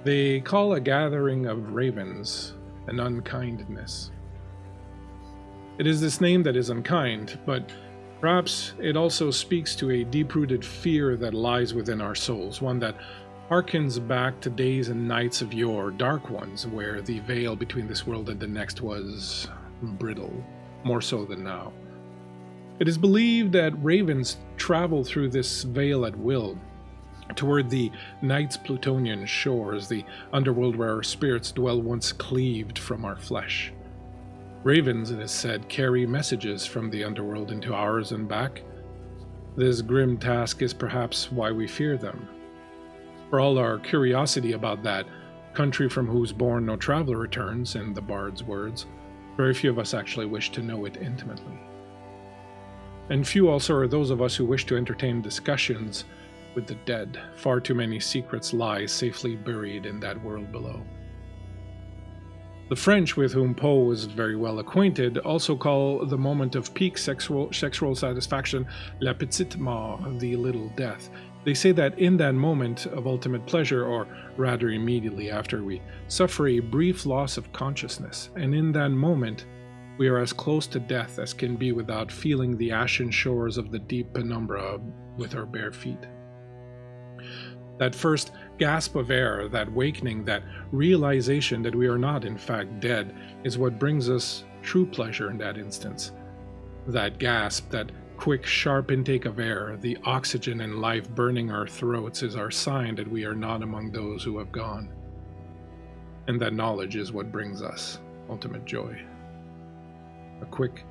They call a gathering of ravens an unkindness. It is this name that is unkind, but perhaps it also speaks to a deep-rooted fear that lies within our souls, one that harkens back to days and nights of yore, dark ones, where the veil between this world and the next was brittle, more so than now. It is believed that ravens travel through this veil at will, toward the night's Plutonian shores, the underworld where our spirits dwell once cleaved from our flesh. Ravens, it is said, carry messages from the underworld into ours and back. This grim task is perhaps why we fear them. For all our curiosity about that country from whose bourne no traveler returns, in the bard's words, very few of us actually wish to know it intimately. And few also are those of us who wish to entertain discussions with the dead. Far too many secrets lie safely buried in that world below. The French, with whom Poe was very well acquainted, also call the moment of peak sexual satisfaction la petite mort, the little death. They say that in that moment of ultimate pleasure, or rather immediately after, we suffer a brief loss of consciousness, and in that moment we are as close to death as can be without feeling the ashen shores of the deep penumbra with our bare feet. That first gasp of air, that wakening, that realization that we are not in fact dead, is what brings us true pleasure in that instance. That gasp, that quick, sharp intake of air, the oxygen and life burning our throats, is our sign that we are not among those who have gone. And that knowledge is what brings us ultimate joy. A quick,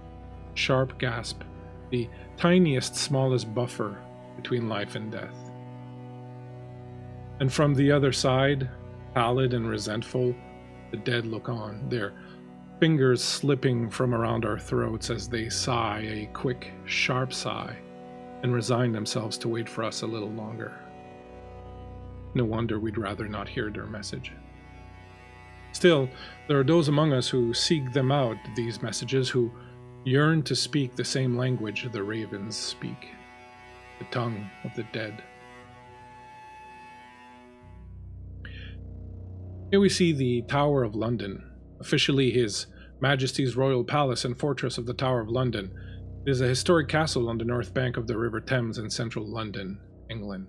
sharp gasp, the tiniest, smallest buffer between life and death. And from the other side, pallid and resentful, the dead look on, their fingers slipping from around our throats as they sigh a quick, sharp sigh, and resign themselves to wait for us a little longer. No wonder we'd rather not hear their message. Still, there are those among us who seek them out, these messages, who yearn to speak the same language the ravens speak, the tongue of the dead. Here we see the Tower of London, officially His Majesty's Royal Palace and Fortress of the Tower of London. It is a historic castle on the north bank of the River Thames in central London, England.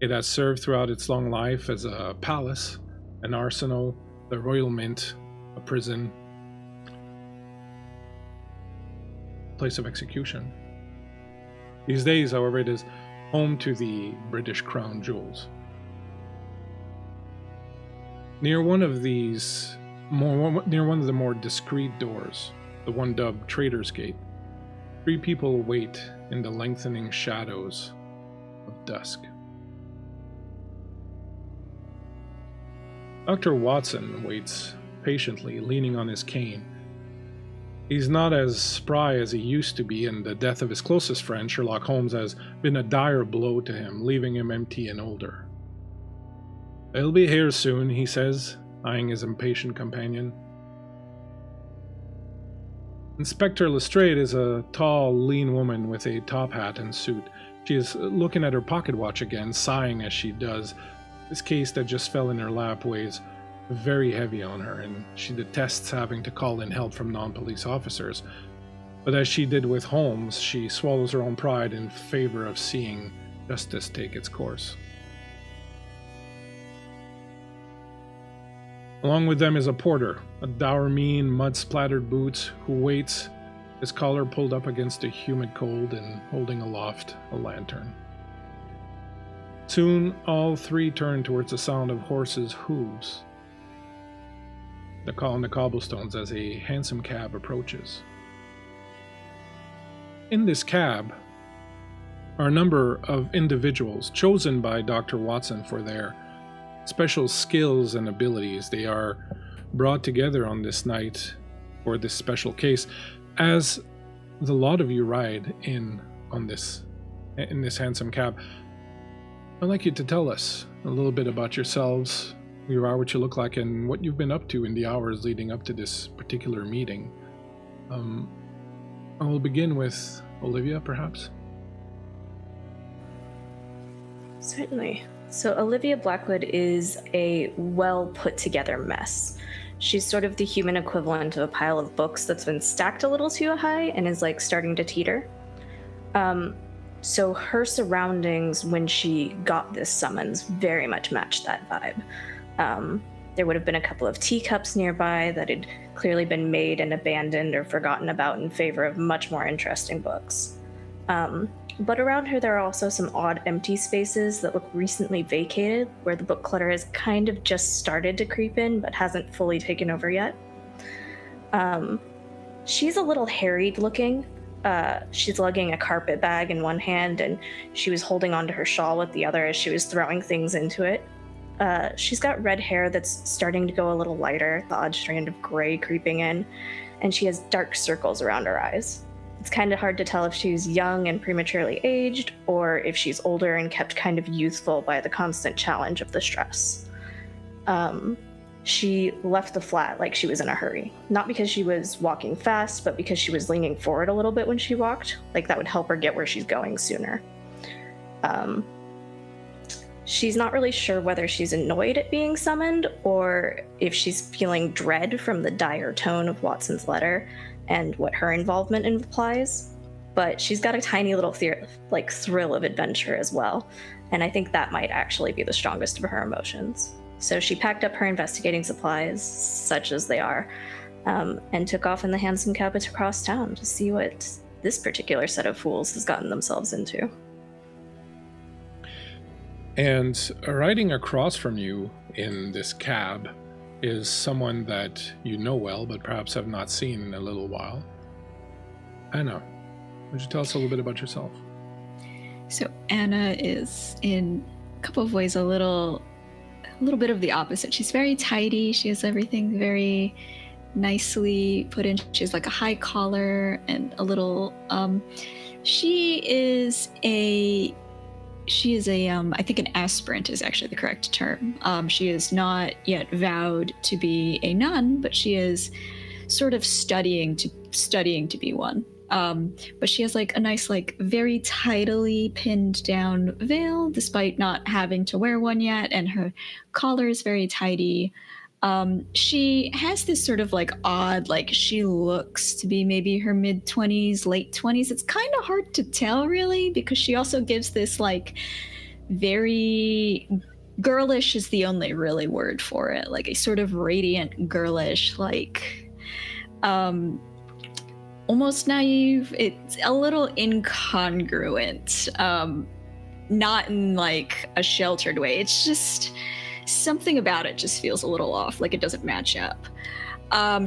It has served throughout its long life as a palace, an arsenal, the Royal Mint, a prison, place of execution. These days, however, it is home to the British Crown Jewels. Near one of the more discreet doors, the one dubbed Trader's Gate, 3 people wait in the lengthening shadows of dusk. Dr. Watson waits patiently, leaning on his cane. He's not as spry as he used to be, and the death of his closest friend, Sherlock Holmes, has been a dire blow to him, leaving him empty and older. "They'll be here soon," he says, eyeing his impatient companion. Inspector Lestrade is a tall, lean woman with a top hat and suit. She is looking at her pocket watch again, sighing as she does. This case that just fell in her lap weighs very heavy on her, and she detests having to call in help from non-police officers. But as she did with Holmes, she swallows her own pride in favor of seeing justice take its course. Along with them is a porter, a dour, mean, mud-splattered boots, who waits, his collar pulled up against a humid cold and holding aloft a lantern. Soon, all 3 turn towards the sound of horses' hooves. They call on the cobblestones as a hansom cab approaches. In this cab are a number of individuals chosen by Dr. Watson for their special skills and abilities. They are brought together on this night for this special case. As the lot of you ride in this hansom cab, I'd like you to tell us a little bit about yourselves, who you are, what you look like, and what you've been up to in the hours leading up to this particular meeting. I will begin with Olivia, perhaps. Certainly. So Olivia Blackwood is a well put together mess. She's sort of the human equivalent of a pile of books that's been stacked a little too high and is like starting to teeter. So her surroundings when she got this summons very much matched that vibe. There would have been a couple of teacups nearby that had clearly been made and abandoned or forgotten about in favor of much more interesting books. But around her, there are also some odd empty spaces that look recently vacated, where the book clutter has kind of just started to creep in, but hasn't fully taken over yet. She's a little harried looking. She's lugging a carpet bag in one hand, and she was holding onto her shawl with the other as she was throwing things into it. She's got red hair that's starting to go a little lighter, the odd strand of gray creeping in, and she has dark circles around her eyes. It's kind of hard to tell if she's young and prematurely aged, or if she's older and kept kind of youthful by the constant challenge of the stress. She left the flat like she was in a hurry. Not because she was walking fast, but because she was leaning forward a little bit when she walked. Like that would help her get where she's going sooner. She's not really sure whether she's annoyed at being summoned or if she's feeling dread from the dire tone of Watson's letter and what her involvement implies. But she's got a tiny little thrill of adventure as well. And I think that might actually be the strongest of her emotions. So she packed up her investigating supplies, such as they are, and took off in the hansom cab across town to see what this particular set of fools has gotten themselves into. And riding across from you in this cab is someone that you know well, but perhaps have not seen in a little while. Anna, would you tell us a little bit about yourself? So Anna is in a couple of ways a little bit of the opposite. She's very tidy. She has everything very nicely put in. She has like a high collar and a little, she is a I think an aspirant is actually the correct term. She is not yet vowed to be a nun, but she is sort of studying to be one. But she has like a nice, like very tidily pinned down veil, despite not having to wear one yet, and her collar is very tidy. She has this sort of like odd, like she looks to be maybe her mid-20s, late 20s. It's kind of hard to tell really, because she also gives this like very girlish is the only really word for it, like a sort of radiant girlish, like almost naive. It's a little incongruent, not in like a sheltered way. It's just something about it just feels a little off, like it doesn't match up.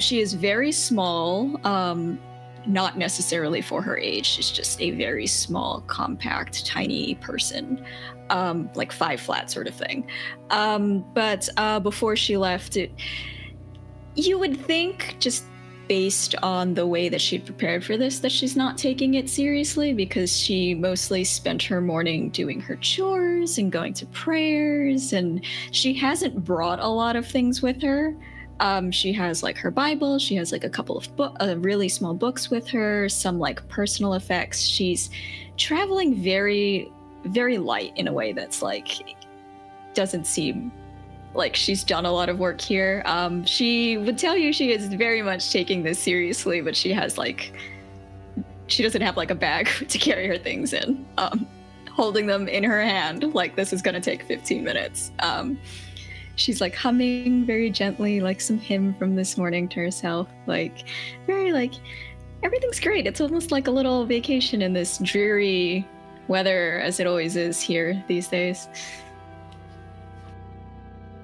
She is very small, not necessarily for her age. She's just a very small, compact, tiny person, like 5 flat sort of thing. But before she left, you would think, just based on the way that she'd prepared for this, that she's not taking it seriously, because she mostly spent her morning doing her chores and going to prayers, and she hasn't brought a lot of things with her. She has like her Bible, she has like a couple of really small books with her, some like personal effects. She's traveling very, very light in a way that's like, doesn't seem like she's done a lot of work here. She would tell you she is very much taking this seriously, but she doesn't have like a bag to carry her things in, holding them in her hand like this is gonna take 15 minutes. She's like humming very gently like some hymn from this morning to herself, like very like everything's great. It's almost like a little vacation in this dreary weather as it always is here these days.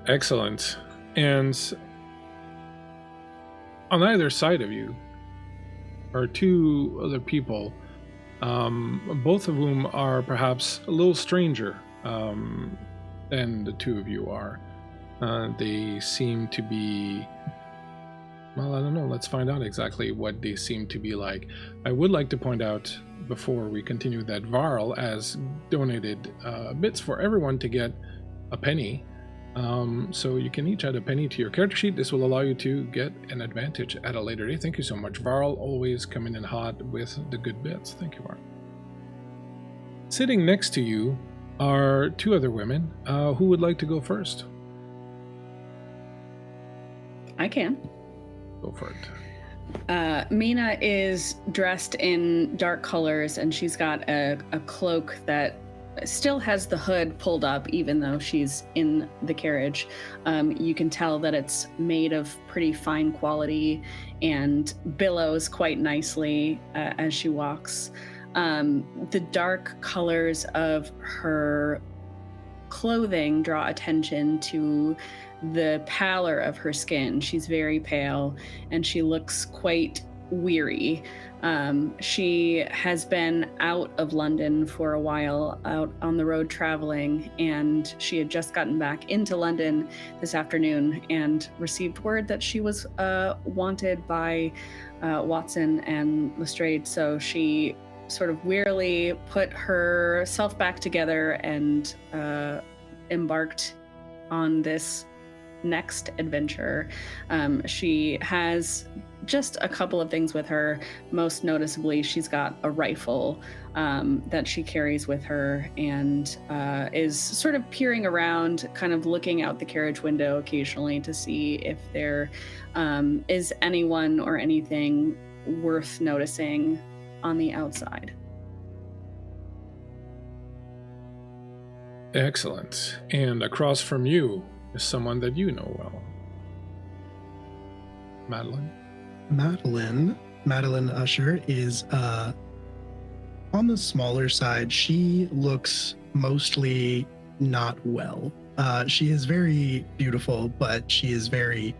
Excellent. And on either side of you are 2 other people, both of whom are perhaps a little stranger than the 2 of you are. They seem to be, well, I don't know. Let's find out exactly what they seem to be like. I would like to point out before we continue that Varl has donated bits for everyone to get a penny. So you can each add a penny to your character sheet. This will allow you to get an advantage at a later date. Thank you so much, Varl. Always coming in hot with the good bits. Thank you, Varl. Sitting next to you are two other women. Who would like to go first? I can. Go for it. Mina is dressed in dark colors, and she's got a cloak that still has the hood pulled up, even though she's in the carriage. You can tell that it's made of pretty fine quality and billows quite nicely as she walks. The dark colors of her clothing draw attention to the pallor of her skin. She's very pale, and she looks quite weary. She has been out of London for a while, out on the road traveling, and she had just gotten back into London this afternoon and received word that she was wanted by Watson and Lestrade. So she sort of wearily put herself back together and embarked on this next adventure. She has just a couple of things with her. Most noticeably, she's got a rifle that she carries with her, and is sort of peering around, kind of looking out the carriage window occasionally to see if there is anyone or anything worth noticing on the outside. Excellent. And across from you is someone that you know well. Madeline? Madeline Usher is on the smaller side. She looks mostly not well. She is very beautiful, but she is very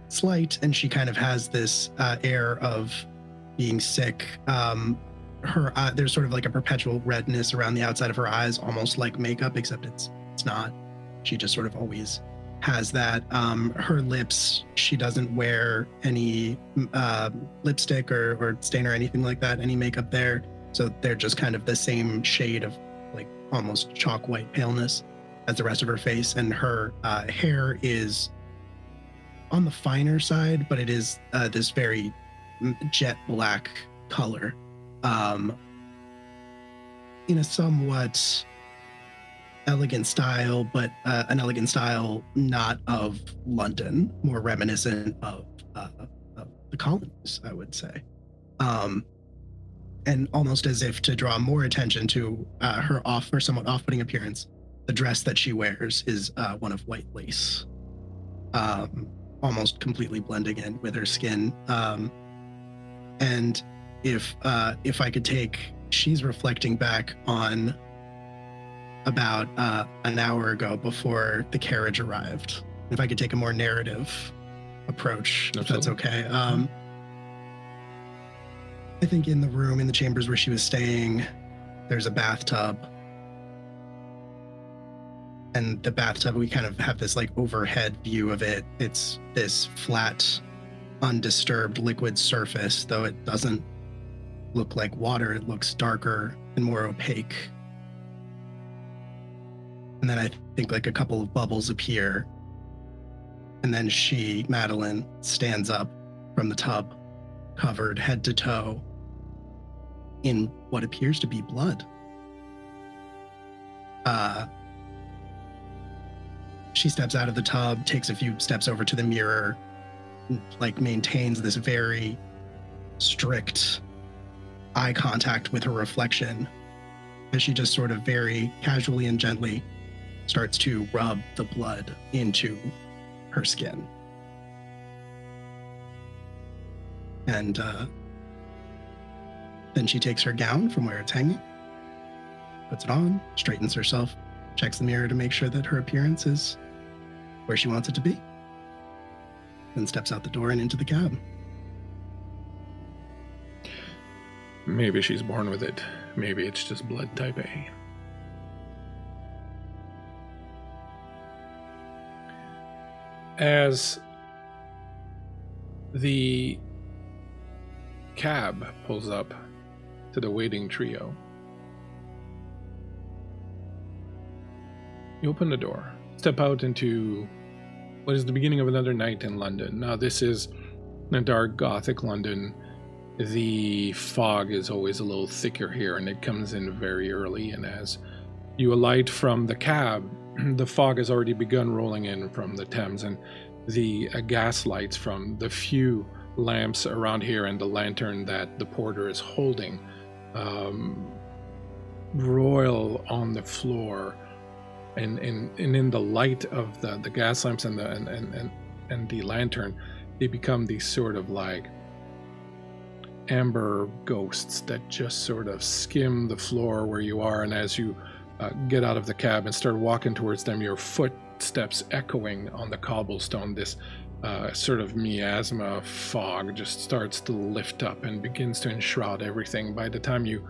slight, and she kind of has this air of being sick. Her there's sort of like a perpetual redness around the outside of her eyes, almost like makeup, except it's not. She just sort of always has that. Her lips, she doesn't wear any lipstick or stain or anything like that, any makeup there. So they're just kind of the same shade of like almost chalk white paleness as the rest of her face. And her hair is on the finer side, but it is this very jet black color, in a somewhat elegant style, but an elegant style not of London, more reminiscent of the colonies, I would say. And almost as if to draw more attention to her somewhat off-putting appearance, the dress that she wears is one of white lace, almost completely blending in with her skin. And if I could take, she's reflecting back on about an hour ago before the carriage arrived. If I could take a more narrative approach, if that's okay. I think in the chambers where she was staying, there's a bathtub. And the bathtub, we kind of have this like overhead view of it. It's this flat, undisturbed liquid surface, though it doesn't look like water. It looks darker and more opaque. And then I think like a couple of bubbles appear. And then Madeline, stands up from the tub, covered head to toe in what appears to be blood. She steps out of the tub, takes a few steps over to the mirror, like maintains this very strict eye contact with her reflection as she just sort of very casually and gently starts to rub the blood into her skin. And then she takes her gown from where it's hanging, puts it on, straightens herself, checks the mirror to make sure that her appearance is where she wants it to be, then steps out the door and into the cab. Maybe she's born with it. Maybe it's just blood type A. As the cab pulls up to the waiting trio, you open the door, step out into what is the beginning of another night in London. Now, this is a dark Gothic London. The fog is always a little thicker here, and it comes in very early, and as You alight from the cab. The fog has already begun rolling in from the Thames, and the gas lights from the few lamps around here and the lantern that the porter is holding roil on the floor, and in the light of the gas lamps and the lantern, they become these sort of like amber ghosts that just sort of skim the floor where you are, and as you get out of the cab and start walking towards them, your footsteps echoing on the cobblestone, this sort of miasma fog just starts to lift up and begins to enshroud everything. By the time you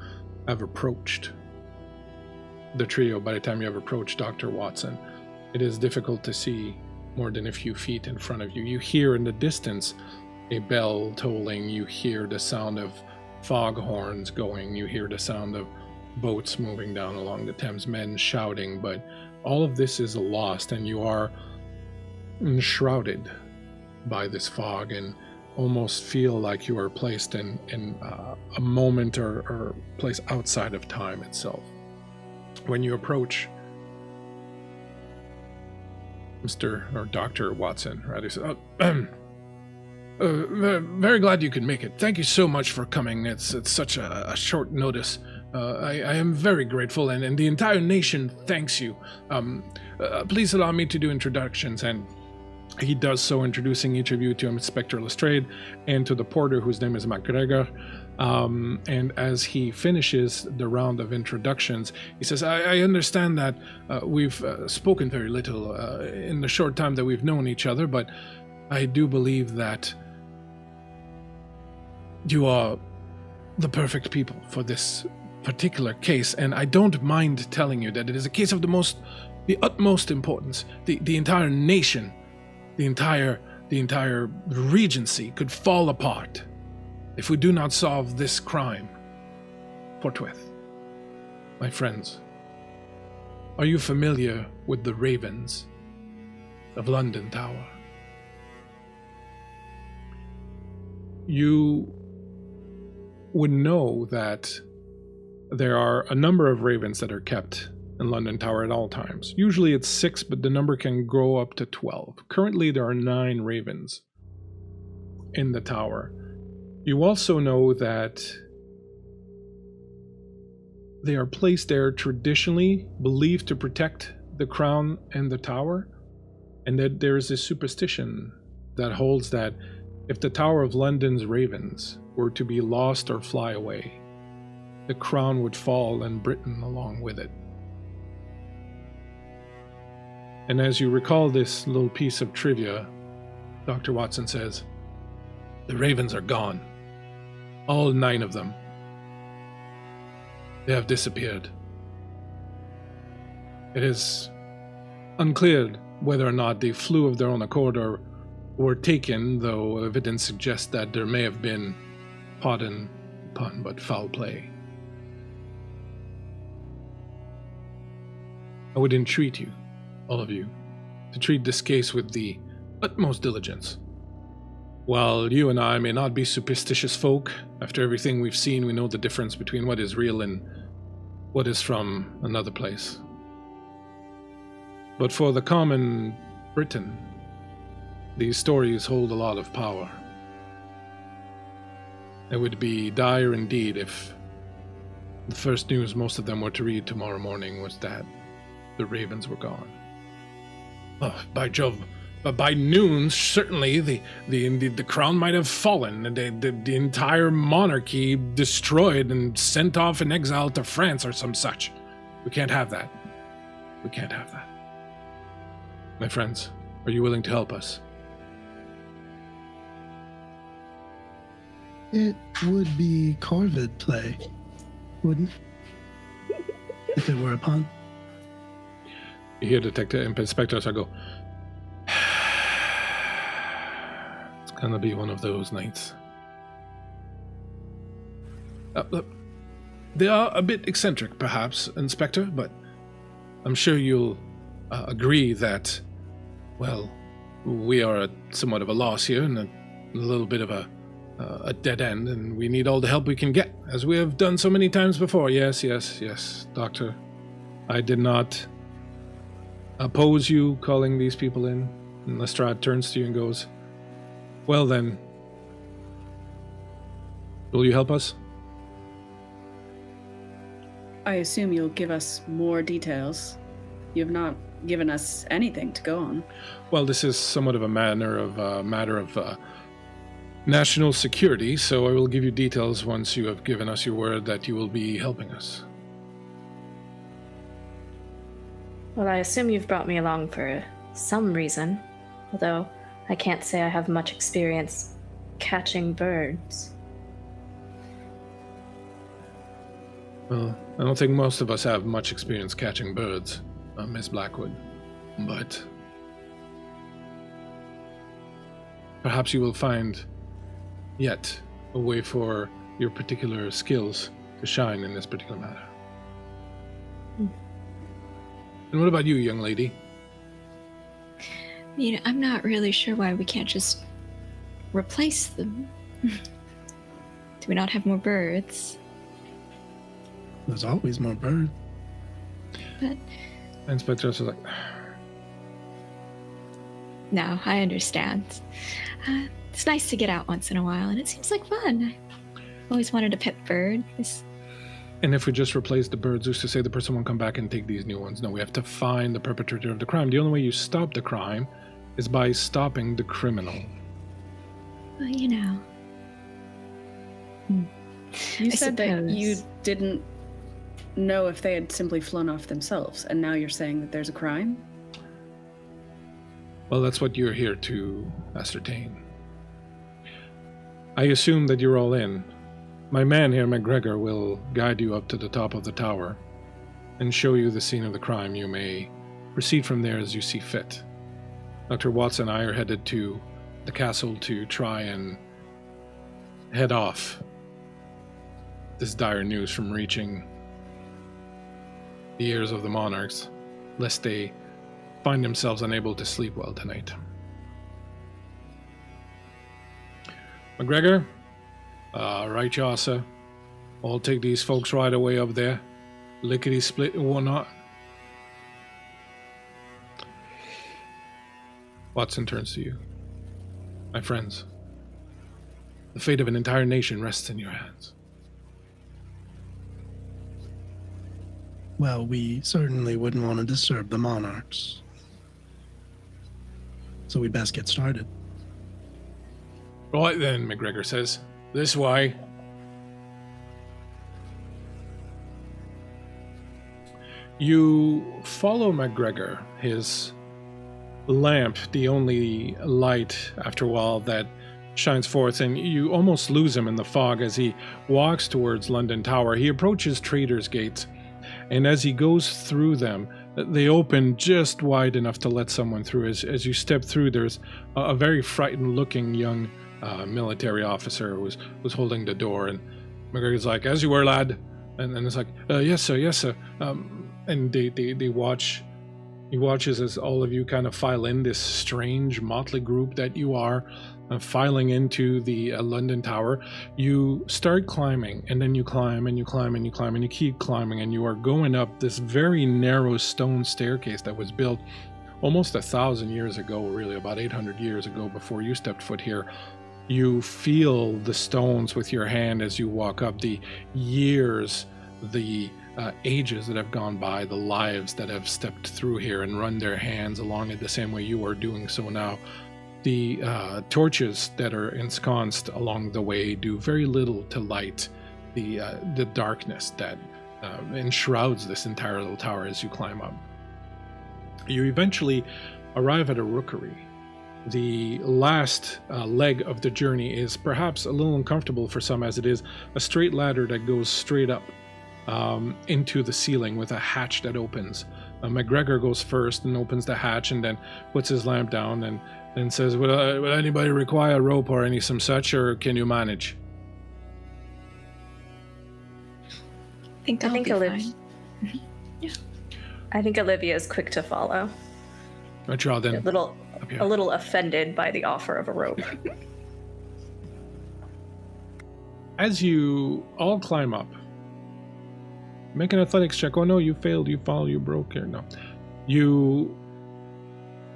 have approached the trio, by the time you have approached Dr. Watson, it is difficult to see more than a few feet in front of you. You hear in the distance a bell tolling, you hear the sound of foghorns going, you hear the sound of boats moving down along the Thames, men shouting, but all of this is lost, and you are enshrouded by this fog and almost feel like you are placed in a moment or place outside of time itself. When you approach Mr. or Dr. Watson, right, he says, very glad you could make it. Thank you so much for coming. It's such a short notice. I am very grateful, and the entire nation thanks you. Please allow me to do introductions, and he does so, introducing each of you to Inspector Lestrade and to the porter, whose name is MacGregor. And as he finishes the round of introductions, he says, I understand that we've spoken very little in the short time that we've known each other, but I do believe that you are the perfect people for this particular case, and I don't mind telling you that it is a case of the utmost importance. The entire nation, the entire regency could fall apart if we do not solve this crime. Forthwith. My friends, are you familiar with the Ravens of London Tower? You would know that there are a number of ravens that are kept in London Tower at all times. Usually it's 6, but the number can grow up to 12. Currently there are 9 ravens in the tower. You also know that they are placed there traditionally believed to protect the crown and the tower, and that there is a superstition that holds that if the Tower of London's ravens were to be lost or fly away, the crown would fall and Britain along with it. And as you recall this little piece of trivia, Dr. Watson says, the ravens are gone. All 9 of them. They have disappeared. It is unclear whether or not they flew of their own accord or were taken, though evidence suggests that there may have been, pardon the pun, but foul play. I would entreat you, all of you, to treat this case with the utmost diligence. While you and I may not be superstitious folk, after everything we've seen, we know the difference between what is real and what is from another place. But for the common Briton, these stories hold a lot of power. It would be dire indeed if the first news most of them were to read tomorrow morning was that the ravens were gone. Oh, by Jove, but by noon, certainly the crown might have fallen, the entire monarchy destroyed and sent off in exile to France or some such. We can't have that. We can't have that. My friends, are you willing to help us? It would be corvid play, wouldn't it? If it were a pun. You hear Detective Inspector go, it's gonna be one of those nights. They are a bit eccentric, perhaps, Inspector, but I'm sure you'll agree that, well, we are at somewhat of a loss here and a little bit of a dead end, and we need all the help we can get, as we have done so many times before. Yes, Doctor. I did not oppose you calling these people in. And Lestrade turns to you and goes, well then, will you help us? I assume you'll give us more details. You've not given us anything to go on. Well, this is somewhat of a matter of national security, so I will give you details once you have given us your word that you will be helping us. Well, I assume you've brought me along for some reason, although I can't say I have much experience catching birds. Well, I don't think most of us have much experience catching birds, Miss Blackwood, but perhaps you will find yet a way for your particular skills to shine in this particular matter. And what about you, young lady? I'm not really sure why we can't just replace them. Do we not have more birds? There's always more birds. But Inspector was like, no, I understand. It's nice to get out once in a while, and it seems like fun. I always wanted a pet bird. and if we just replace the birds, who's to say the person won't come back and take these new ones? No, we have to find the perpetrator of the crime. The only way you stop the crime is by stopping the criminal. Well, You said that you didn't know if they had simply flown off themselves, and now you're saying that there's a crime? Well, that's what you're here to ascertain. I assume that you're all in. My man here, McGregor, will guide you up to the top of the tower and show you the scene of the crime. You may proceed from there as you see fit. Dr. Watson and I are headed to the castle to try and head off this dire news from reaching the ears of the monarchs, lest they find themselves unable to sleep well tonight. McGregor? Right, y'all, sir. I'll take these folks right away up there. Lickety-split and whatnot. Watson turns to you. My friends, the fate of an entire nation rests in your hands. Well, we certainly wouldn't want to disturb the monarchs. So we best get started. Right then, McGregor says. This way. You follow McGregor, his lamp, the only light after a while that shines forth, and you almost lose him in the fog as he walks towards London Tower. He approaches Trader's Gates, and as he goes through them, they open just wide enough to let someone through. As you step through, there's a very frightened-looking young military officer who was holding the door, and McGregor's like, "As you were, lad," and then it's like, "Yes, sir, yes, sir." And they watch. He watches as all of you kind of file in, this strange motley group that you are, filing into the London Tower. You start climbing, and then you climb, and you climb, and you climb, and you keep climbing, and you are going up this very narrow stone staircase that was built almost 1,000 years ago, really about 800 years ago before you stepped foot here. You feel the stones with your hand as you walk up, the years, the ages that have gone by, the lives that have stepped through here and run their hands along it the same way you are doing so now. The torches that are ensconced along the way do very little to light the darkness that enshrouds this entire little tower as you climb up. You eventually arrive at a rookery. The last leg of the journey is perhaps a little uncomfortable for some, as it is a straight ladder that goes straight up into the ceiling with a hatch that opens. McGregor goes first and opens the hatch, and then puts his lamp down and then says, "Would anybody require a rope or any some such, or can you manage?" I think I'll be fine. Yeah. I think Olivia is quick to follow. Right, y'all, then. A little offended by the offer of a rope. As you all climb up, Make an athletics check. Oh no, you failed. You fall. You broke here. No. You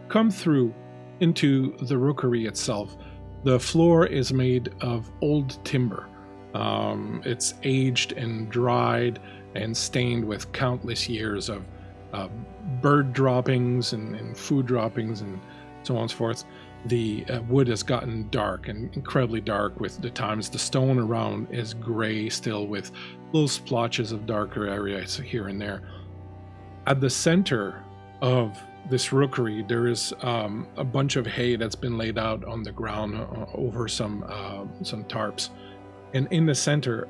come through into the rookery itself. The floor is made of old timber. It's aged and dried and stained with countless years of bird droppings and food droppings and so on and so forth. The wood has gotten dark and incredibly dark with the times. The stone around is gray still with little splotches of darker areas here and there. At the center of this rookery, there is a bunch of hay that's been laid out on the ground over some tarps. And in the center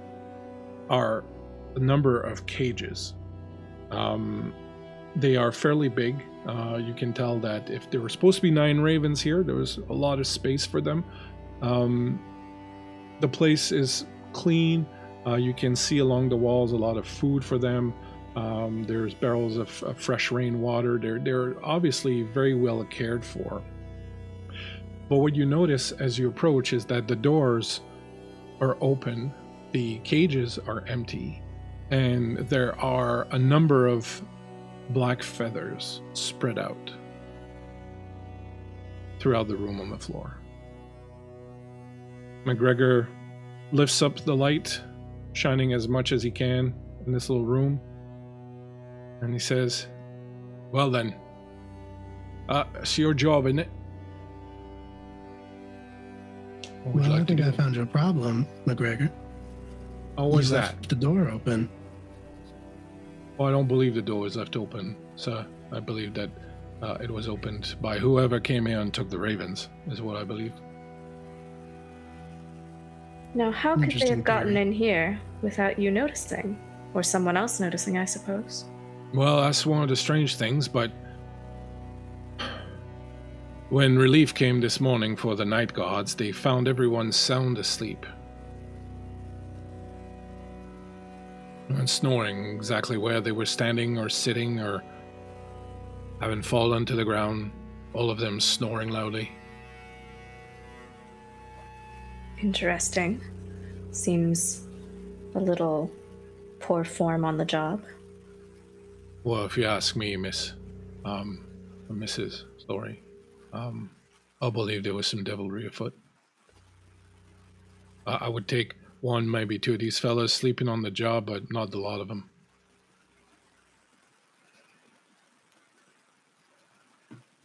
are a number of cages. They are fairly big. You can tell that if there were supposed to be 9 ravens here, there was a lot of space for them. The place is clean. You can see along the walls a lot of food for them. There's barrels of fresh rainwater. They're obviously very well cared for. But what you notice as you approach is that the doors are open, the cages are empty, and there are a number of black feathers spread out throughout the room on the floor. McGregor lifts up the light, shining as much as he can in this little room, and he says, "Well then, it's your job, isn't it?" Well, I think I found your problem, McGregor. Oh, what's You that? left the door open. Well, I don't believe the door was left open, sir. I believe that it was opened by whoever came here and took the ravens, is what I believe. Now, how could they Interesting have gotten theory. in here without you noticing? Or someone else noticing, I suppose. Well, that's one of the strange things, but when relief came this morning for the night guards, they found everyone sound asleep. And snoring exactly where they were standing or sitting or having fallen to the ground, all of them snoring loudly. Interesting. Seems a little poor form on the job. Well, if you ask me, Mrs. Story, I believe there was some devilry afoot. I would take 1, maybe 2 of these fellas sleeping on the job, but not a lot of them.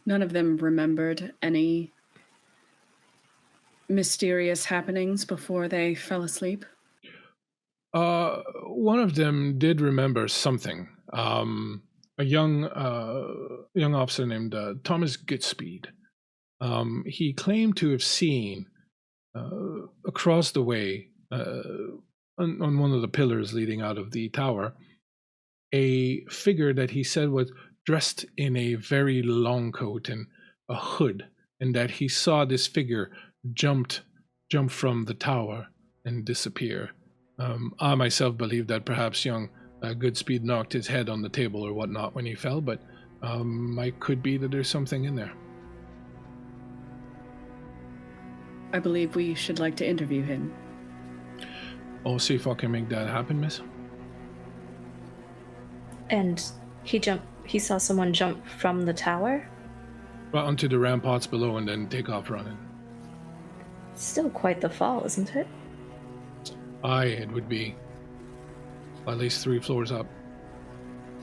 None of them remembered any mysterious happenings before they fell asleep? One of them did remember something. A young officer named Thomas Goodspeed. He claimed to have seen across the way on one of the pillars leading out of the tower a figure that he said was dressed in a very long coat and a hood, and that he saw this figure jump from the tower and disappear. I myself believe that perhaps young Goodspeed knocked his head on the table or whatnot when he fell, but it could be that there's something in there. I believe we should like to interview him. I'll see if I can make that happen, miss. And he saw someone jump from the tower? Right onto the ramparts below and then take off running. Still quite the fall, isn't it? Aye, it would be at least 3 floors up.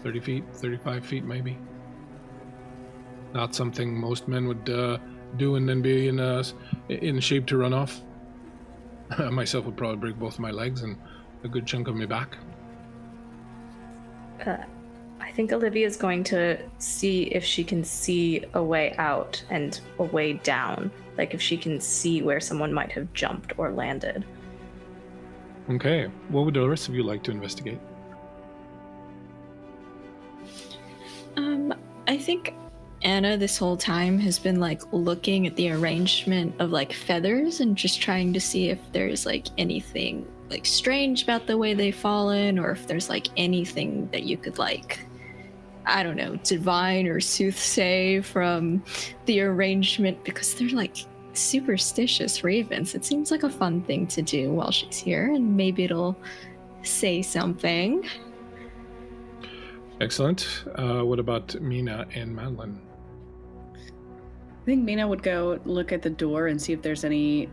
30 feet, 35 feet maybe. Not something most men would do and then be in shape to run off. I myself would probably break both my legs and a good chunk of my back. I think Olivia's going to see if she can see a way out and a way down. Like if she can see where someone might have jumped or landed. Okay, what would the rest of you like to investigate? I think Anna this whole time has been like looking at the arrangement of like feathers and just trying to see if there's like anything like strange about the way they've fallen, or if there's like anything that you could like, I don't know, divine or soothsay from the arrangement, because they're like superstitious ravens. It seems like a fun thing to do while she's here, and maybe it'll say something. Excellent. What about Mina and Madeline? I think Mina would go look at the door and see if there's any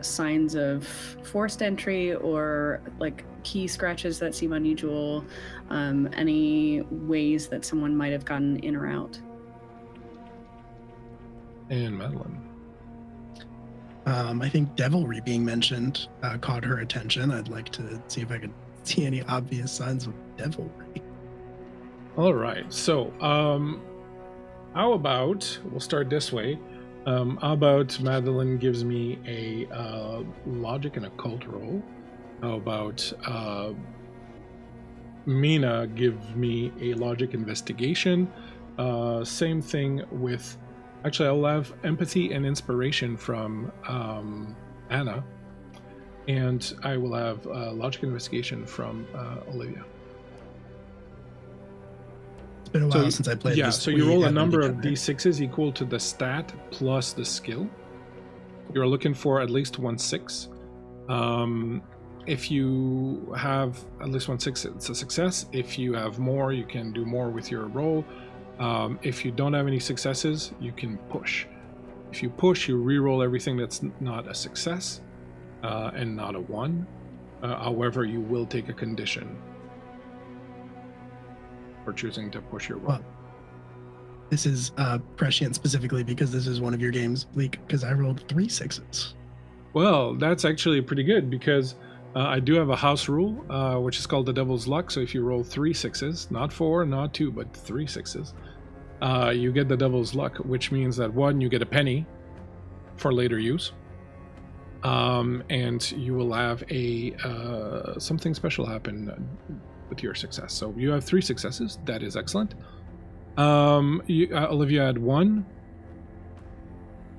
signs of forced entry or like key scratches that seem unusual, any ways that someone might have gotten in or out. And Madeline? I think devilry being mentioned caught her attention. I'd like to see if I could see any obvious signs of devilry. All right. So, how about, we'll start this way. How about Madeline gives me a logic and occult roll? How about Mina gives me a logic investigation? Same thing with, actually, I'll have empathy and inspiration from Anna. And I will have logic investigation from Olivia. It's been a while since I played yeah, this. so you roll a number of together. d6s equal to the stat plus the skill. You're looking for at least 1 6. If you have at least 1 6, it's a success. If you have more, you can do more with your roll. If you don't have any successes, you can push. If you push, you re-roll everything that's not a success and not a 1. However, you will take a condition for choosing to push your roll. Well, this is prescient specifically because this is one of your games, Bleak, because I rolled 3 6s. Well, that's actually pretty good because I do have a house rule, which is called the Devil's Luck. So if you roll 3 6s, not 4, not 2, but 3 6s, you get the Devil's Luck, which means that 1, you get a penny for later use, and you will have a something special happen with your success. So you have 3 successes. That is excellent. Olivia had 1,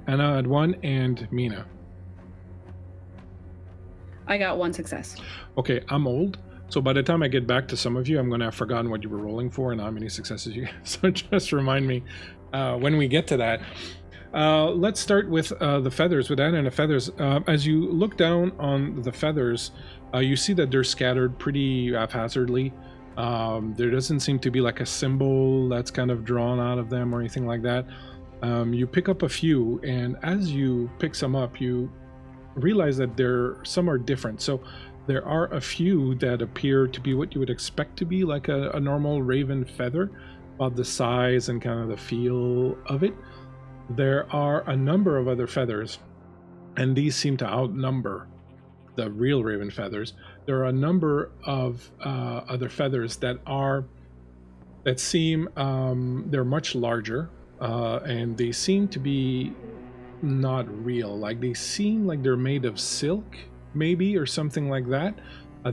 Anna had 1, and Mina. I got 1 success. Okay, I'm old, so by the time I get back to some of you, I'm going to have forgotten what you were rolling for and how many successes you have. So just remind me when we get to that. Let's start with the feathers, with Anna and the feathers. As you look down on the feathers, you see that they're scattered pretty haphazardly. There doesn't seem to be like a symbol that's kind of drawn out of them or anything like that. You pick up a few, and as you pick some up, you realize that some are different. So there are a few that appear to be what you would expect to be like a normal raven feather, about the size and kind of the feel of it. There are a number of other feathers, and these seem to outnumber the real raven feathers. There are a number of other feathers that seem they're much larger, and they seem to be not real. Like they seem like they're made of silk, maybe, or something like that.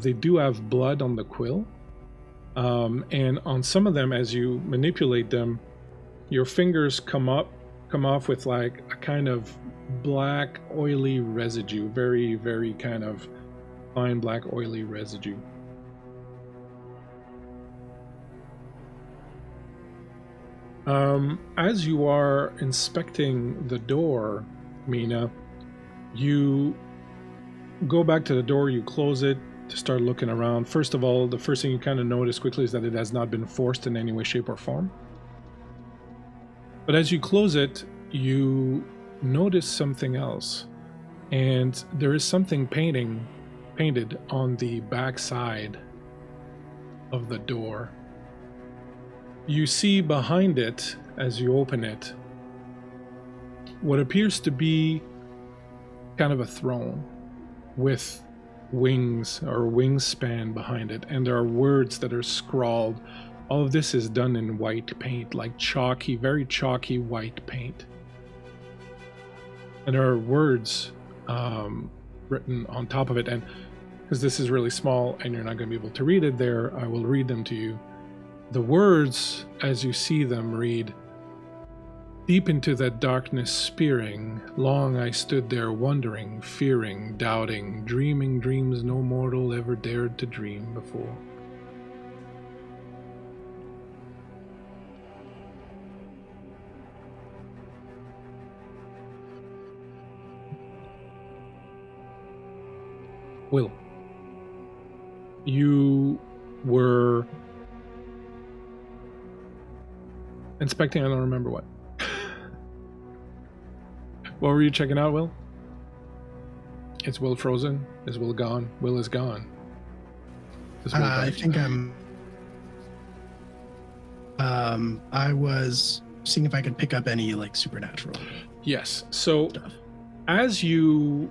They do have blood on the quill, and on some of them, as you manipulate them, your fingers come off with like a kind of black oily residue, very, very kind of fine black oily residue. As you are inspecting the door, Mina, you go back to the door, you close it to start looking around. First of all, the first thing you kind of notice quickly is that it has not been forced in any way, shape, or form. But as you close it, you notice something else, and there is something painted on the back side of the door. You see behind it, as you open it, what appears to be kind of a throne with wings or wingspan behind it, and there are words that are scrawled. All of this is done in white paint, like chalky, very chalky white paint. And there are words written on top of it, and because this is really small and you're not going to be able to read it there, I will read them to you. The words, as you see them, read, "Deep into that darkness spearing, long I stood there wondering, fearing, doubting, dreaming dreams no mortal ever dared to dream before." Will, you were Inspecting, I don't remember what. What were you checking out, Will? Is Will frozen? Is Will gone? Will is gone. Is Will gone? I think I was seeing if I could pick up any like supernatural Yes. So stuff. as you...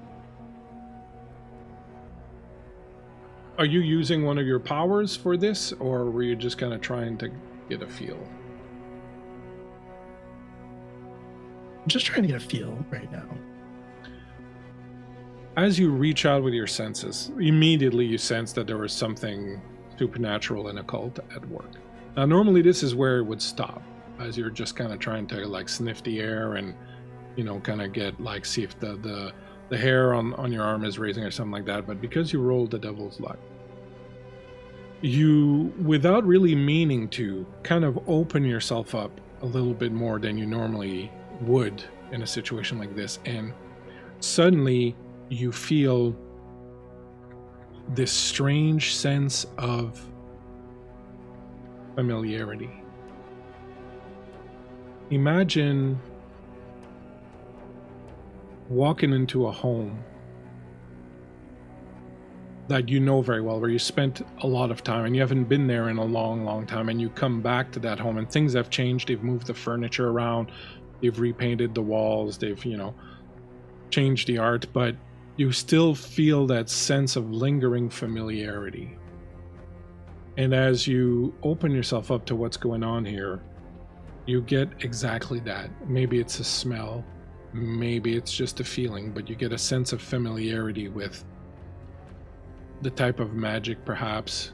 Are you using one of your powers for this, or were you just kind of trying to get a feel? I'm just trying to get a feel right now. As you reach out with your senses, immediately you sense that there was something supernatural and occult at work. Now, normally this is where it would stop, as you're just kind of trying to like sniff the air and, you know, kind of get like, see if the hair on your arm is raising or something like that. But because you rolled the devil's luck, you, without really meaning to, kind of open yourself up a little bit more than you normally would in a situation like this, and suddenly you feel this strange sense of familiarity. Imagine walking into a home that you know very well, where you spent a lot of time and you haven't been there in a long time, and you come back to that home and things have changed. They've moved the furniture around, they've repainted the walls, they've, you know, changed the art, but you still feel that sense of lingering familiarity. And as you open yourself up to what's going on here, you get exactly that. Maybe it's a smell, maybe it's just a feeling, but you get a sense of familiarity with the type of magic, perhaps,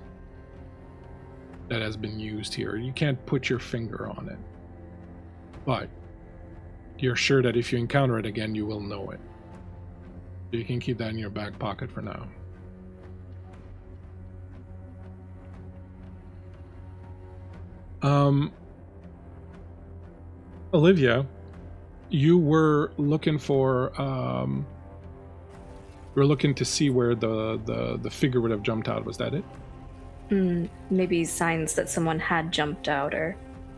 that has been used here. You can't put your finger on it, but you're sure that if you encounter it again, you will know it. You can keep that in your back pocket for now. Olivia, you were looking for you were looking to see where the figure would have jumped out. Was that it? Maybe signs that someone had jumped out, or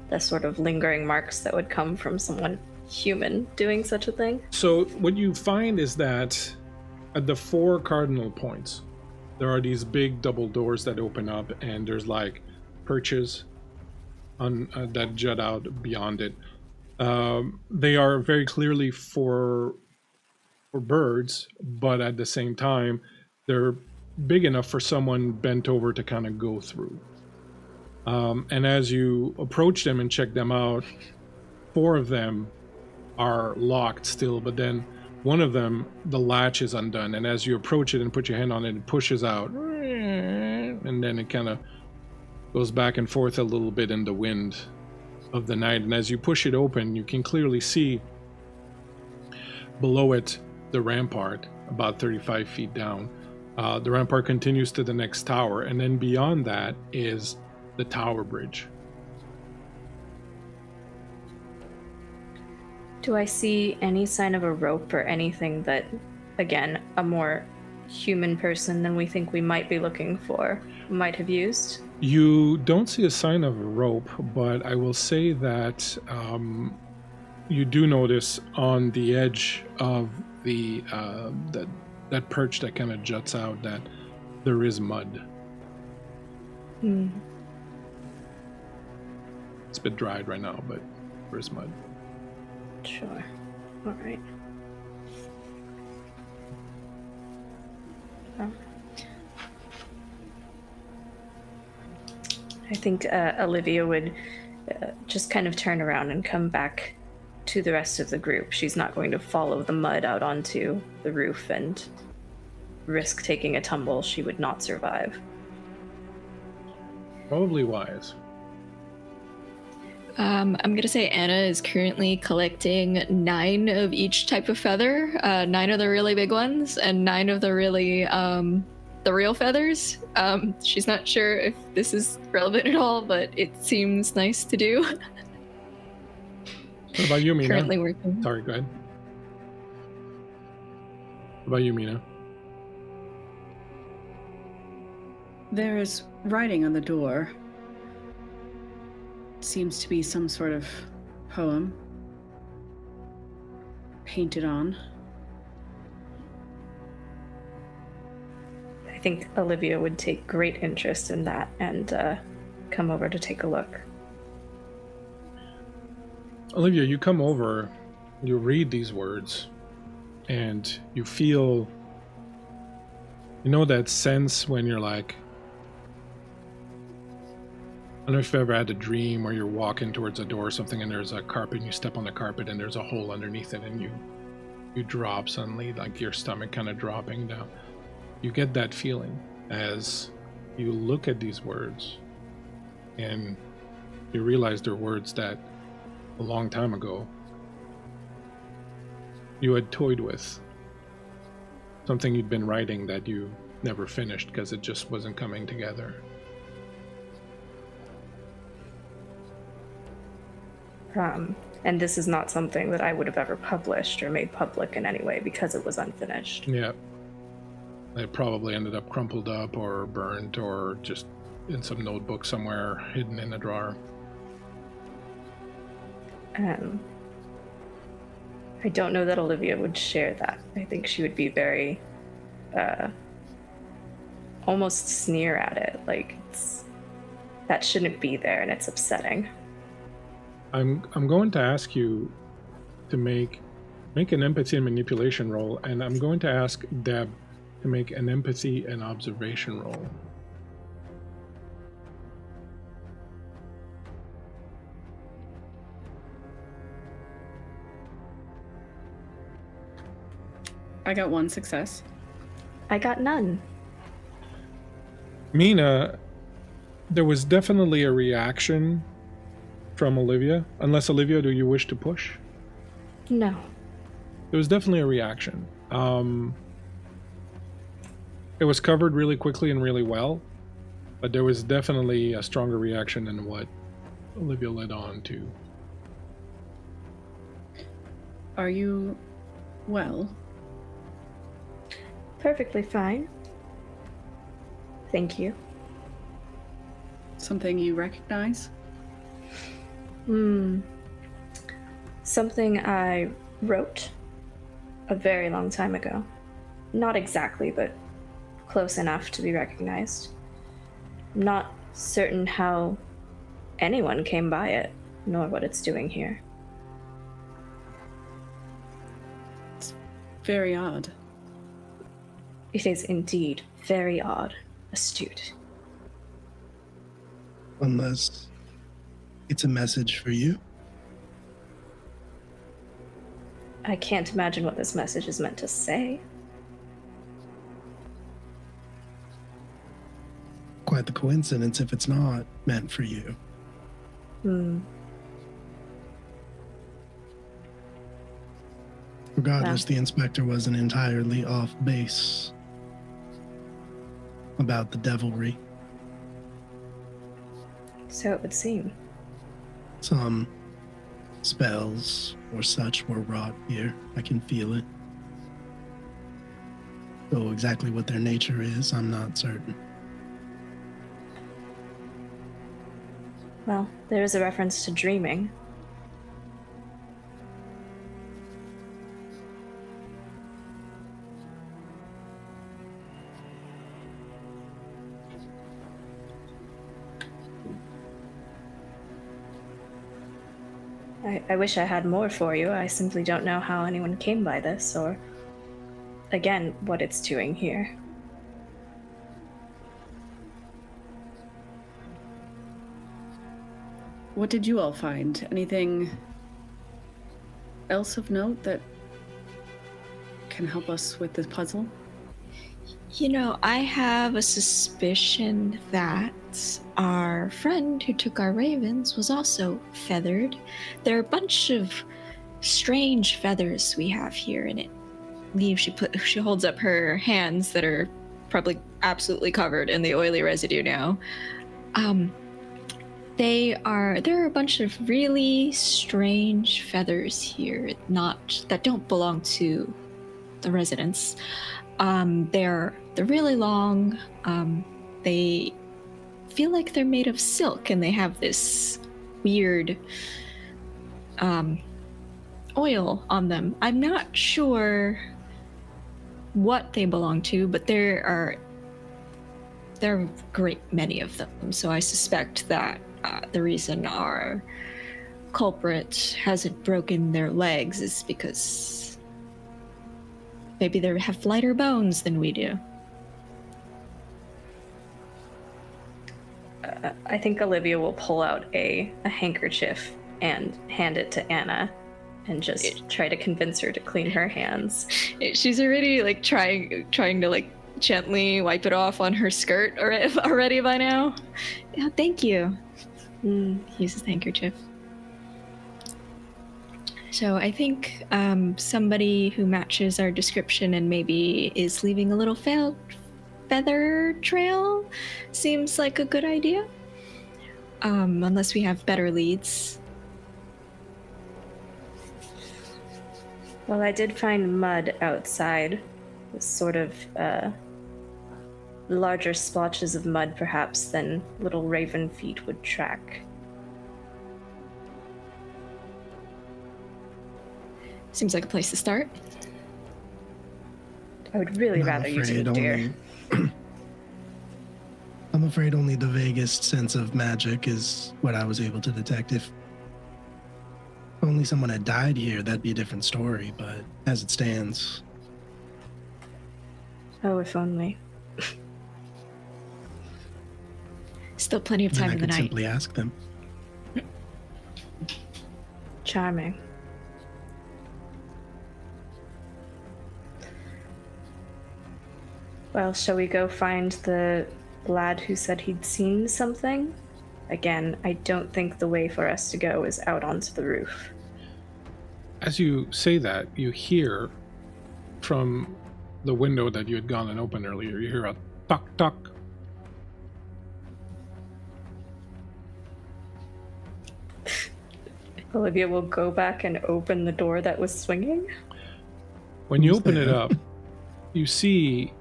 the sort of lingering marks that would come from someone human doing such a thing. So what you find is that at the 4 cardinal points, there are these big double doors that open up, and there's like perches on that jut out beyond it. They are very clearly for birds, but at the same time, they're big enough for someone bent over to kind of go through. And as you approach them and check them out, 4 of them are locked still, but then one of them, the latch is undone, and as you approach it and put your hand on it, it pushes out, and then it kind of goes back and forth a little bit in the wind of the night. And as you push it open, you can clearly see below it the rampart, about 35 feet down. The rampart continues to the next tower, and then beyond that is the tower bridge. Do I see any sign of a rope or anything that, again, a more human person than we think we might be looking for might have used? You don't see a sign of a rope, but I will say that you do notice on the edge of the that perch that kind of juts out that there is mud. It's a bit dried right now, but there is mud. Sure. All right. I think Olivia would just kind of turn around and come back to the rest of the group. She's not going to follow the mud out onto the roof and risk taking a tumble she would not survive. Probably wise. I'm going to say Anna is currently collecting 9 of each type of feather, 9 of the really big ones, and 9 of the really, the real feathers. She's not sure if this is relevant at all, but it seems nice to do. What about you, Mina? Currently working. Sorry, go ahead. What about you, Mina? There is writing on the door. seems to be some sort of poem painted on. I think Olivia would take great interest in that and come over to take a look. Olivia, you come over, you read these words, and you feel, you know, that sense when you're like, I don't know if you've ever had a dream where you're walking towards a door or something and there's a carpet and you step on the carpet and there's a hole underneath it and you drop suddenly, like your stomach kind of dropping down. You get that feeling as you look at these words and you realize they're words that a long time ago you had toyed with. Something you'd been writing that you never finished because it just wasn't coming together. And this is not something that I would have ever published or made public in any way because it was unfinished. Yeah. It probably ended up crumpled up or burnt or just in some notebook somewhere hidden in a drawer. I don't know that Olivia would share that. I think she would be very, almost sneer at it. Like, that shouldn't be there and it's upsetting. I'm going to ask you to make an empathy and manipulation roll, and I'm going to ask Deb to make an empathy and observation roll. I got 1 success. I got none. Mina, there was definitely a reaction from Olivia. Unless, Olivia, do you wish to push? No. There was definitely a reaction. It was covered really quickly and really well, but there was definitely a stronger reaction than what Olivia led on to. Are you well? Perfectly fine. Thank you. Something you recognize? Something I wrote a very long time ago. Not exactly, but close enough to be recognized. I'm not certain how anyone came by it, nor what it's doing here. It's very odd. It is indeed very odd. Astute. Unless it's a message for you. I can't imagine what this message is meant to say. Quite the coincidence if it's not meant for you. Regardless, the inspector wasn't entirely off base about the devilry. So it would seem. Some spells or such were wrought here. I can feel it. Though exactly what their nature is, I'm not certain. Well, there is a reference to dreaming. I wish I had more for you. I simply don't know how anyone came by this, or, again, what it's doing here. What did you all find? Anything else of note that can help us with this puzzle? You know, I have a suspicion that our friend who took our ravens was also feathered. There are a bunch of strange feathers we have here, and she holds up her hands that are probably absolutely covered in the oily residue now. There are a bunch of really strange feathers here, that don't belong to the residents. They're really long. They feel like they're made of silk, and they have this weird oil on them. I'm not sure what they belong to, but there are a great many of them. So I suspect that the reason our culprit hasn't broken their legs is because maybe they have lighter bones than we do. I think Olivia will pull out a handkerchief and hand it to Anna and just try to convince her to clean her hands. She's already like trying to like gently wipe it off on her skirt already by now. Yeah, thank you. Uses the handkerchief. So I think somebody who matches our description and maybe is leaving a little feather trail seems like a good idea. Unless we have better leads. Well, I did find mud outside. Sort of larger splotches of mud, perhaps, than little raven feet would track. Seems like a place to start. I would really rather use a deer. I'm afraid only the vaguest sense of magic is what I was able to detect. If only someone had died here, that'd be a different story, but as it stands... Oh, if only. Still plenty of time in the night. I could simply ask them. Charming. Well, shall we go find the lad who said he'd seen something? Again, I don't think the way for us to go is out onto the roof. As you say that, you hear from the window that you had gone and opened earlier, you hear a tuck tuck. Olivia will go back and open the door that was swinging. When you open it up, you see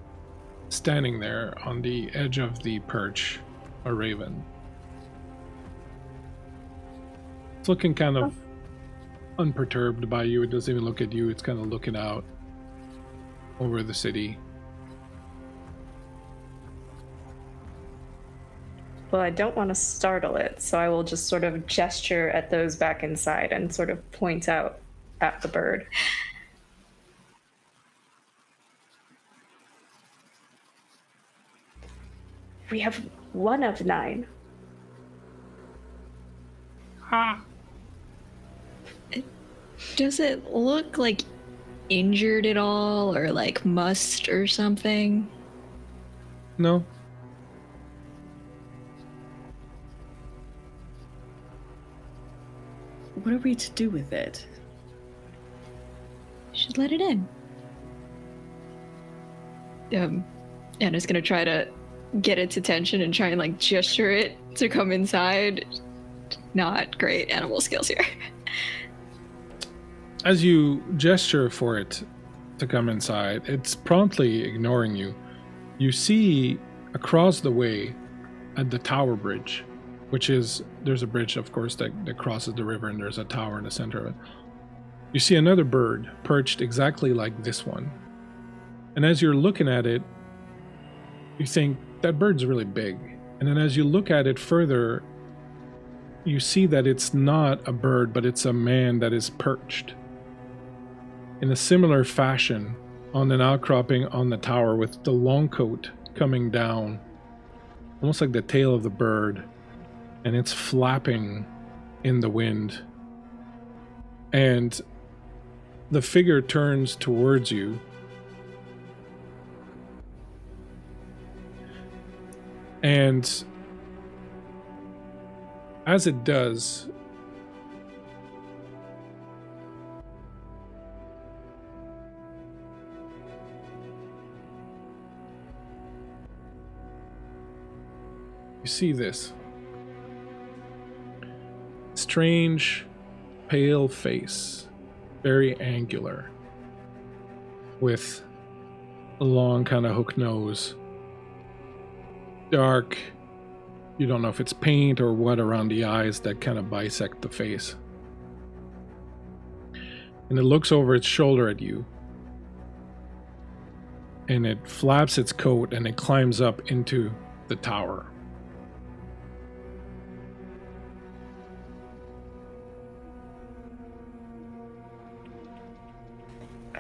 standing there on the edge of the perch a raven. It's looking kind of unperturbed by you. It doesn't even look at you. It's kind of looking out over the city. Well, I don't want to startle it, so I will just sort of gesture at those back inside and sort of point out at the bird. We have one of 9. Does it look like injured at all, or like mussed or something? No. What are we to do with it? Should let it in. Anna's gonna try to get its attention and try and like gesture it to come inside. Not great animal skills here. As you gesture for it to come inside, it's promptly ignoring you. You see across the way at the tower bridge, which is, there's a bridge, of course, that crosses the river, and there's a tower in the center of it. You see another bird perched exactly like this one. And as you're looking at it, you think, that bird's really big. And then as you look at it further, you see that it's not a bird, but it's a man that is perched in a similar fashion on an outcropping on the tower, with the long coat coming down, almost like the tail of the bird, and it's flapping in the wind. And the figure turns towards you, and as it does, you see this strange, pale face, very angular, with a long kind of hook nose, dark, You don't know if it's paint or what around the eyes that kind of bisect the face. And it looks over its shoulder at you. And it flaps its coat and it climbs up into the tower.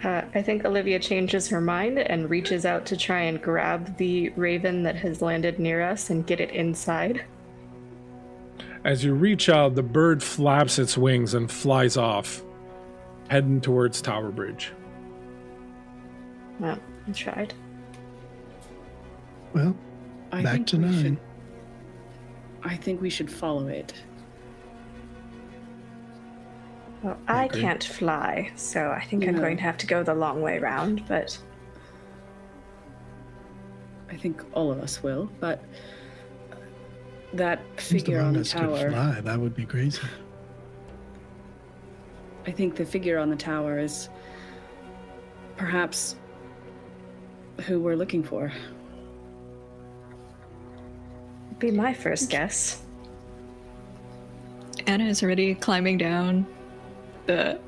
I think Olivia changes her mind and reaches out to try and grab the raven that has landed near us and get it inside. As you reach out, the bird flaps its wings and flies off, heading towards Tower Bridge. Well, I tried. Well, I back think to we 9. should- I think we should follow it. Well, I agree. can't fly, so I think I'm No. going to have to go the long way round, but I think all of us will, but that Who's the figure on the longest could tower, fly? That would be crazy. I think the figure on the tower is perhaps who we're looking for. be my first guess. Anna is already climbing down the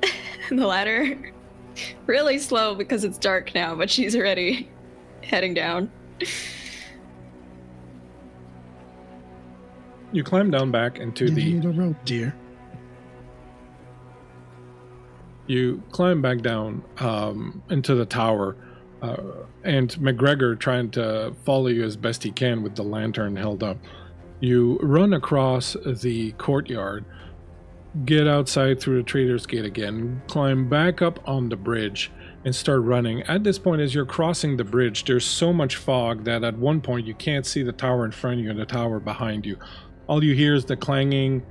the ladder. Really slow because it's dark now, but she's already heading down. You climb down back into You the... need a rope, dear. You climb back down into the tower, and McGregor trying to follow you as best he can with the lantern held up. You run across the courtyard, get outside through the Trader's Gate again, climb back up on the bridge, and start running. At this point, as you're crossing the bridge, there's so much fog that at one point you can't see the tower in front of you and the tower behind you. All you hear is the clanging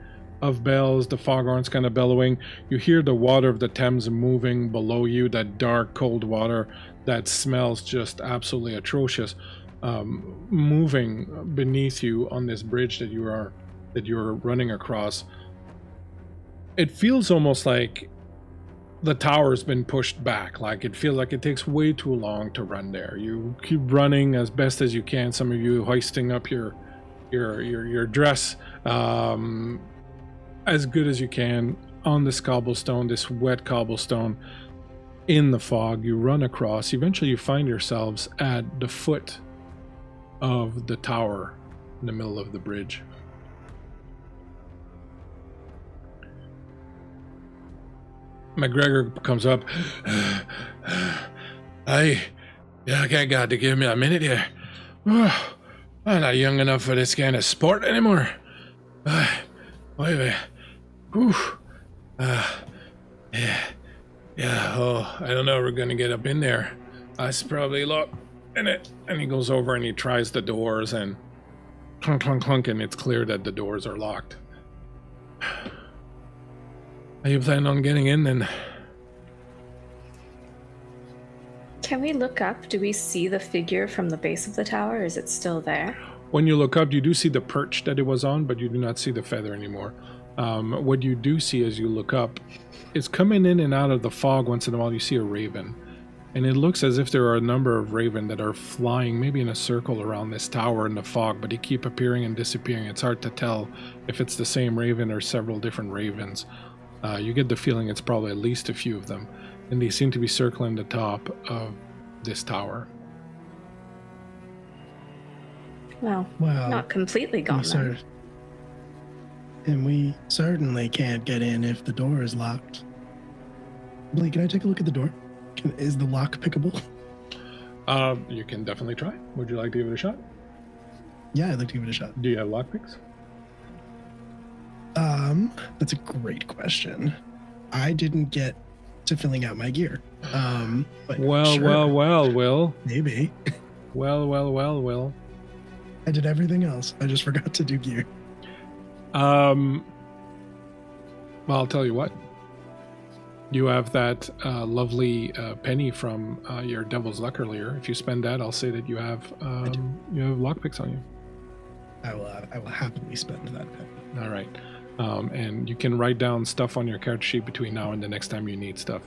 of bells, the foghorns kind of bellowing. You hear the water of the Thames moving below you, that dark, cold water that smells just absolutely atrocious, moving beneath you on this bridge that you're running across. It feels almost like the tower's been pushed back. Like it feels like it takes way too long to run there. You keep running as best as you can. Some of you hoisting up your dress as good as you can on this cobblestone, this wet cobblestone in the fog. You run across. Eventually you find yourselves at the foot of the tower in the middle of the bridge. McGregor comes up. I got to give me a minute here. I'm not young enough for this kind of sport anymore. Yeah. Oh, I don't know if we're gonna get up in there. It's probably locked in it. And he goes over and he tries the doors and clunk, clunk, clunk, and it's clear that the doors are locked. Are you planning on getting in then? Can we look up? Do we see the figure from the base of the tower? Is it still there? When you look up, you do see the perch that it was on, but you do not see the feather anymore. What you do see as you look up is coming in and out of the fog once in a while, you see a raven. And it looks as if there are a number of raven that are flying maybe in a circle around this tower in the fog, but they keep appearing and disappearing. It's hard to tell if it's the same raven or several different ravens. You get the feeling it's probably at least a few of them, and they seem to be circling the top of this tower. Well, not completely gone then. And we certainly can't get in if the door is locked. Blake, can I take a look at the door? Is the lock pickable? You can definitely try. Would you like to give it a shot? Yeah, I'd like to give it a shot. Do you have lockpicks? That's a great question. I didn't get to filling out my gear. But sure, well, Will. maybe. Well, Will. I did everything else. I just forgot to do gear. Well, I'll tell you what. You have that lovely penny from your Devil's Luck earlier. If you spend that, I'll say that you have lockpicks on you. I will happily spend that penny. All right. And you can write down stuff on your character sheet between now and the next time you need stuff.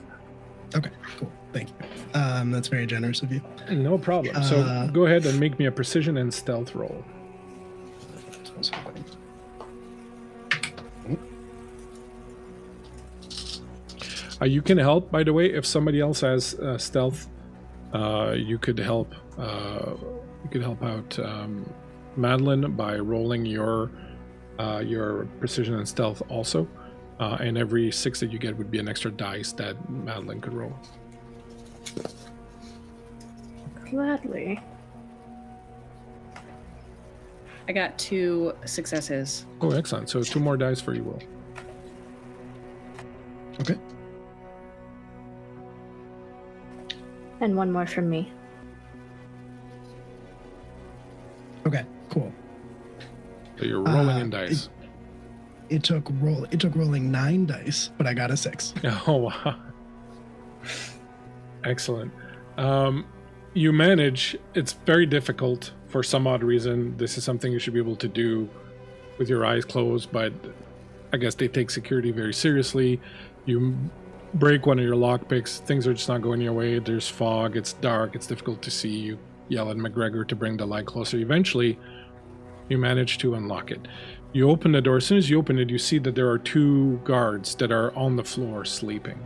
Okay, cool. Thank you. That's very generous of you. No problem. So go ahead and make me a precision and stealth roll. So You can help, by the way, if somebody else has stealth. You could help. You could help out Madeline by rolling your precision and stealth also, and every 6 that you get would be an extra dice that Madeline could roll. Gladly. I got 2 successes. Oh, excellent! So 2 more dice for you, Will. Okay. And 1 more from me. Okay, cool. So you're rolling in dice. It took rolling 9 dice, but I got a 6. Oh, wow. Excellent. You manage. It's very difficult for some odd reason. This is something you should be able to do with your eyes closed, but I guess they take security very seriously. You break one of your lockpicks. Things are just not going your way. There's fog. It's dark. It's difficult to see. You yell at McGregor to bring the light closer. Eventually, you manage to unlock it. You open the door. As soon as you open it, you see that there are 2 guards that are on the floor sleeping.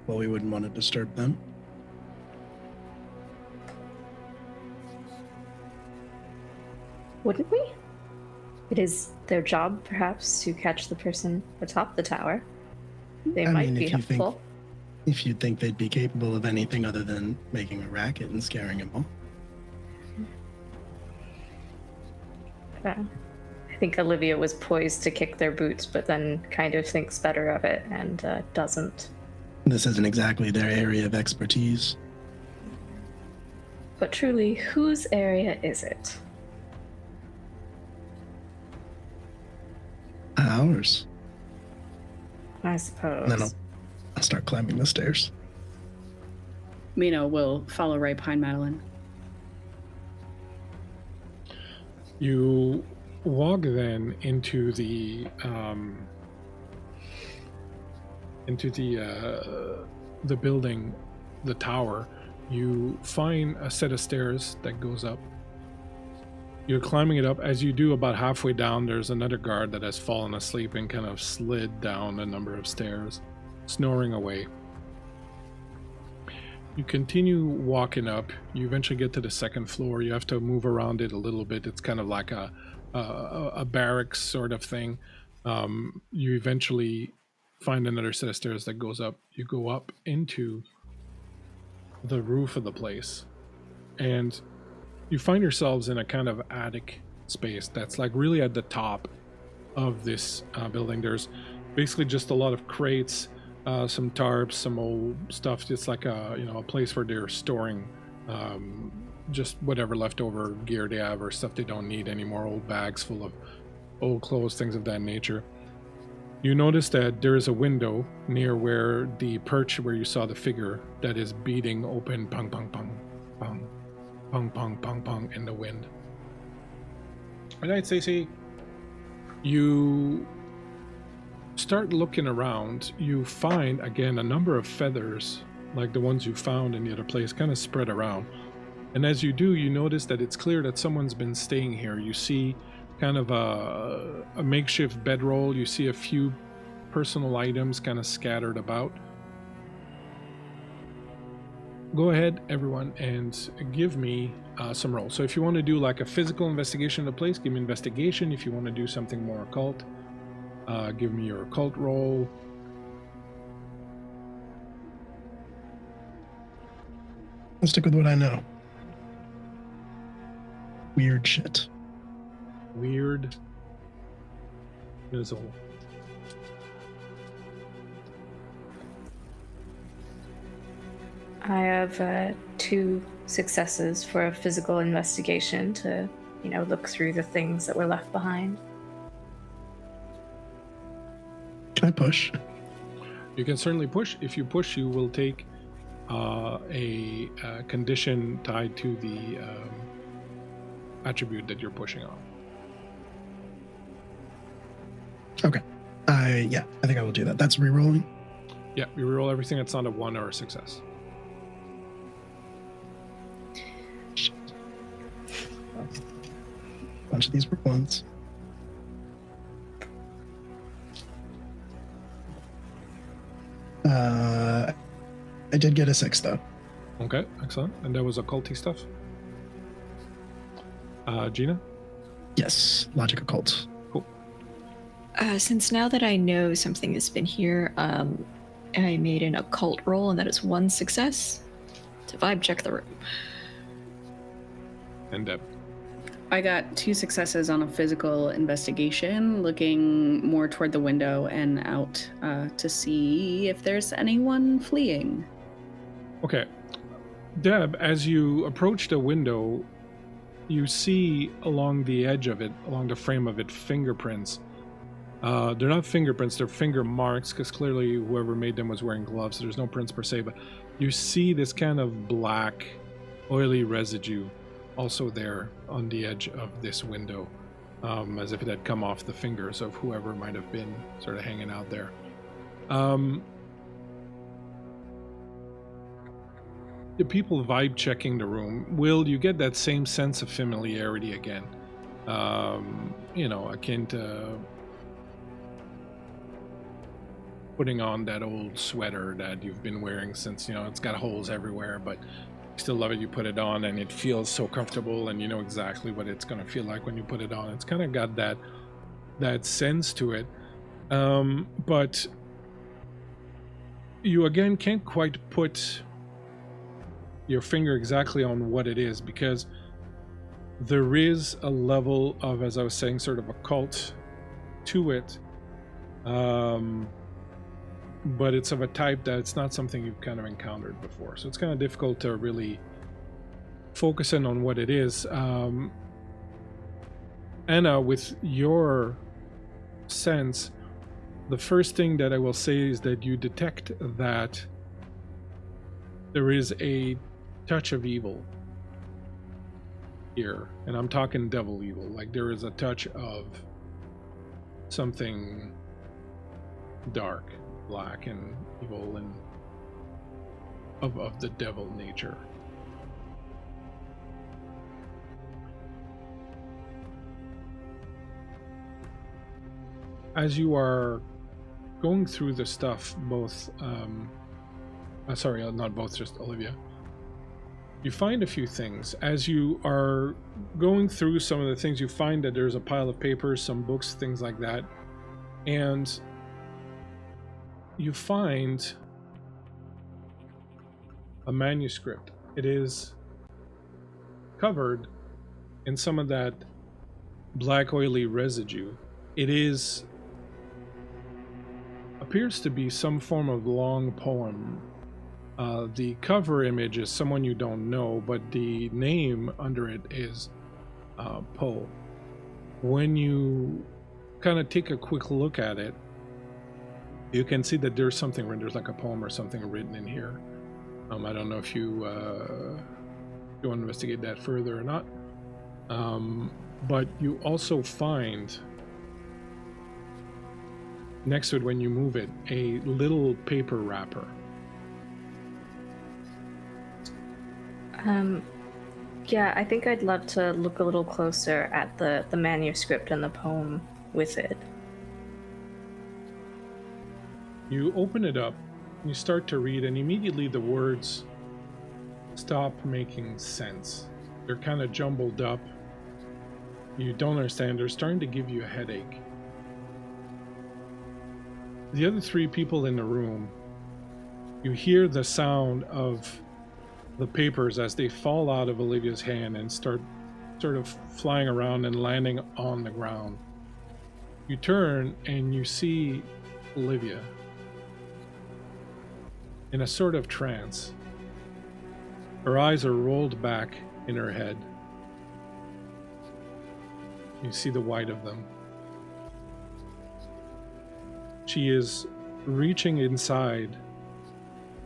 Well, we wouldn't want to disturb them. Wouldn't we? It is their job, perhaps, to catch the person atop the tower. They might be helpful. If you think they'd be capable of anything other than making a racket and scaring them off. I think Olivia was poised to kick their boots, but then kind of thinks better of it and doesn't. This isn't exactly their area of expertise. But truly, whose area is it? Ours. I suppose. And then I'll start climbing the stairs. Mina will follow right behind Madeline. You walk then into the building, the tower. You find a set of stairs that goes up. You're climbing it up. As you do, about halfway down, there's another guard that has fallen asleep and kind of slid down a number of stairs, snoring away. You continue walking up. You eventually get to the 2nd floor. You have to move around it a little bit. It's kind of like a barracks sort of thing. You eventually find another set of stairs that goes up. You go up into the roof of the place, and you find yourselves in a kind of attic space that's like really at the top of this building. There's basically just a lot of crates, some tarps, some old stuff. It's like a place where they're storing just whatever leftover gear they have or stuff they don't need anymore. Old bags full of old clothes, things of that nature. You notice that there is a window near where the perch where you saw the figure that is beating open, pong, pong, pong, pong, pong, pong, pong, pong in the wind. Good night, Stacey. You start looking around. You find, again, a number of feathers, like the ones you found in the other place, kind of spread around. And as you do, you notice that it's clear that someone's been staying here. You see kind of a makeshift bedroll. You see a few personal items kind of scattered about. Go ahead, everyone, and give me some rolls. So if you want to do like a physical investigation of the place, give me investigation. If you want to do something more occult, give me your occult roll. I'll stick with what I know. Weird shit. Weird mizzle. I have 2 successes for a physical investigation to, look through the things that were left behind. Can I push? You can certainly push. If you push, you will take a condition tied to the attribute that you're pushing on. Okay. I think I will do that. That's re-rolling? Yeah, you reroll everything that's not a 1 or a success. Shit. A bunch of these were 1s. I did get a 6 though. Okay, excellent. And that was occulty stuff. Gina? Yes, logic occult. Cool. Since now that I know something has been here, I made an occult roll, and that is 1 success to vibe check the room. And Deb? I got 2 successes on a physical investigation, looking more toward the window and out to see if there's anyone fleeing. Okay. Deb, as you approach the window, you see along the edge of it, along the frame of it, fingerprints. They're not fingerprints, they're finger marks, because clearly whoever made them was wearing gloves, so there's no prints per se, but you see this kind of black, oily residue also there on the edge of this window, as if it had come off the fingers of whoever might have been sort of hanging out there. The people vibe checking the room, Will, you get that same sense of familiarity again. Akin to putting on that old sweater that you've been wearing since, it's got holes everywhere, but you still love it. You put it on and it feels so comfortable, and you know exactly what it's going to feel like when you put it on. It's kind of got that sense to it. But you again can't quite put your finger exactly on what it is, because there is a level of, as I was saying, sort of occult to it. But it's of a type that it's not something you've kind of encountered before. So it's kind of difficult to really focus in on what it is. Anna, with your sense, the first thing that I will say is that you detect that there is a touch of evil here. And I'm talking devil evil. Like there is a touch of something dark, black and evil, and of the devil nature. As you are going through the stuff, both not both, just Olivia, you find a few things. As you are going through some of the things, you find that there's a pile of papers, some books, things like that, and you find a manuscript. It is covered in some of that black oily residue. It appears to be some form of long poem. The cover image is someone you don't know, but the name under it is Poe. When you kind of take a quick look at it, you can see that there's something written. There's like a poem or something written in here. I don't know if you want to investigate that further or not. But you also find next to it, when you move it, a little paper wrapper. Yeah, I think I'd love to look a little closer at the manuscript and the poem with it. You open it up, you start to read, and immediately the words stop making sense. They're kind of jumbled up. You don't understand. They're starting to give you a headache. The other 3 people in the room, you hear the sound of the papers as they fall out of Olivia's hand and start sort of flying around and landing on the ground. You turn and you see Olivia in a sort of trance. Her eyes are rolled back in her head. You see the white of them. She is reaching inside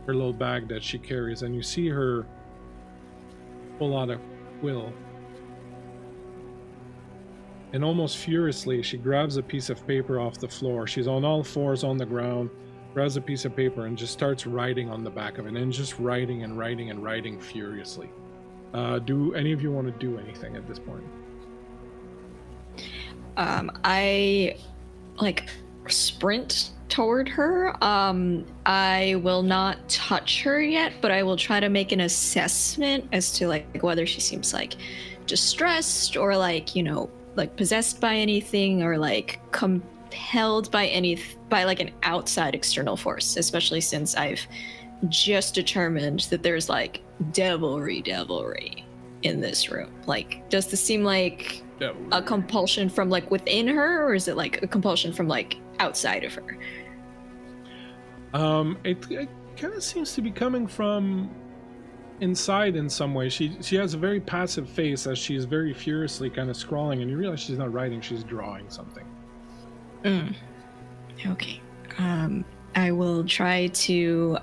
her little bag that she carries, and you see her pull out a quill. And almost furiously, she grabs a piece of paper off the floor. She's on all fours on the ground, grabs a piece of paper and just starts writing on the back of it, and just writing and writing and writing furiously. Do any of you want to do anything at this point? I sprint toward her. I will not touch her yet, but I will try to make an assessment as to like whether she seems like distressed or like, you know, like possessed by anything or like compelled by like an outside external force, especially since I've just determined that there's like devilry in this room. Like, does this seem like a compulsion from like within her, or is it like a compulsion from like outside of her? It kind of seems to be coming from inside in some way. She has a very passive face as she's very furiously kind of scrawling, and you realize she's not writing, she's drawing something. Okay. I will try to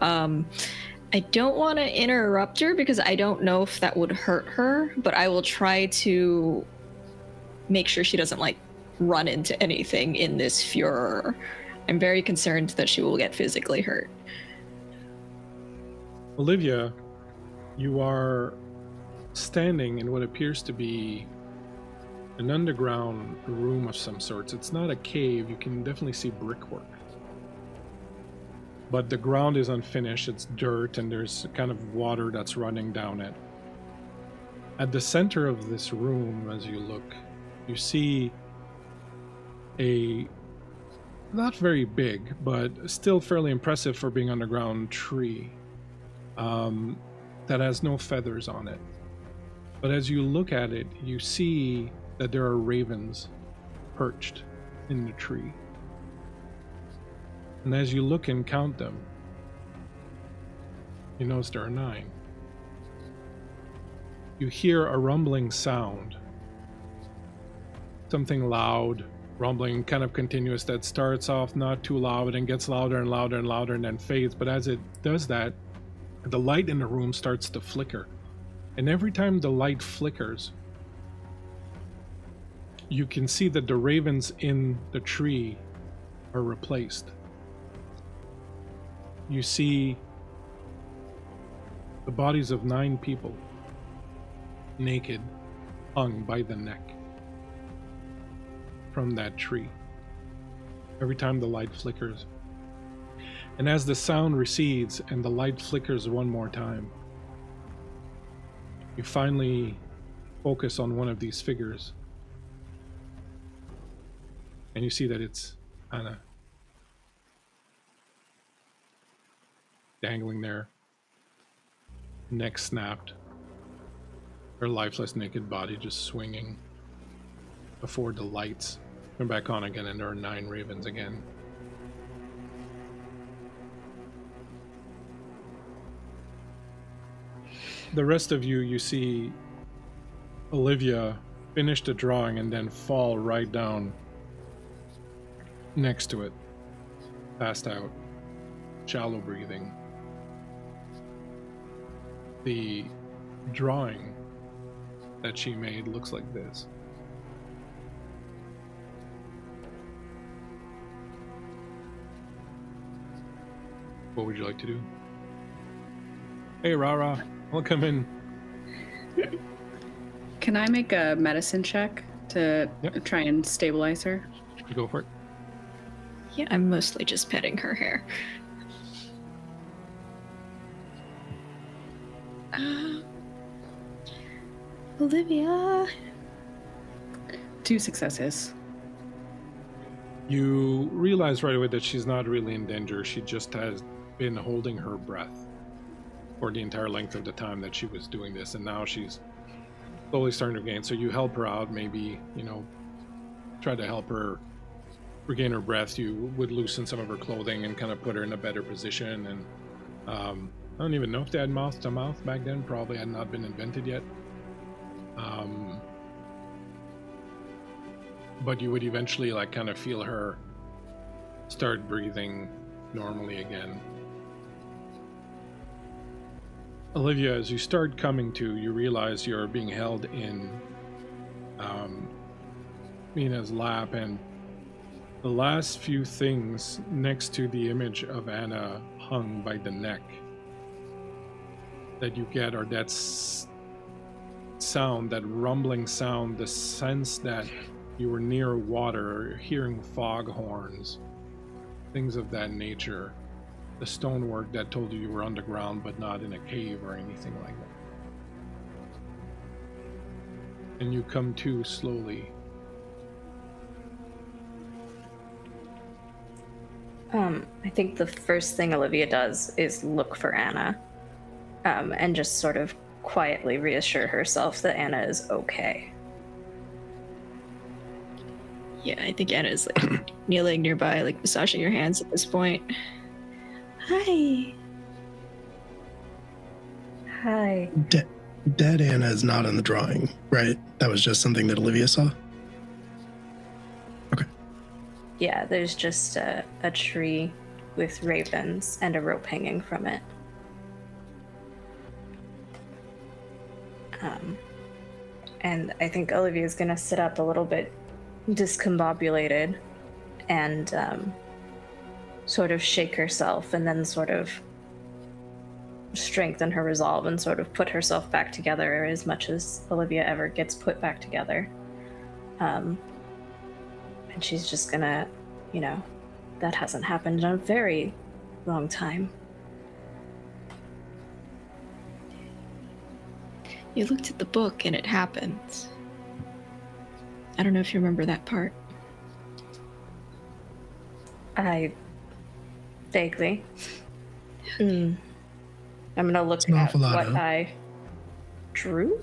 I don't want to interrupt her because I don't know if that would hurt her, but I will try to make sure she doesn't like run into anything in this furor. I'm very concerned that she will get physically hurt. Olivia, you are standing in what appears to be an underground room of some sorts. It's not a cave, you can definitely see brickwork. But the ground is unfinished, it's dirt, and there's kind of water that's running down it. At the center of this room, as you look, you see a not very big, but still fairly impressive for being underground tree that has no feathers on it. But as you look at it, you see that there are ravens perched in the tree. And as you look and count them, you notice there are 9. You hear a rumbling sound. Something loud, rumbling, kind of continuous, that starts off not too loud and gets louder and louder and louder and then fades. But as it does that, the light in the room starts to flicker. And every time the light flickers, you can see that the ravens in the tree are replaced. You see the bodies of 9 people, naked, hung by the neck from that tree. Every time the light flickers. And as the sound recedes and the light flickers one more time, you finally focus on one of these figures. And you see that it's Anna. Dangling there, neck snapped, her lifeless naked body just swinging before the lights come back on again, and there are 9 ravens again. The rest of you see Olivia finish the drawing and then fall right down next to it, passed out, shallow breathing. The drawing that she made looks like this. What would you like to do? Hey, Rara, welcome in. Can I make a medicine check to Yep. try and stabilize her? Go for it. Yeah, I'm mostly just petting her hair. Olivia. 2 successes. You realize right away that she's not really in danger. She just has been holding her breath for the entire length of the time that she was doing this, and now she's slowly starting to gain. So you help her out, maybe, try to help her regain her breath. You would loosen some of her clothing and kind of put her in a better position. And I don't even know if they had mouth to mouth back then. Probably had not been invented yet. But you would eventually kind of feel her start breathing normally again. Olivia, as you start coming to, you realize you're being held in Mina's lap, and the last few things next to the image of Anna hung by the neck that you get are that sound, that rumbling sound, the sense that you were near water, hearing foghorns, things of that nature. The stonework that told you were underground but not in a cave or anything like that. And you come to slowly. I think the first thing Olivia does is look for Anna, and just sort of quietly reassure herself that Anna is okay. Yeah, I think Anna's like kneeling nearby, like massaging your hands at this point. Hi. Hi. Dead Anna is not in the drawing, right? That was just something that Olivia saw? Okay. Yeah, there's just a tree with ravens and a rope hanging from it. And I think Olivia's gonna sit up a little bit discombobulated and sort of shake herself and then sort of strengthen her resolve and sort of put herself back together as much as Olivia ever gets put back together. And she's just gonna, that hasn't happened in a very long time. You looked at the book and it happened. I don't know if you remember that part. I vaguely. I'm gonna look an at awful lot, what huh? I drew.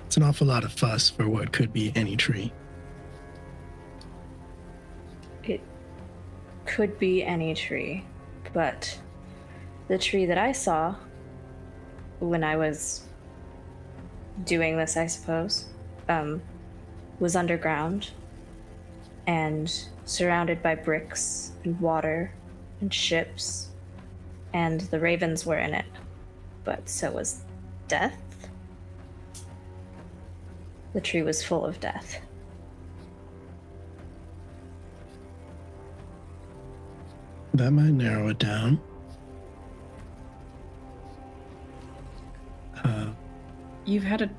It's an awful lot of fuss for what could be any tree. It could be any tree, but the tree that I saw when I was doing this, I suppose, was underground and surrounded by bricks and water and ships, and the ravens were in it, but so was death. The tree was full of death. That might narrow it down. You've had a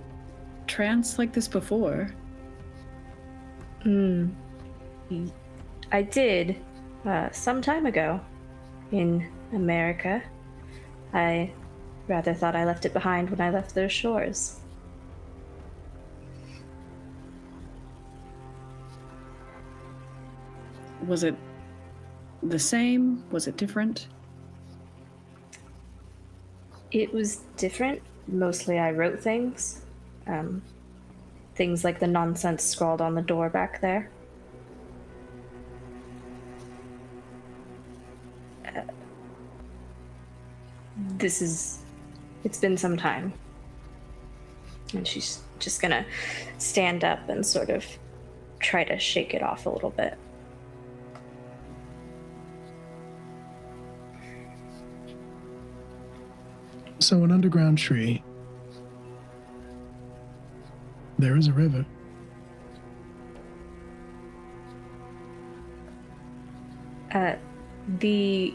trance like this before. I did, some time ago, in America. I rather thought I left it behind when I left those shores. Was it the same? Was it different? It was different. Mostly I wrote things. Things like the nonsense scrawled on the door back there. It's been some time. And she's just gonna stand up and sort of try to shake it off a little bit. So an underground tree. There is a river. The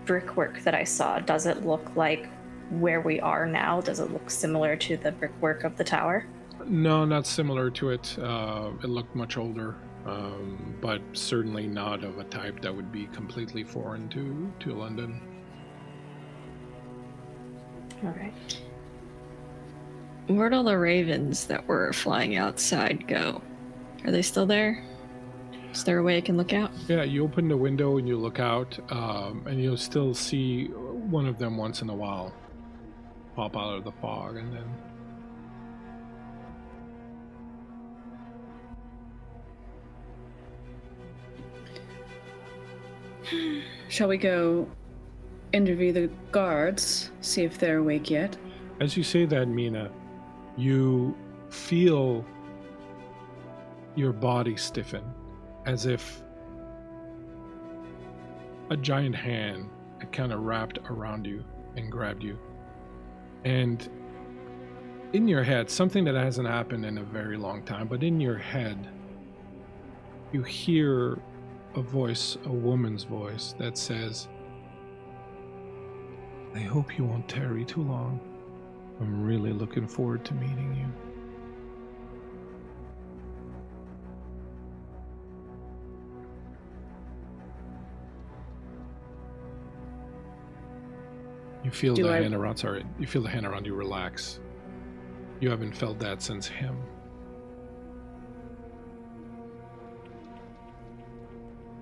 brickwork that I saw, does it look like where we are now? Does it look similar to the brickwork of the tower? No, not similar to it. It looked much older, but certainly not of a type that would be completely foreign to London. All right. Where'd all the ravens that were flying outside go? Are they still there? Is there a way I can look out? Yeah, you open the window and you look out, and you'll still see one of them once in a while pop out of the fog, and then Shall we go interview the guards, see if they're awake yet? as you say that, Mina, you feel your body stiffen, as if a giant hand had kind of wrapped around you and grabbed you. And in your head, something that hasn't happened in a very long time, but in your head, you hear a voice, a woman's voice, that says, "I hope you won't tarry too long. I'm really looking forward to meeting you." You feel the hand around. Sorry, you feel the hand around you relax. You haven't felt that since him.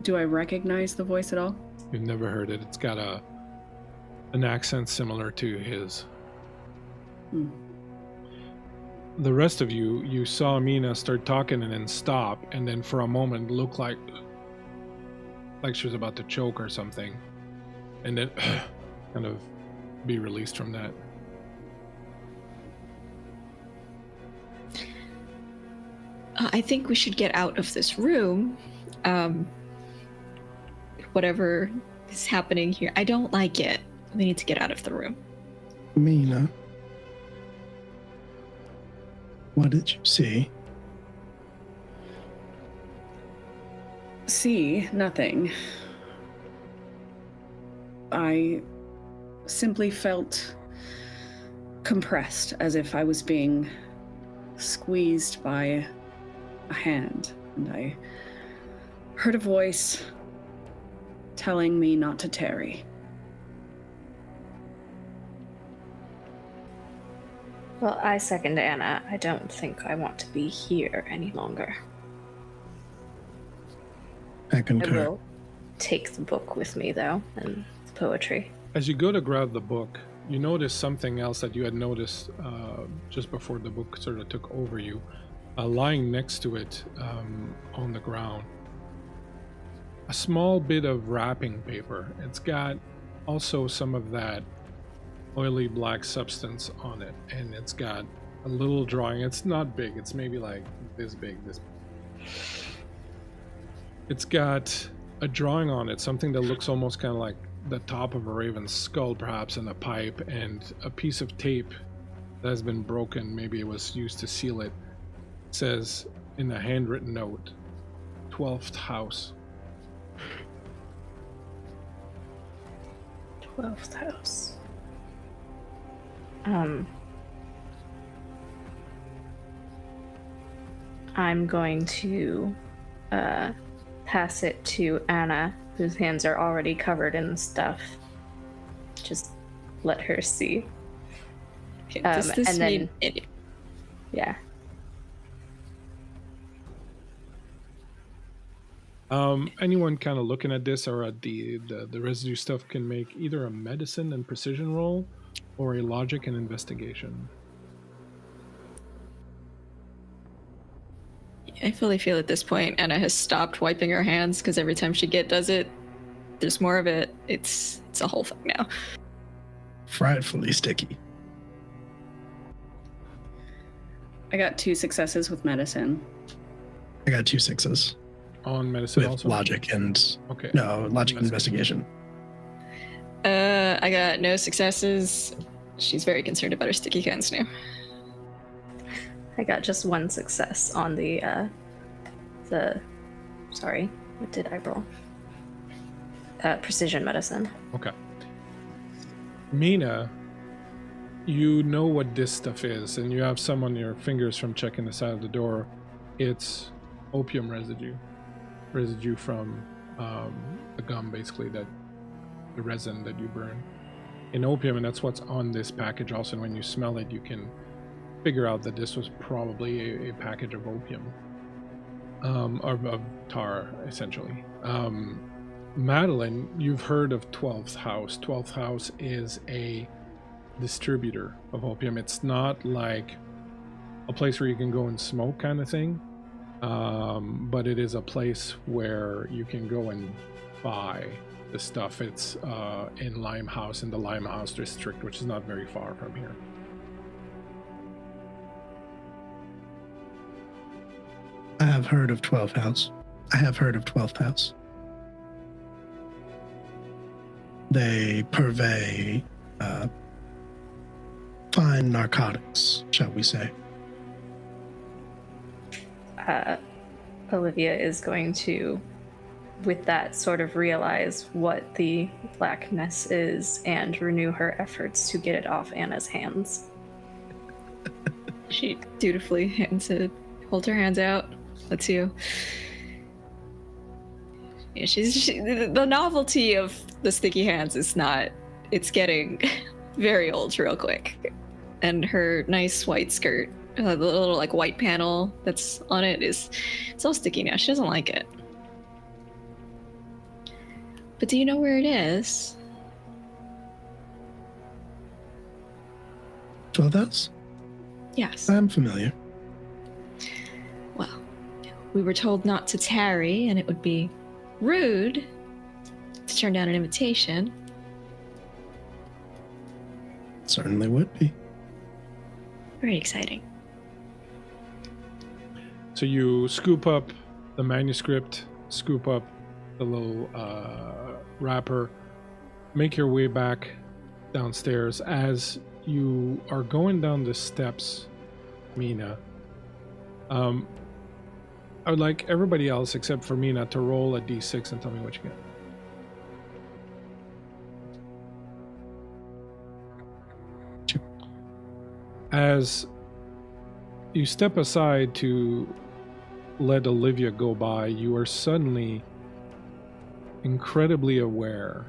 Do I recognize the voice at all? You've never heard it. It's got an accent similar to his. The rest of you saw Mina start talking and then stop, and then for a moment look like she was about to choke or something, and then kind of be released from that. I think we should get out of this room. Whatever is happening here, I don't like it. We need to get out of the room. Mina, what did you see? See, nothing. I simply felt compressed, as if I was being squeezed by a hand, and I heard a voice telling me not to tarry. Well, I second Anna. I don't think I want to be here any longer. I concur. I will take the book with me, though, and the poetry. As you go to grab the book, you notice something else that you had noticed just before the book sort of took over you. Lying next to it on the ground, a small bit of wrapping paper. It's got also some of that oily black substance on it, and it's got a little drawing. It's not big, it's maybe like this big. It's got a drawing on it, something that looks almost kind of like the top of a raven's skull, perhaps, and a pipe, and a piece of tape that has been broken. Maybe it was used to seal it. It says in a handwritten note, 12th house. 12th house. I'm going to pass it to Anna, whose hands are already covered in stuff. Just let her see. Okay, does this and mean then, yeah. Anyone kind of looking at this or at the residue stuff can make either a medicine and precision roll or a logic and investigation. I fully feel at this point Anna has stopped wiping her hands because every time she does it, there's more of it. It's a whole thing now. Frightfully sticky. I got 2 successes with medicine. I got 2 6s. On medicine With also? logic and... Okay. No, logic and investigation. I got no successes. She's very concerned about her sticky hands now. I got just 1 success on the sorry, what did I roll? Precision medicine. Okay. Mina, you know what this stuff is, and you have some on your fingers from checking the side of the door. It's opium residue from the gum, basically, that the resin that you burn in opium, and that's what's on this package also. And when you smell it, you can figure out that this was probably a package of opium, or of tar, essentially. Madeline, you've heard of 12th House. 12th House is a distributor of opium. It's not like a place where you can go and smoke kind of thing, but it is a place where you can go and buy the stuff. It's in Limehouse, in the Limehouse district, which is not very far from here. I have heard of 12th House. I have heard of 12th House. They purvey fine narcotics, shall we say. Olivia is going to, with that, sort of realize what the blackness is and renew her efforts to get it off Anna's hands. She dutifully holds her hands out. Let's you. Yeah, the novelty of the sticky hands is not. It's getting very old real quick. And her nice white skirt, the little like white panel that's on it it's all sticky now. She doesn't like it. But do you know where it is? 12th house? Yes. I'm familiar. Well, we were told not to tarry, and it would be rude to turn down an invitation. Certainly would be. Very exciting. So you scoop up the manuscript, scoop up the little wrapper, make your way back downstairs. As you are going down the steps, Mina, I would like everybody else except for Mina to roll a d6 and tell me what you get. As you step aside to let Olivia go by, you are suddenly incredibly aware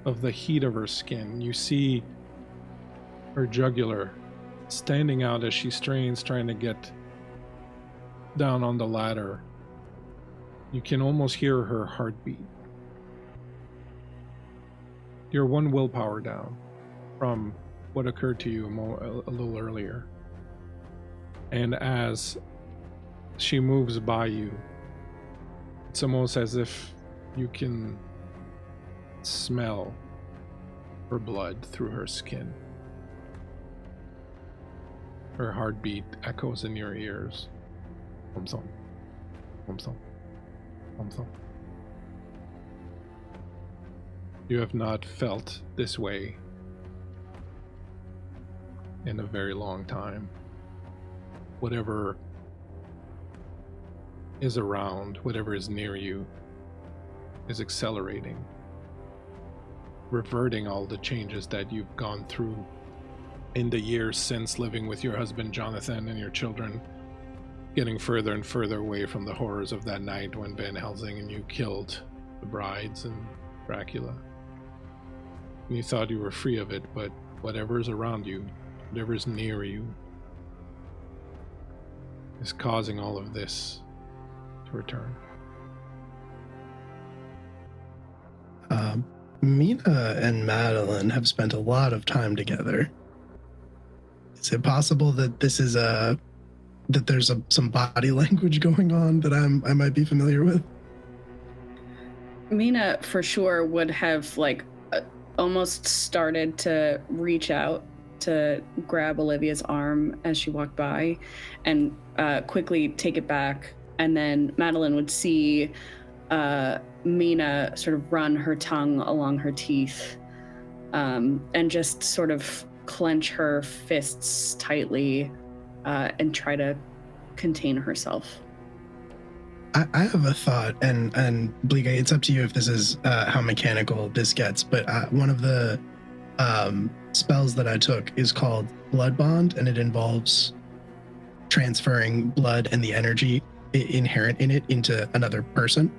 of the heat of her skin. You see her jugular standing out as she strains trying to get down on the ladder. You can almost hear her heartbeat. You're one willpower down from what occurred to you a little earlier. And as she moves by you, it's almost as if you can smell her blood through her skin. Her heartbeat echoes in your ears. Holmes, Holmes, Holmes. You have not felt this way in a very long time. Whatever is around, whatever is near you, is accelerating, reverting all the changes that you've gone through in the years since living with your husband Jonathan and your children, getting further and further away from the horrors of that night when Van Helsing and you killed the brides and Dracula. And you thought you were free of it, but whatever is around you, whatever is near you, is causing all of this to return. Mina and Madeline have spent a lot of time together. Is it possible that this is that there's some body language going on that I might be familiar with? Mina for sure would have almost started to reach out to grab Olivia's arm as she walked by and quickly take it back. And then Madeline would see Mina sort of run her tongue along her teeth and just sort of clench her fists tightly and try to contain herself. I have a thought, and Bleak, it's up to you if this is how mechanical this gets, but one of the spells that I took is called Blood Bond, and it involves transferring blood and the energy inherent in it into another person.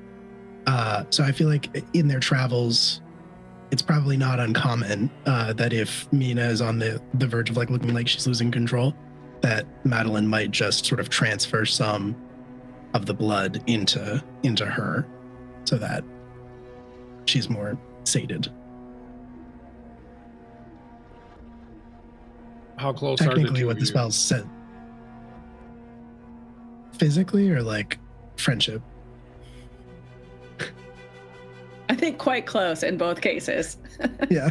So I feel like in their travels, it's probably not uncommon that if Mina is on the verge of looking like she's losing control, that Madeline might just sort of transfer some of the blood into her so that she's more sated. How close are the Technically, two what of the you? spell said. Physically or friendship? I think quite close in both cases. Yeah.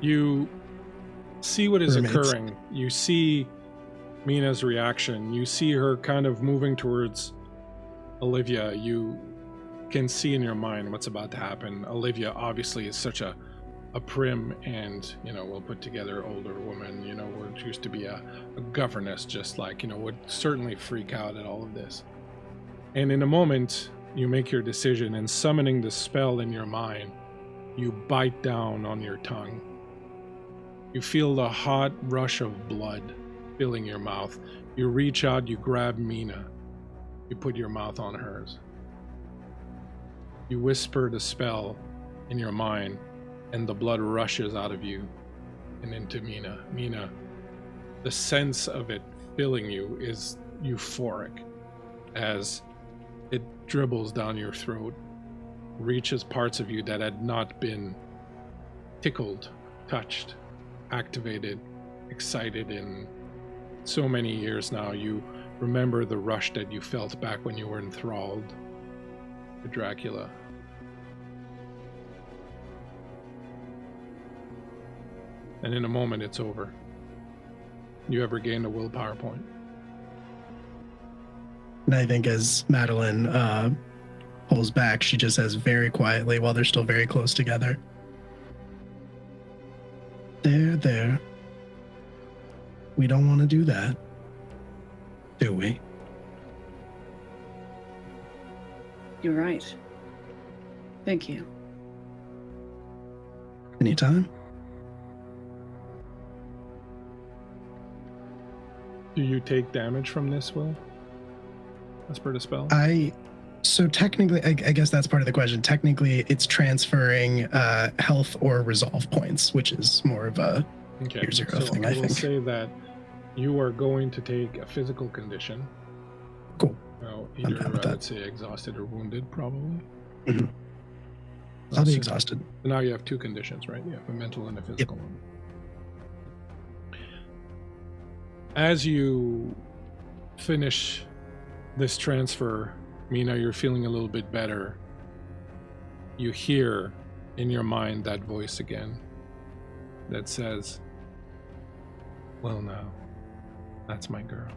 You see what is Roommates. occurring. You see Mina's reaction. You see her kind of moving towards Olivia. You can see in your mind what's about to happen. Olivia obviously is such a prim and, well put together older woman, would used to be a governess, just would certainly freak out at all of this. And in a moment, you make your decision, and summoning the spell in your mind, you bite down on your tongue. You feel the hot rush of blood filling your mouth. You reach out, you grab Mina. You put your mouth on hers. You whisper the spell in your mind, and the blood rushes out of you and into Mina. Mina, the sense of it filling you is euphoric as it dribbles down your throat, reaches parts of you that had not been tickled, touched, activated, excited in so many years now. You remember the rush that you felt back when you were enthralled to Dracula. And in a moment, it's over. You have regained a willpower point. And I think as Madeline pulls back, she just says very quietly while they're still very close together, There. We don't want to do that, do we? You're right. Thank you. Anytime. Do you take damage from this, Will? As per the spell? So technically, I guess that's part of the question. Technically, it's transferring health or resolve points, which is more of a tier 0 thing, I will think. say that you are going to take a physical condition. Cool. Either, let's say, exhausted or wounded, probably. Mm-hmm. I'll be exhausted. So now you have two conditions, right? You have a mental and a physical one. As you finish this transfer, Mina, you're feeling a little bit better. You hear in your mind that voice again that says, well, now, that's my girl.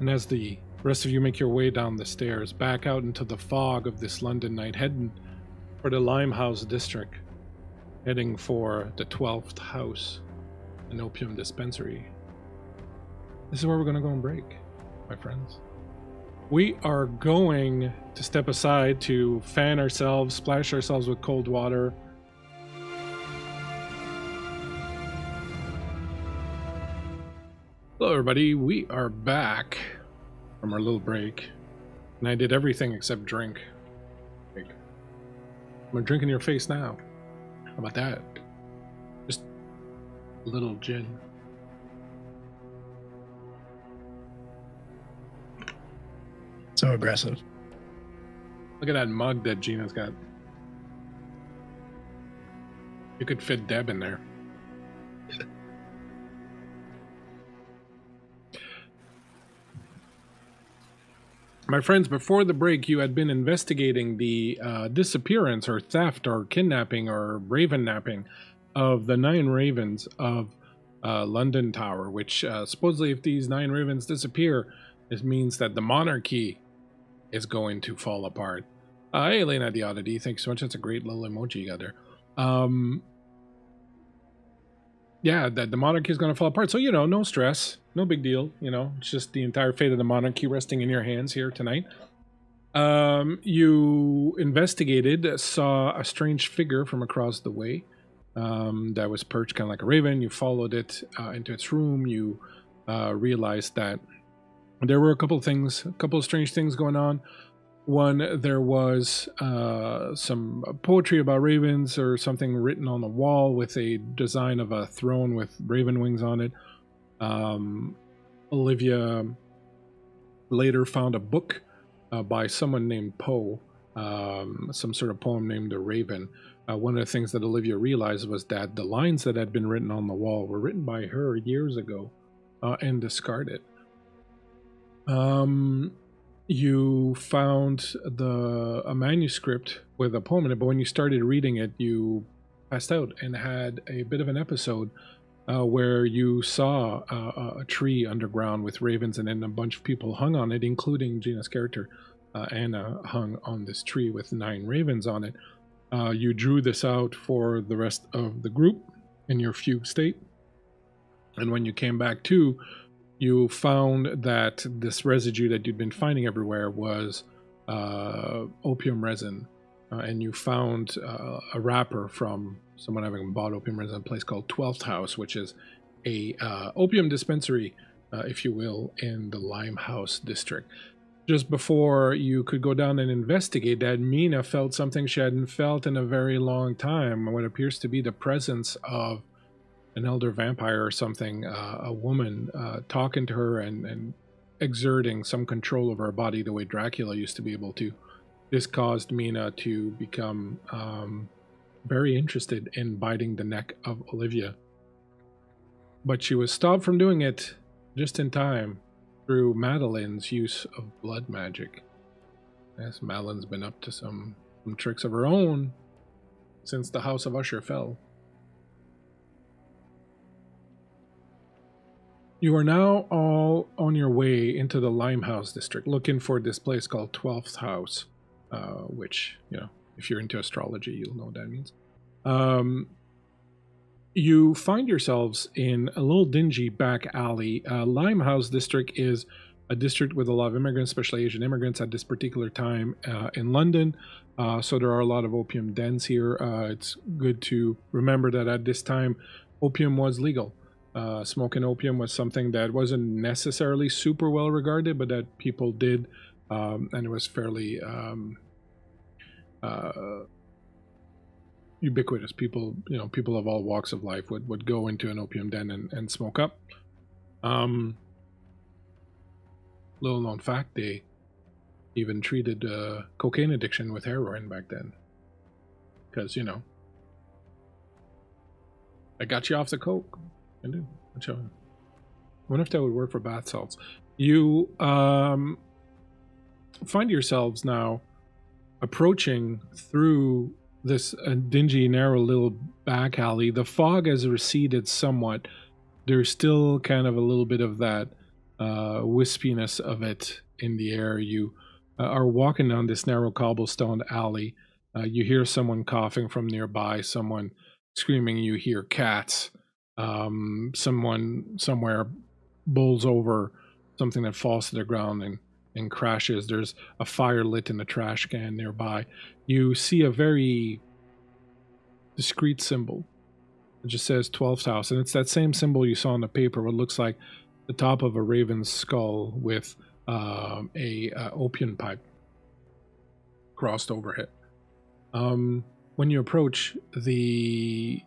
And as the rest of you make your way down the stairs, back out into the fog of this London night, heading for the Limehouse district, heading for the 12th house, an opium dispensary. This is where we're going to go and break, my friends. We are going to step aside to fan ourselves, splash ourselves with cold water. Hello, everybody. We are back from our little break, and I did everything except drink. I'm gonna drink in your face now. How about that? Just a little gin. So aggressive. Look at that mug that Gina's got. You could fit Deb in there. My friends, before the break, you had been investigating the disappearance or theft or kidnapping or raven napping of the 9 ravens of London Tower, which supposedly if these 9 ravens disappear, this means that the monarchy is going to fall apart. Hey, Elena the Oddity, thanks so much. That's a great little emoji you got there. Yeah, that the monarchy is going to fall apart. So, no stress. No big deal. It's just the entire fate of the monarchy resting in your hands here tonight. You investigated, saw a strange figure from across the way that was perched kind of like a raven. You followed it into its room. You realized that there were a couple of strange things going on. One, there was some poetry about ravens or something written on the wall with a design of a throne with raven wings on it. Olivia later found a book by someone named Poe, some sort of poem named The Raven. One of the things that Olivia realized was that the lines that had been written on the wall were written by her years ago and discarded. You found a manuscript with a poem in it, but when you started reading it, you passed out and had a bit of an episode where you saw a tree underground with ravens, and then a bunch of people hung on it, including Gina's character. Anna hung on this tree with 9 ravens on it. You drew this out for the rest of the group in your fugue state, and when you came back to, you found that this residue that you'd been finding everywhere was opium resin, and you found a wrapper from someone having bought opium resin at a place called 12th House, which is a opium dispensary, if you will, in the Limehouse district. just before you could go down and investigate that, Mina felt something she hadn't felt in a very long time, what appears to be the presence of an elder vampire or something, a woman talking to her and exerting some control over her body the way Dracula used to be able to. This caused Mina to become very interested in biting the neck of Olivia. But she was stopped from doing it just in time through Madeline's use of blood magic. Yes, Madeline's been up to some tricks of her own since the House of Usher fell. You are now all on your way into the Limehouse district, looking for this place called 12th House, which, you know, if you're into astrology, you'll know what that means. You find yourselves in a little dingy back alley. Limehouse district is a district with a lot of immigrants, especially Asian immigrants at this particular time in London. So there are a lot of opium dens here. It's good to remember that at this time, opium was legal. Smoking opium was something that wasn't necessarily super well regarded, but that people did, and it was fairly ubiquitous. People, you know, people of all walks of life would go into an opium den and smoke up. Little known fact, they even treated cocaine addiction with heroin back then. Because, you know, I got you off the coke. I do. I wonder if that would work for bath salts. You find yourselves now approaching through this dingy, narrow little back alley. The fog has receded somewhat. There's still kind of a little bit of that wispiness of it in the air. You are walking down this narrow cobblestone alley. You hear someone coughing from nearby, someone screaming. You hear cats. Someone somewhere bowls over something that falls to the ground and crashes. There's a fire lit in the trash can nearby. You see a very discreet symbol. It just says 12th house, and it's that same symbol you saw on the paper, what looks like the top of a raven's skull with a opium pipe crossed over it. When you approach, the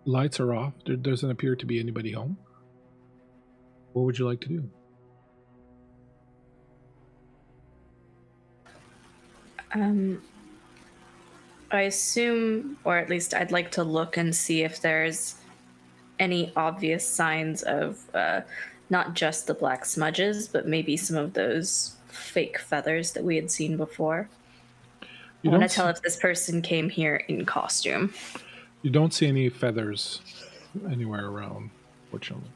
lights are off. There doesn't appear to be anybody home. What would you like to do? I assume, or at least I'd like to look and see if there's any obvious signs of not just the black smudges, but maybe some of those fake feathers that we had seen before. I want to tell if this person came here in costume. You don't see any feathers anywhere around, fortunately.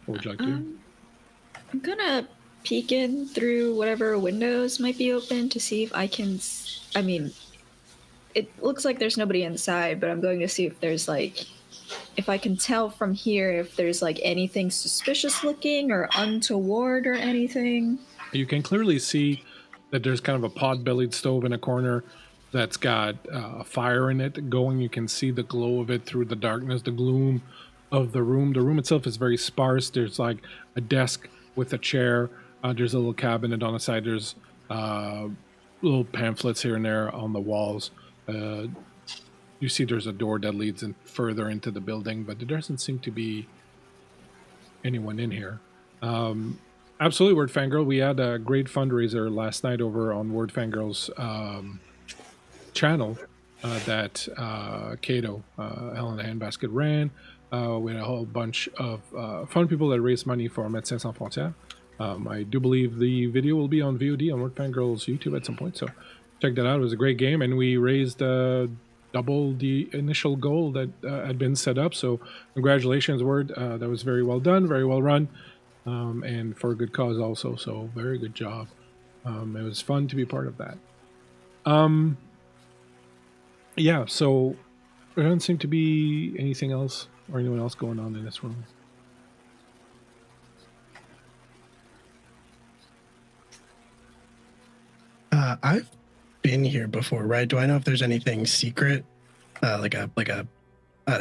What would you like to do? I'm gonna peek in through whatever windows might be open to see if I can... I mean, it looks like there's nobody inside, but I'm going to see if there's, like... if I can tell from here if there's, like, anything suspicious looking or untoward or anything. You can clearly see that there's kind of a pot-bellied stove in a corner that's got a fire in it going. You can see the glow of it through the darkness, the gloom of the room. The room itself is very sparse. There's like a desk with a chair. There's a little cabinet on the side. There's little pamphlets here and there on the walls. You see there's a door that leads in further into the building, but there doesn't seem to be anyone in here. Absolutely, Word Fangirl. We had a great fundraiser last night over on Word Fangirl's channel that Kato, Helen Handbasket, ran. We had a whole bunch of fun people that raised money for Médecins Sans Frontières. I do believe the video will be on VOD on Word Fangirl's YouTube at some point, so check that out. It was a great game, and we raised double the initial goal that had been set up, so congratulations, Word. That was very well done, very well run, and for a good cause also, so very good job. It was fun to be part of that. Yeah, so there doesn't seem to be anything else or anyone else going on in this room. I've been here before, right? Do I know if there's anything secret, like a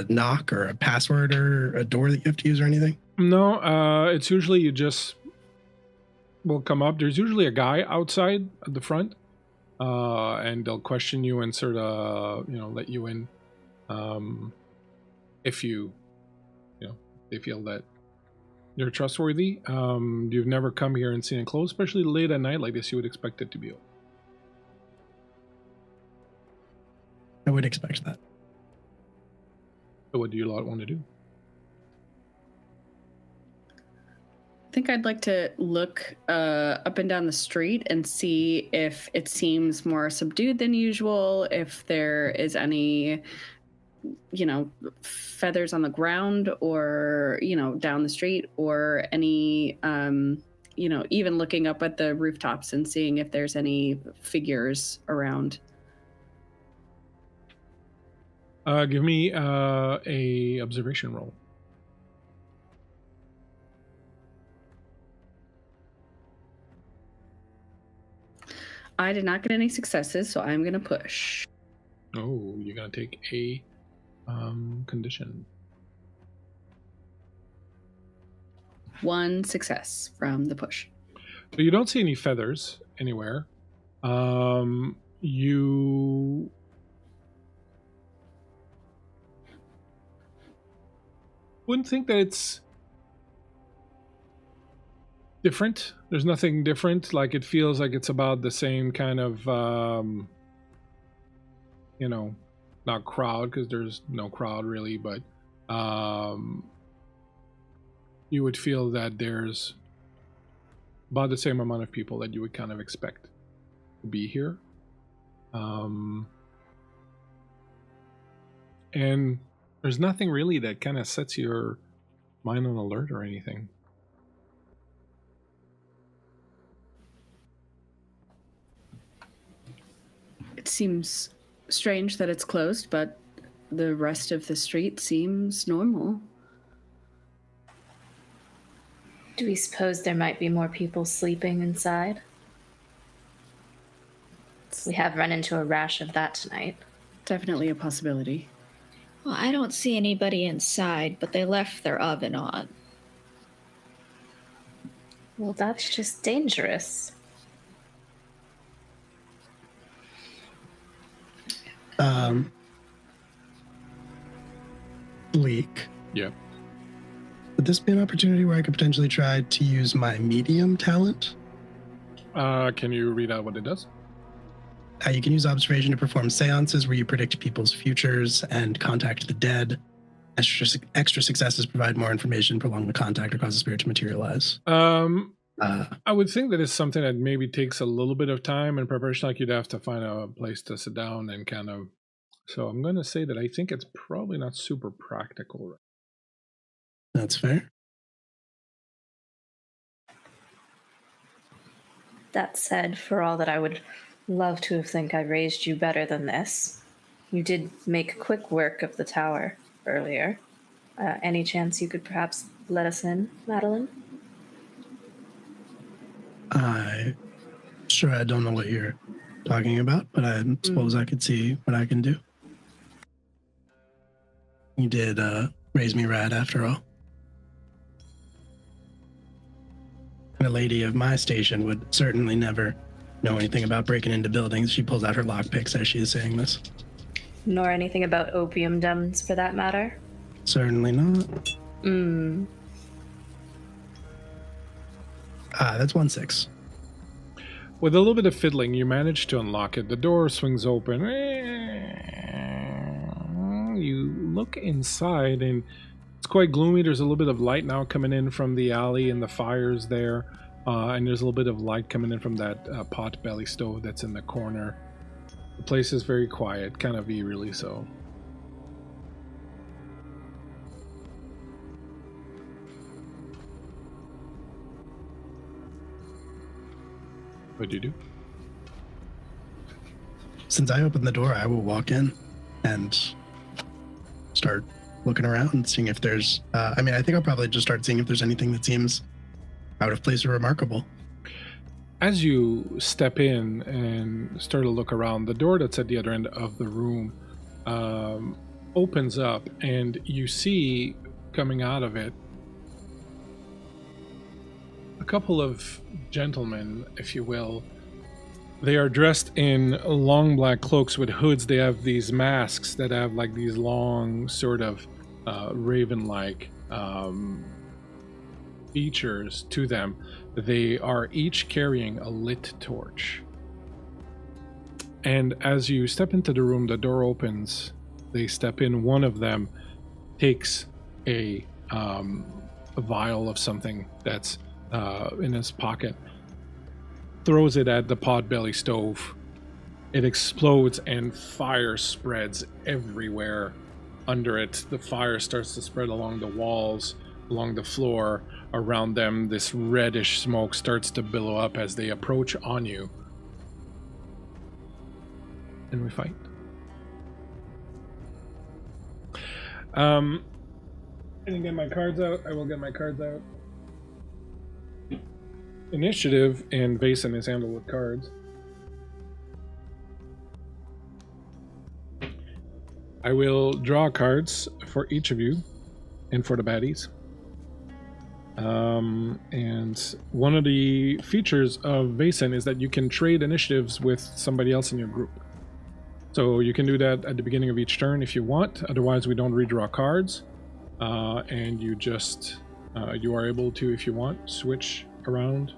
knock or a password or a door that you have to use or anything? No, it's usually you just will come up. There's usually a guy outside at the front, and they'll question you and sort of, let you in, if they feel that you're trustworthy. You've never come here and seen it closed, especially late at night like this. You would expect it to be open. I would expect that. So what do you lot want to do? I think I'd like to look up and down the street and see if it seems more subdued than usual, if there is any, feathers on the ground or, down the street, or any, even looking up at the rooftops and seeing if there's any figures around. Give me a observation roll. I did not get any successes, so I'm going to push. Oh, you're going to take a condition. 1 success from the push. So you don't see any feathers anywhere. You wouldn't think that it's different. There's nothing different. Like, it feels like it's about the same kind of, not crowd, because there's no crowd really, but you would feel that there's about the same amount of people that you would kind of expect to be here. And there's nothing really that kind of sets your mind on alert or anything. It seems strange that it's closed, but the rest of the street seems normal. Do we suppose there might be more people sleeping inside? We have run into a rash of that tonight. Definitely a possibility. Well, I don't see anybody inside, but they left their oven on. Well, that's just dangerous. Bleak. Yeah. Would this be an opportunity where I could potentially try to use my medium talent? Can you read out what it does? You can use observation to perform seances where you predict people's futures and contact the dead. Extra successes provide more information, prolong the contact, or cause the spirit to materialize. I would think that it's something that maybe takes a little bit of time and preparation. Like, you'd have to find a place to sit down and kind of. So I'm going to say that I think it's probably not super practical. That's fair. That said, for all that I would love to think I raised you better than this, you did make quick work of the tower earlier. Any chance you could perhaps let us in, Madeline? I don't know what you're talking about, but I suppose I could see what I can do. You did raise me right after all. And a lady of my station would certainly never know anything about breaking into buildings. She pulls out her lockpicks as she is saying this. Nor anything about opium dens, for that matter? Certainly not. That's 1-6. With a little bit of fiddling, you manage to unlock it. The door swings open. You look inside, and it's quite gloomy. There's a little bit of light now coming in from the alley, and the fire's there. And there's a little bit of light coming in from that pot-belly stove that's in the corner. The place is very quiet, kind of eerily so. What do you do? Since I opened the door, I will walk in and start looking around and seeing if there's... I think I'll probably just start seeing if there's anything that seems out of place or remarkable. as you step in and start to look around, the door that's at the other end of the room opens up, and you see coming out of it a couple of gentlemen, if you will. They are dressed in long black cloaks with hoods. They have these masks that have like these long sort of raven-like features to them. They are each carrying a lit torch. And as you step into the room, the door opens. They step in. One of them takes a vial of something that's in his pocket, throws it at the potbelly stove. It explodes and fire spreads everywhere under it. The fire starts to spread along the walls, along the floor, around them. This reddish smoke starts to billow up as they approach on you. And we fight. I didn't get my cards out. I will get my cards out. Initiative in Vaesen is handled with cards. I will draw cards for each of you and for the baddies. And one of the features of Vaesen is that you can trade initiatives with somebody else in your group. So you can do that at the beginning of each turn if you want. Otherwise, we don't redraw cards. And you just, you are able to, if you want, switch around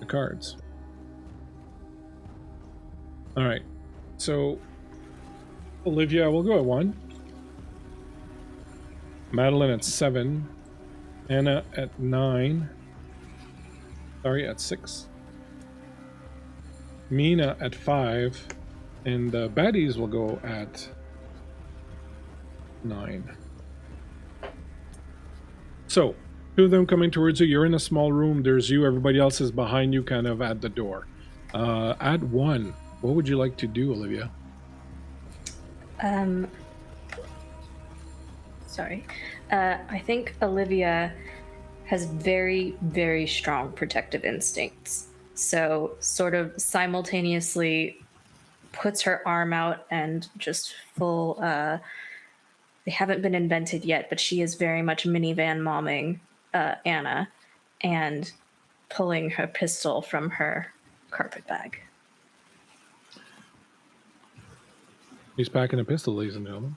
the cards. All right. So, Olivia, we'll go at 1. Madeline at 7. Anna at 9. Sorry, at 6. Mina at 5. And the baddies will go at 9. So, 2 of them coming towards you. You're in a small room. There's you. Everybody else is behind you, kind of at the door. At 1, what would you like to do, Olivia? Sorry. I think Olivia has very, very strong protective instincts. So, sort of simultaneously puts her arm out and just full. They haven't been invented yet, but she is very much minivan momming Anna and pulling her pistol from her carpet bag. He's packing a pistol, ladies and gentlemen.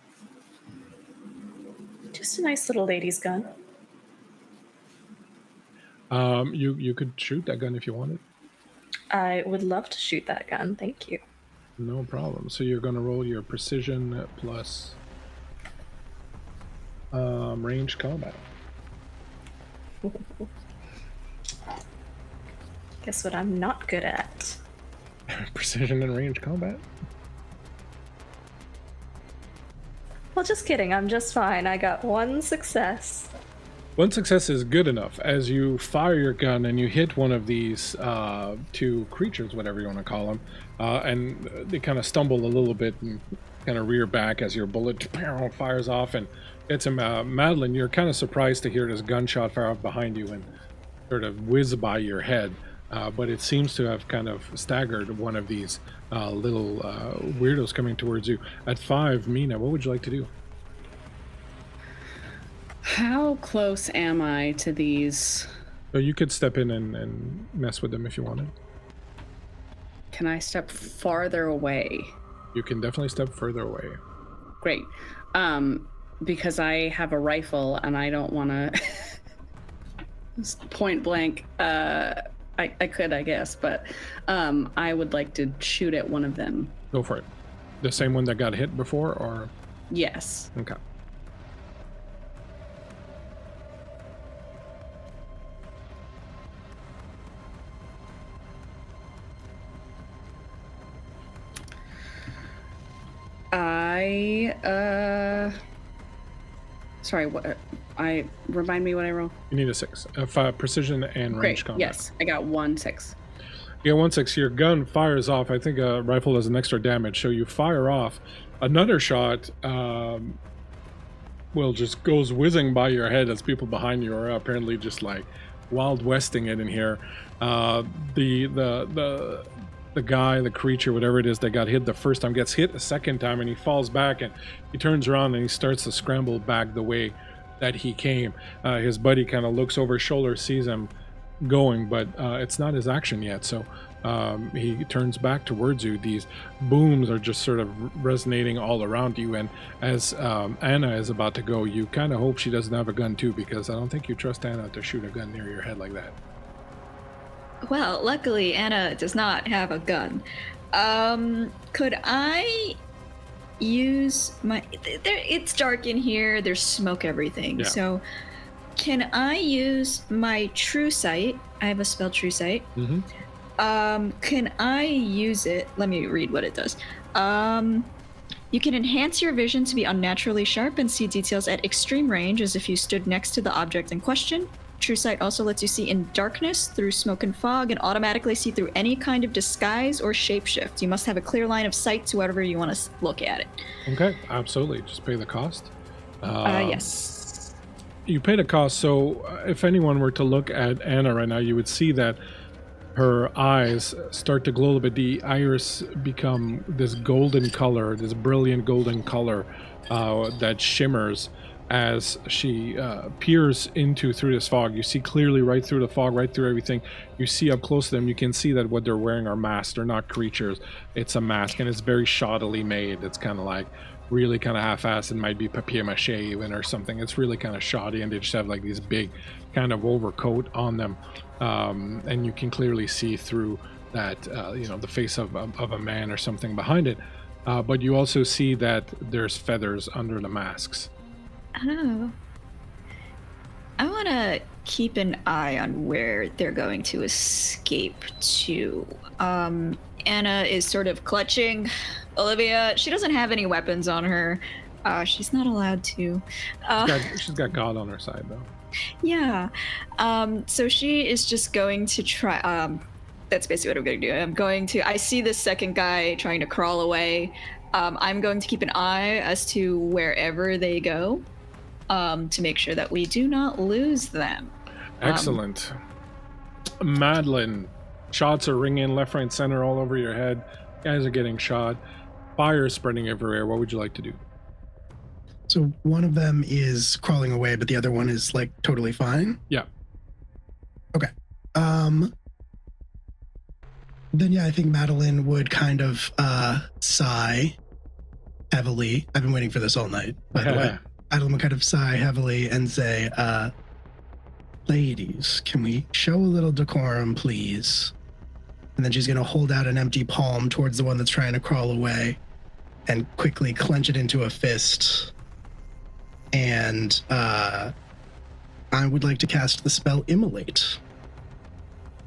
Just a nice little lady's gun. You could shoot that gun if you wanted. I would love to shoot that gun. Thank you. No problem. So you're going to roll your precision plus range combat. Guess what I'm not good at? Precision and range combat. Well, just kidding. I'm just fine. I got 1 success. 1 success is good enough. As you fire your gun and you hit one of these 2 creatures, whatever you want to call them, and they kind of stumble a little bit and kind of rear back as your bullet fires off and hits him. Madeline, you're kind of surprised to hear this gunshot fire off behind you and sort of whiz by your head, but it seems to have kind of staggered one of these little weirdos coming towards you. At 5, Mina, what would you like to do? How close am I to these? So you could step in and mess with them if you wanted. Can I step farther away? You can definitely step further away. Great. Because I have a rifle and I don't want to point blank. I could, I guess, but I would like to shoot at one of them. Go for it. The same one that got hit before, or? Yes. Okay. Sorry, what? Remind me what I roll. You need a 6. 5 precision and range combat. Yes, I got 1 6. You got 1 6. Your gun fires off. I think a rifle does an extra damage, so you fire off. Another shot just goes whizzing by your head as people behind you are apparently just like Wild Westing it in here. The guy, the creature, whatever it is that got hit the first time gets hit a second time, and he falls back, and he turns around and he starts to scramble back the way that he came. His buddy kind of looks over his shoulder, sees him going, but it's not his action yet, so he turns back towards you. These booms are just sort of resonating all around you, and as Anna is about to go, you kind of hope she doesn't have a gun too, because I don't think you trust Anna to shoot a gun near your head like that. Well, luckily Anna does not have a gun. Could I use my... It's dark in here, there's smoke everything, Yeah. So can I use my true sight? I have a spell, true sight. Mm-hmm. Can I use it? Let me read what it does. You can enhance your vision to be unnaturally sharp and see details at extreme range as if you stood next to the object in question. True sight also lets you see in darkness, through smoke and fog, and automatically see through any kind of disguise or shapeshift. You must have a clear line of sight to whatever you want to look at it. Okay, absolutely. Just pay the cost. Yes. You pay the cost, so if anyone were to look at Anna right now, you would see that her eyes start to glow a little bit. The iris become this golden color, this brilliant golden color that shimmers as she peers through this fog. You see clearly right through the fog, right through everything. You see up close to them, you can see that what they're wearing are masks. They're not creatures. It's a mask, and it's very shoddily made. It's kind of like really kind of half-assed. It might be papier-mâché even or something. It's really kind of shoddy, and they just have like these big kind of overcoat on them. And you can clearly see through that, the face of a man or something behind it. But you also see that there's feathers under the masks. Oh. I want to keep an eye on where they're going to escape to. Anna is sort of clutching Olivia. She doesn't have any weapons on her. She's not allowed to. She's got God on her side, though. Yeah. So she is just going to try... that's basically what I'm going to do. I see this second guy trying to crawl away. I'm going to keep an eye as to wherever they go. To make sure that we do not lose them. Excellent. Madeline, shots are ringing left, right, center, all over your head. Guys are getting shot. Fire spreading everywhere. What would you like to do? So one of them is crawling away, but the other one is like totally fine? Yeah. Okay. Then yeah, I think Madeline would kind of sigh heavily. I've been waiting for this all night, by the way. Madeline would kind of sigh heavily and say, ladies, can we show a little decorum, please? And then she's going to hold out an empty palm towards the one that's trying to crawl away and quickly clench it into a fist. And I would like to cast the spell Immolate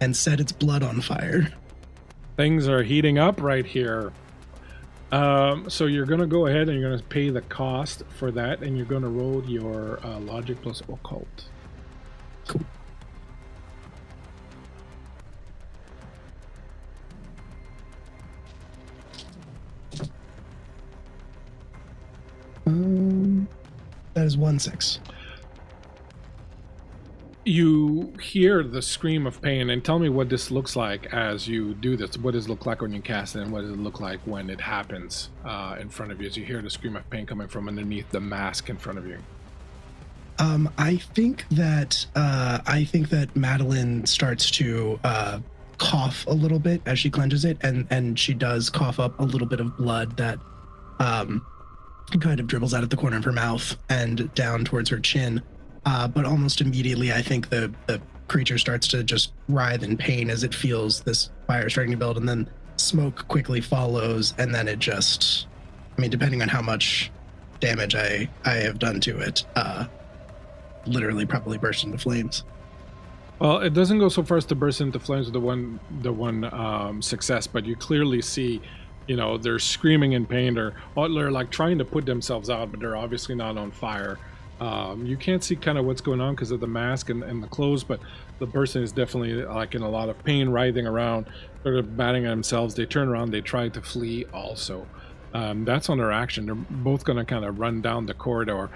and set its blood on fire. Things are heating up right here. So you're going to go ahead and you're going to pay the cost for that, and you're going to roll your logic plus occult. Cool. That is 1-6. You hear the scream of pain, and tell me what this looks like as you do this. What does it look like when you cast it, and what does it look like when it happens in front of you as you hear the scream of pain coming from underneath the mask in front of you? I think that Madeline starts to cough a little bit as she clenches it, and she does cough up a little bit of blood that kind of dribbles out of the corner of her mouth and down towards her chin. But almost immediately, I think the creature starts to just writhe in pain as it feels this fire starting to build, and then smoke quickly follows, and then it just, depending on how much damage I have done to it, literally probably burst into flames. Well, it doesn't go so far as to burst into flames with the one success, but you clearly see, they're screaming in pain, they're like trying to put themselves out, but they're obviously not on fire. You can't see kind of what's going on because of the mask and the clothes, but the person is definitely like in a lot of pain, writhing around, sort of batting at themselves. They turn around, they try to flee also. That's on their action. They're both going to kind of run down the corridor.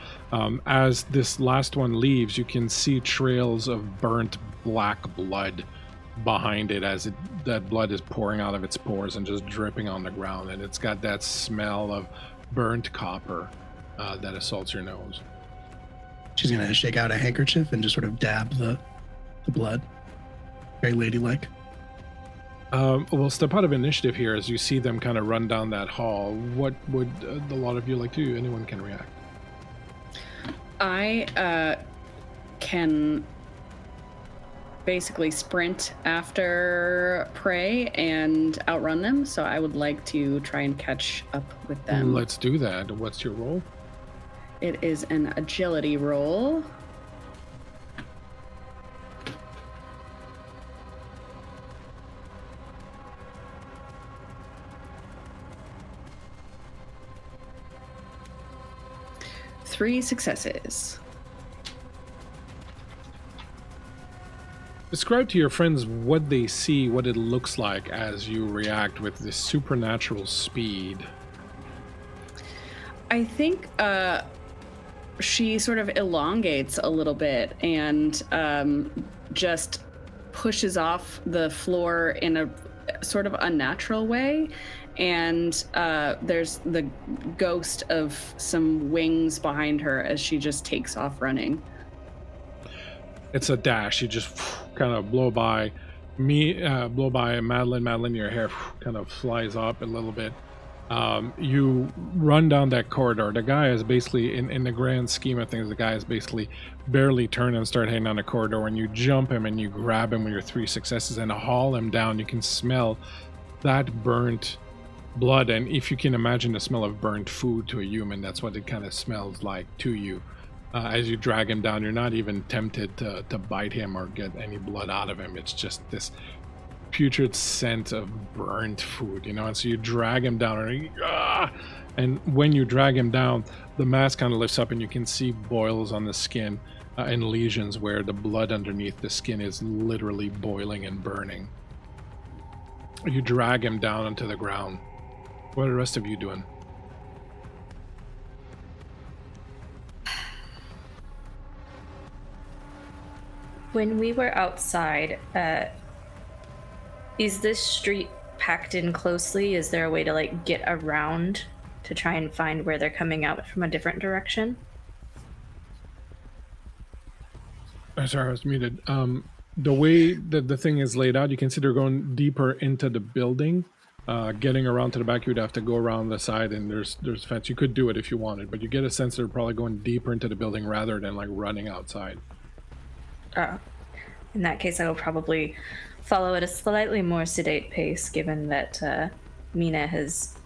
As this last one leaves, you can see trails of burnt black blood behind it as that blood is pouring out of its pores and just dripping on the ground, and it's got that smell of burnt copper that assaults your nose. She's gonna shake out a handkerchief and just sort of dab the blood. Very ladylike. We'll step out of initiative here as you see them kind of run down that hall. What would the lot of you like to do? Anyone can react. I can basically sprint after prey and outrun them, so I would like to try and catch up with them. Let's do that. What's your roll? It is an agility roll. Three successes. Describe to your friends what they see, what it looks like as you react with this supernatural speed. I think she sort of elongates a little bit and just pushes off the floor in a sort of unnatural way. And there's the ghost of some wings behind her as she just takes off running. It's a dash. You just kind of blow by Madeline. Madeline, your hair kind of flies up a little bit. You run down that corridor. The guy is basically, in the grand scheme of things, the guy is basically barely turned and start heading down the corridor. And you jump him and you grab him with your 3 successes and haul him down. You can smell that burnt blood, and if you can imagine the smell of burnt food to a human, that's what it kind of smells like to you. As you drag him down, you're not even tempted to bite him or get any blood out of him. It's just this putrid scent of burnt food, and so you drag him down, and when you drag him down, the mask kind of lifts up and you can see boils on the skin and lesions where the blood underneath the skin is literally boiling and burning. You drag him down onto the ground. What are the rest of you doing? When we were outside, is this street packed in closely? Is there a way to get around to try and find where they're coming out from a different direction? Sorry, I was muted. The way that the thing is laid out, you consider going deeper into the building. Getting around to the back, you'd have to go around the side, and there's fence. You could do it if you wanted, but you get a sense they're probably going deeper into the building rather than running outside. In that case, I will probably follow at a slightly more sedate pace, given that Mina has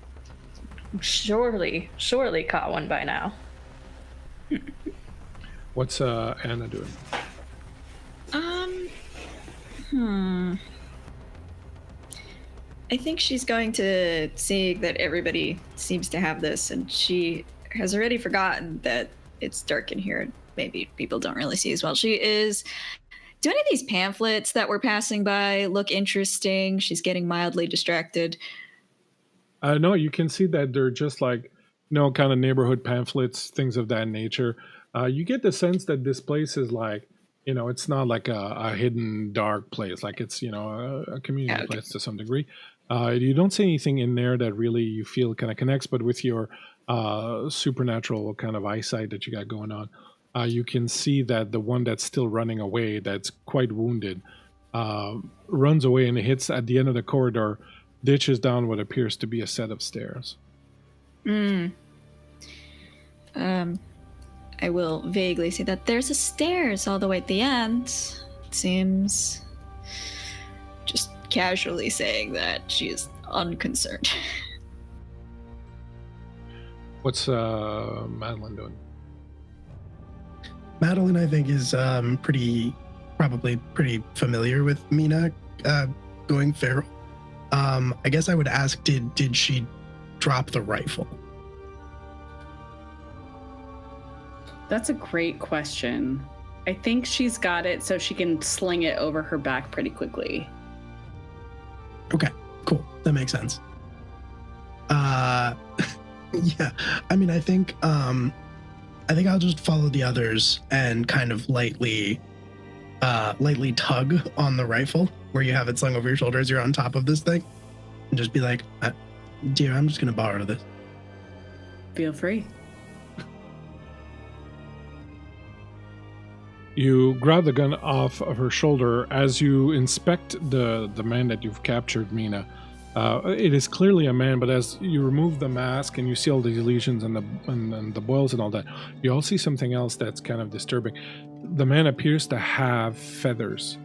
surely caught one by now. What's Anna doing? I think she's going to see that everybody seems to have this, and she has already forgotten that it's dark in here. Maybe people don't really see as well. She is. Do any of these pamphlets that we're passing by look interesting? She's getting mildly distracted. No, you can see that they're just kind of neighborhood pamphlets, things of that nature. You get the sense that this place is it's not like a hidden dark place. It's, a community place to some degree. You don't see anything in there that really you feel kind of connects, but with your supernatural kind of eyesight that you got going on, you can see that the one that's still running away, that's quite wounded, runs away and hits at the end of the corridor, ditches down what appears to be a set of stairs. I will vaguely say that there's a stairs all the way at the end. It seems, just casually saying that she is unconcerned. What's Madeline doing? Madeline, I think, is probably pretty familiar with Mina going feral. I guess I would ask, did she drop the rifle? That's a great question. I think she's got it so she can sling it over her back pretty quickly. Okay, cool. That makes sense. Yeah, I mean, I think I'll just follow the others and kind of lightly lightly tug on the rifle where you have it slung over your shoulder as you're on top of this thing, and just be like, dear, I'm just going to borrow this. Feel free. You grab the gun off of her shoulder as you inspect the man that you've captured, Mina. It is clearly a man, but as you remove the mask and you see all these lesions and the boils and all that, you all see something else that's kind of disturbing. The man appears to have feathers,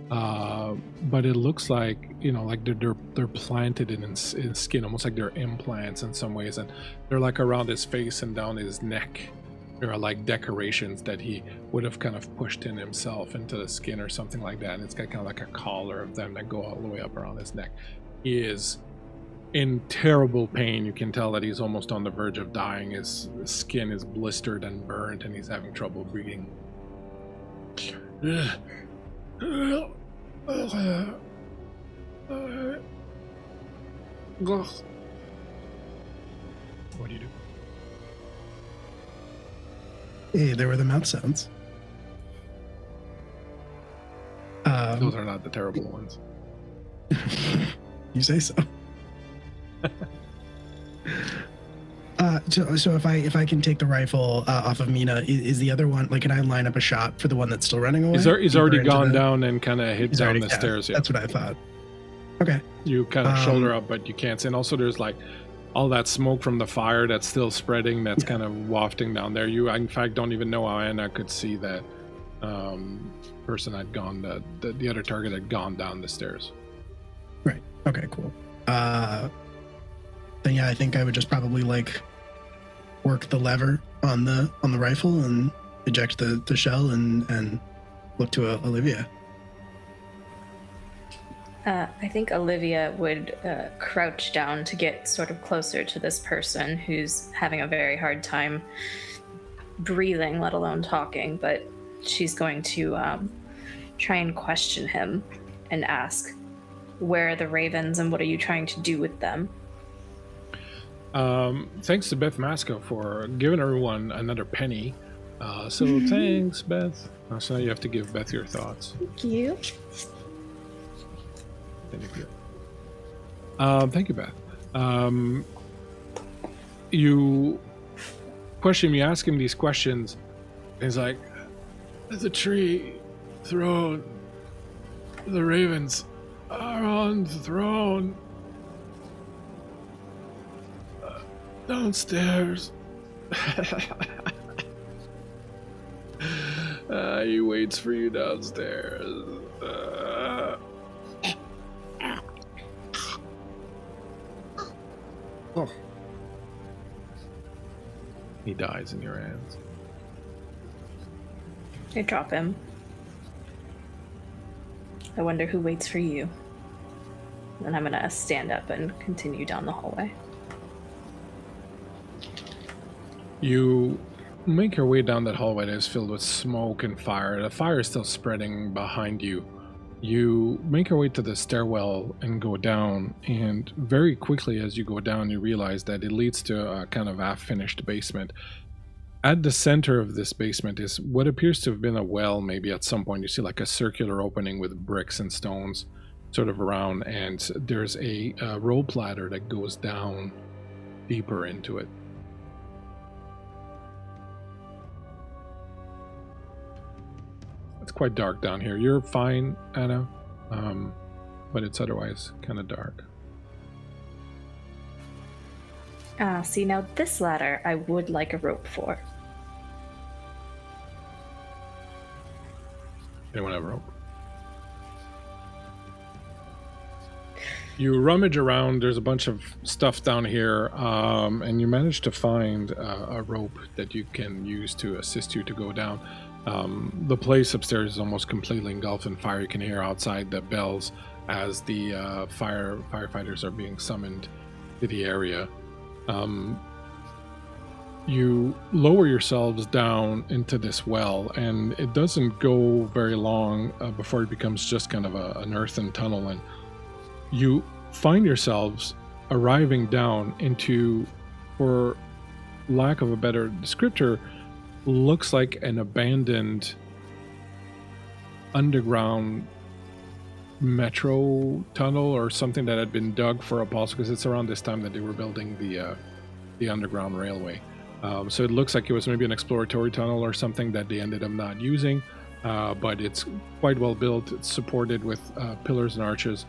but it looks like, like they're planted in his skin, almost like they're implants in some ways, and they're like around his face and down his neck. There are like decorations that he would have kind of pushed in himself into the skin or something like that, and it's got kind of like a collar of them that go all the way up around his neck. He is in terrible pain. You can tell that he's almost on the verge of dying. His skin is blistered and burnt, and he's having trouble breathing. What do you do? Hey, there were the mouth sounds. Those are not the terrible ones. You say so. So if I can take the rifle off of Mina, is the other one, like, can I line up a shot for the one that's still running away? He's already gone down and kind of hit down the stairs. Yeah. That's what I thought. Okay. You kind of shoulder up, but you can't see. And also there's like all that smoke from the fire that's still spreading, that's kind of wafting down there. You, in fact, don't even know how Anna could see that person had gone, the other target had gone down the stairs. Right. Okay, cool. Then yeah, I think I would just probably like work the lever on the rifle and eject the shell and look to Olivia. I think Olivia would crouch down to get sort of closer to this person who's having a very hard time breathing, let alone talking, but she's going to try and question him and ask, where are the ravens and what are you trying to do with them? Thanks to Beth Masco for giving everyone another penny. So thanks, Beth. So now you have to give Beth your thoughts. Thank you. Thank you, Beth. You question him, you ask him these questions, and he's like, the tree throne, the ravens are on the throne. Downstairs. He waits for you downstairs. Oh. He dies in your hands. I drop him. I wonder who waits for you. And I'm gonna stand up and continue down the hallway. You make your way down that hallway that is filled with smoke and fire. The fire is still spreading behind you. You make your way to the stairwell and go down, and very quickly as you go down, you realize that it leads to a kind of half-finished basement. At the center of this basement is what appears to have been a well, maybe at some point. You see like a circular opening with bricks and stones sort of around, and there's a rope ladder that goes down deeper into it. It's quite dark down here. You're fine, Anna, but it's otherwise kind of dark. See, now this ladder I would like a rope for. Anyone have a rope? You rummage around, there's a bunch of stuff down here, and you manage to find a rope that you can use to assist you to go down. The place upstairs is almost completely engulfed in fire. You can hear outside the bells as the firefighters are being summoned to the area. You lower yourselves down into this well, and it doesn't go very long before it becomes just kind of an earthen tunnel, and you find yourselves arriving down into, for lack of a better descriptor, looks like an abandoned underground metro tunnel or something that had been dug for a pulse, because it's around this time that they were building the underground railway. So it looks like it was maybe an exploratory tunnel or something that they ended up not using, but it's quite well built. It's supported with pillars and arches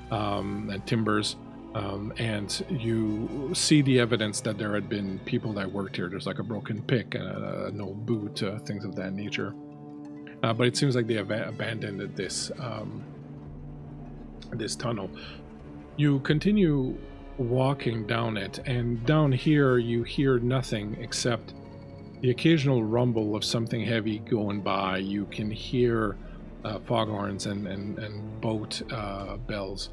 and timbers, and you see the evidence that there had been people that worked here. There's like a broken pick, an old boot, things of that nature. But it seems like they have abandoned this this tunnel. You continue walking down it, and down here you hear nothing except the occasional rumble of something heavy going by. You can hear foghorns and boat bells.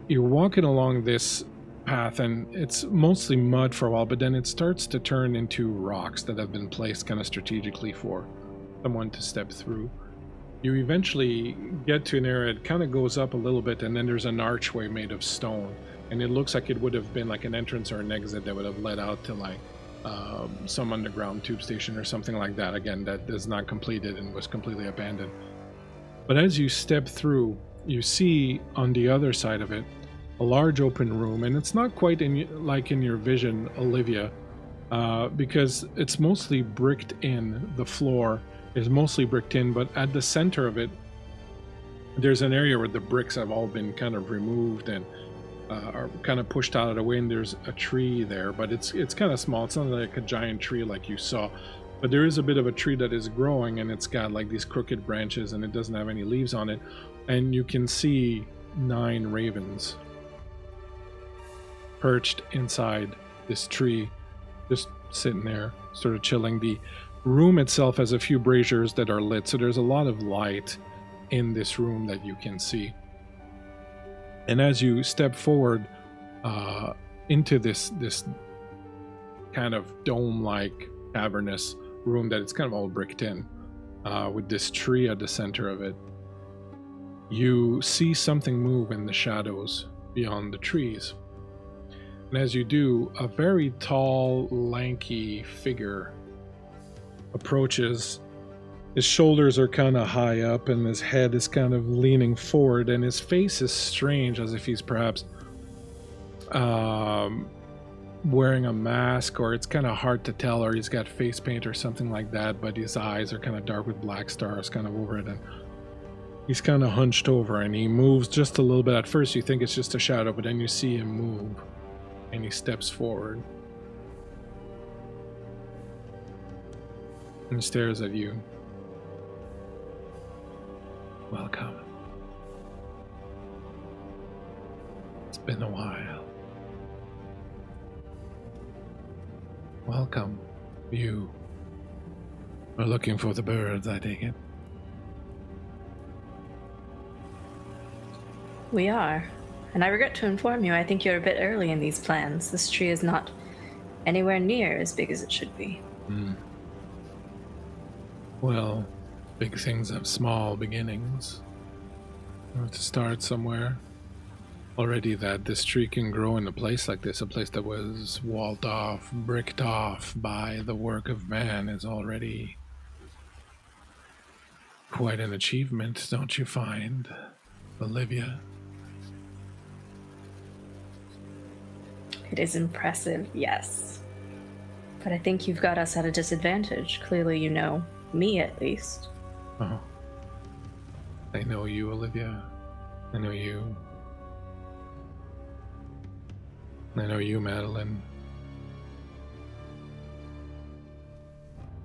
You're walking along this path, and it's mostly mud for a while, but then it starts to turn into rocks that have been placed kind of strategically for someone to step through. You eventually get to an area, it kind of goes up a little bit, and then there's an archway made of stone, and it looks like it would have been like an entrance or an exit that would have led out to like some underground tube station or something like that. Again, that is not completed and was completely abandoned. But as you step through, you see on the other side of it a large open room, and it's not quite like in your vision, Olivia, because it's mostly bricked in. The floor is mostly bricked in, but at the center of it, there's an area where the bricks have all been kind of removed and are kind of pushed out of the way, and there's a tree there, but it's kind of small. It's not like a giant tree like you saw, but there is a bit of a tree that is growing, and it's got like these crooked branches, and it doesn't have any leaves on it, and you can see 9 ravens perched inside this tree, just sitting there, sort of chilling. The room itself has a few braziers that are lit, so there's a lot of light in this room that you can see. And as you step forward into this kind of dome-like cavernous room that it's kind of all bricked in, with this tree at the center of it, you see something move in the shadows beyond the trees. And as you do, a very tall, lanky figure approaches. His shoulders are kind of high up, and his head is kind of leaning forward, and his face is strange, as if he's perhaps wearing a mask, or it's kind of hard to tell, or he's got face paint or something like that, but his eyes are kind of dark with black stars kind of over it, and he's kind of hunched over, and he moves just a little bit. At first you think it's just a shadow, but then you see him move, and he steps forward and stares at you. Welcome. It's been a while. Welcome. You are looking for the birds, I take it. We are. And I regret to inform you, I think you're a bit early in these plans. This tree is not anywhere near as big as it should be. Well, big things have small beginnings. You have to start somewhere. Already that this tree can grow in a place like this, a place that was walled off, bricked off by the work of man, is already quite an achievement, don't you find, Olivia? It is impressive, yes. But I think you've got us at a disadvantage. Clearly you know me, at least. Oh. I know you, Olivia. I know you. I know you, Madeline.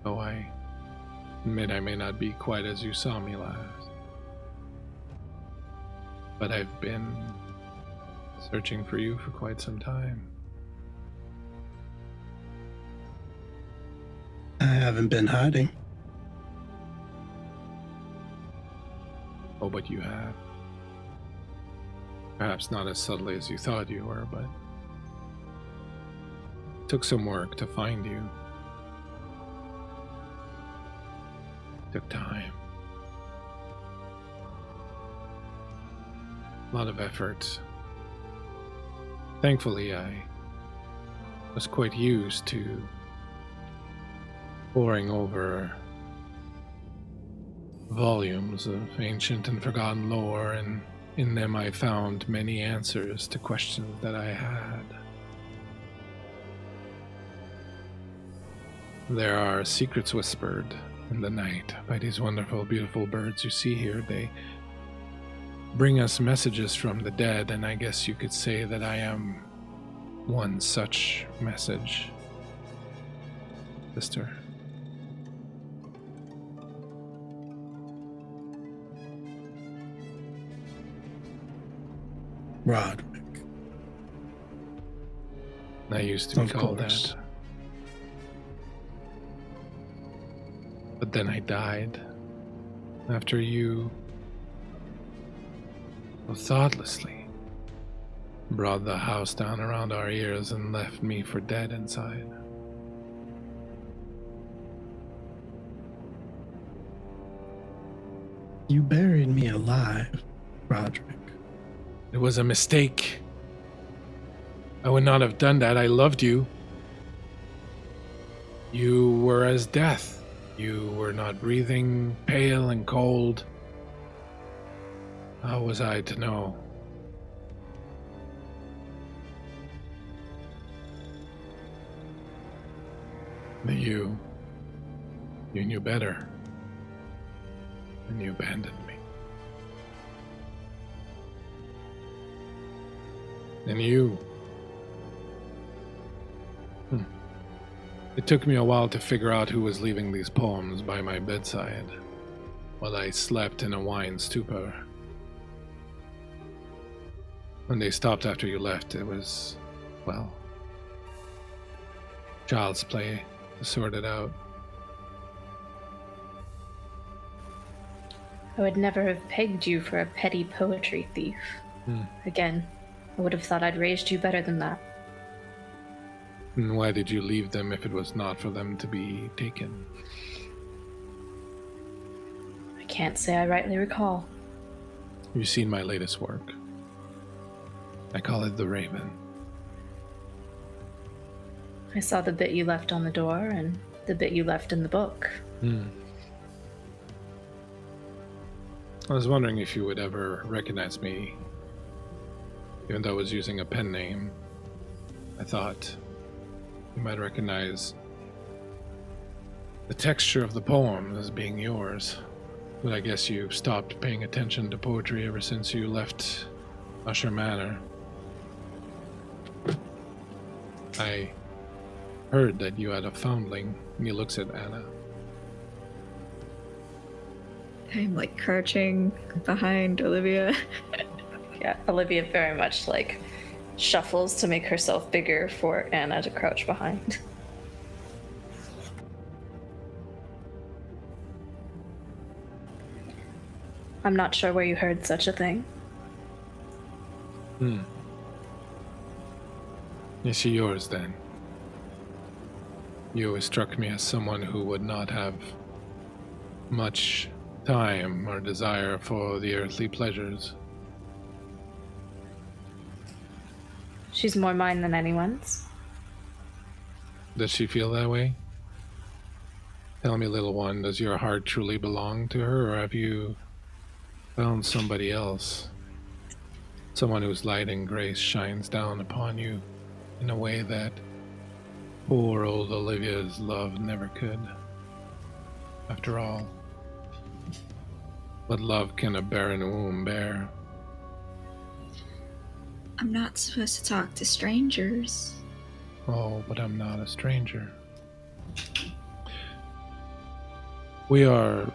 Though I admit I may not be quite as you saw me last. But I've been searching for you for quite some time. I haven't been hiding. Oh, but you have. Perhaps not as subtly as you thought you were, but it took some work to find you. It took time. A lot of effort. Thankfully, I was quite used to poring over volumes of ancient and forgotten lore, and in them I found many answers to questions that I had. There are secrets whispered in the night by these wonderful, beautiful birds you see here. They bring us messages from the dead, and I guess you could say that I am one such message, sister. Roderick. I used to be Of called course. that. But then I died after you thoughtlessly brought the house down around our ears and left me for dead inside. You buried me alive, Roderick. It was a mistake. I would not have done that. I loved you. You were as death. You were not breathing, pale and cold. How was I to know? But you knew better. And you abandoned me. And you. It took me a while to figure out who was leaving these poems by my bedside while I slept in a wine stupor. When they stopped after you left, it was, well, child's play to sort it out. I would never have pegged you for a petty poetry thief. Again, I would have thought I'd raised you better than that. And why did you leave them if it was not for them to be taken? I can't say I rightly recall. You've seen my latest work. I call it The Raven. I saw the bit you left on the door and the bit you left in the book. I was wondering if you would ever recognize me, even though I was using a pen name. I thought you might recognize the texture of the poem as being yours. But I guess you stopped paying attention to poetry ever since you left Usher Manor. I heard that you had a foundling, and he looks at Anna. I'm like crouching behind Olivia. Yeah, Olivia very much like shuffles to make herself bigger for Anna to crouch behind. I'm not sure where you heard such a thing. Is she yours then? You always struck me as someone who would not have much time or desire for the earthly pleasures. She's more mine than anyone's. Does she feel that way? Tell me, little one, does your heart truly belong to her, or have you found somebody else? Someone whose light and grace shines down upon you in a way that poor old Olivia's love never could. After all, what love can a barren womb bear? I'm not supposed to talk to strangers. Oh, but I'm not a stranger. We are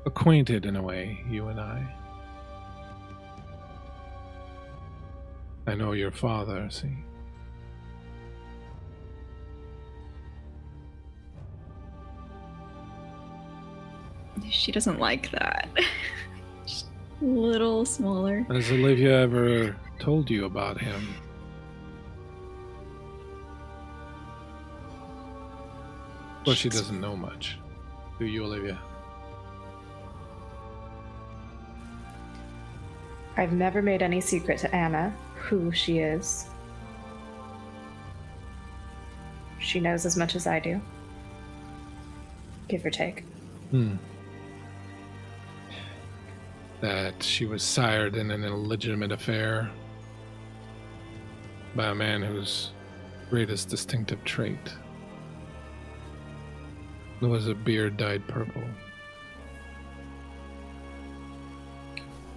acquainted in a way, you and I. I know your father, see? She doesn't like that. Just a little smaller. Has Olivia ever told you about him? Well, she doesn't know much. Do you, Olivia? I've never made any secret to Anna who she is. She knows as much as I do. Give or take. that she was sired in an illegitimate affair by a man whose greatest distinctive trait was a beard dyed purple.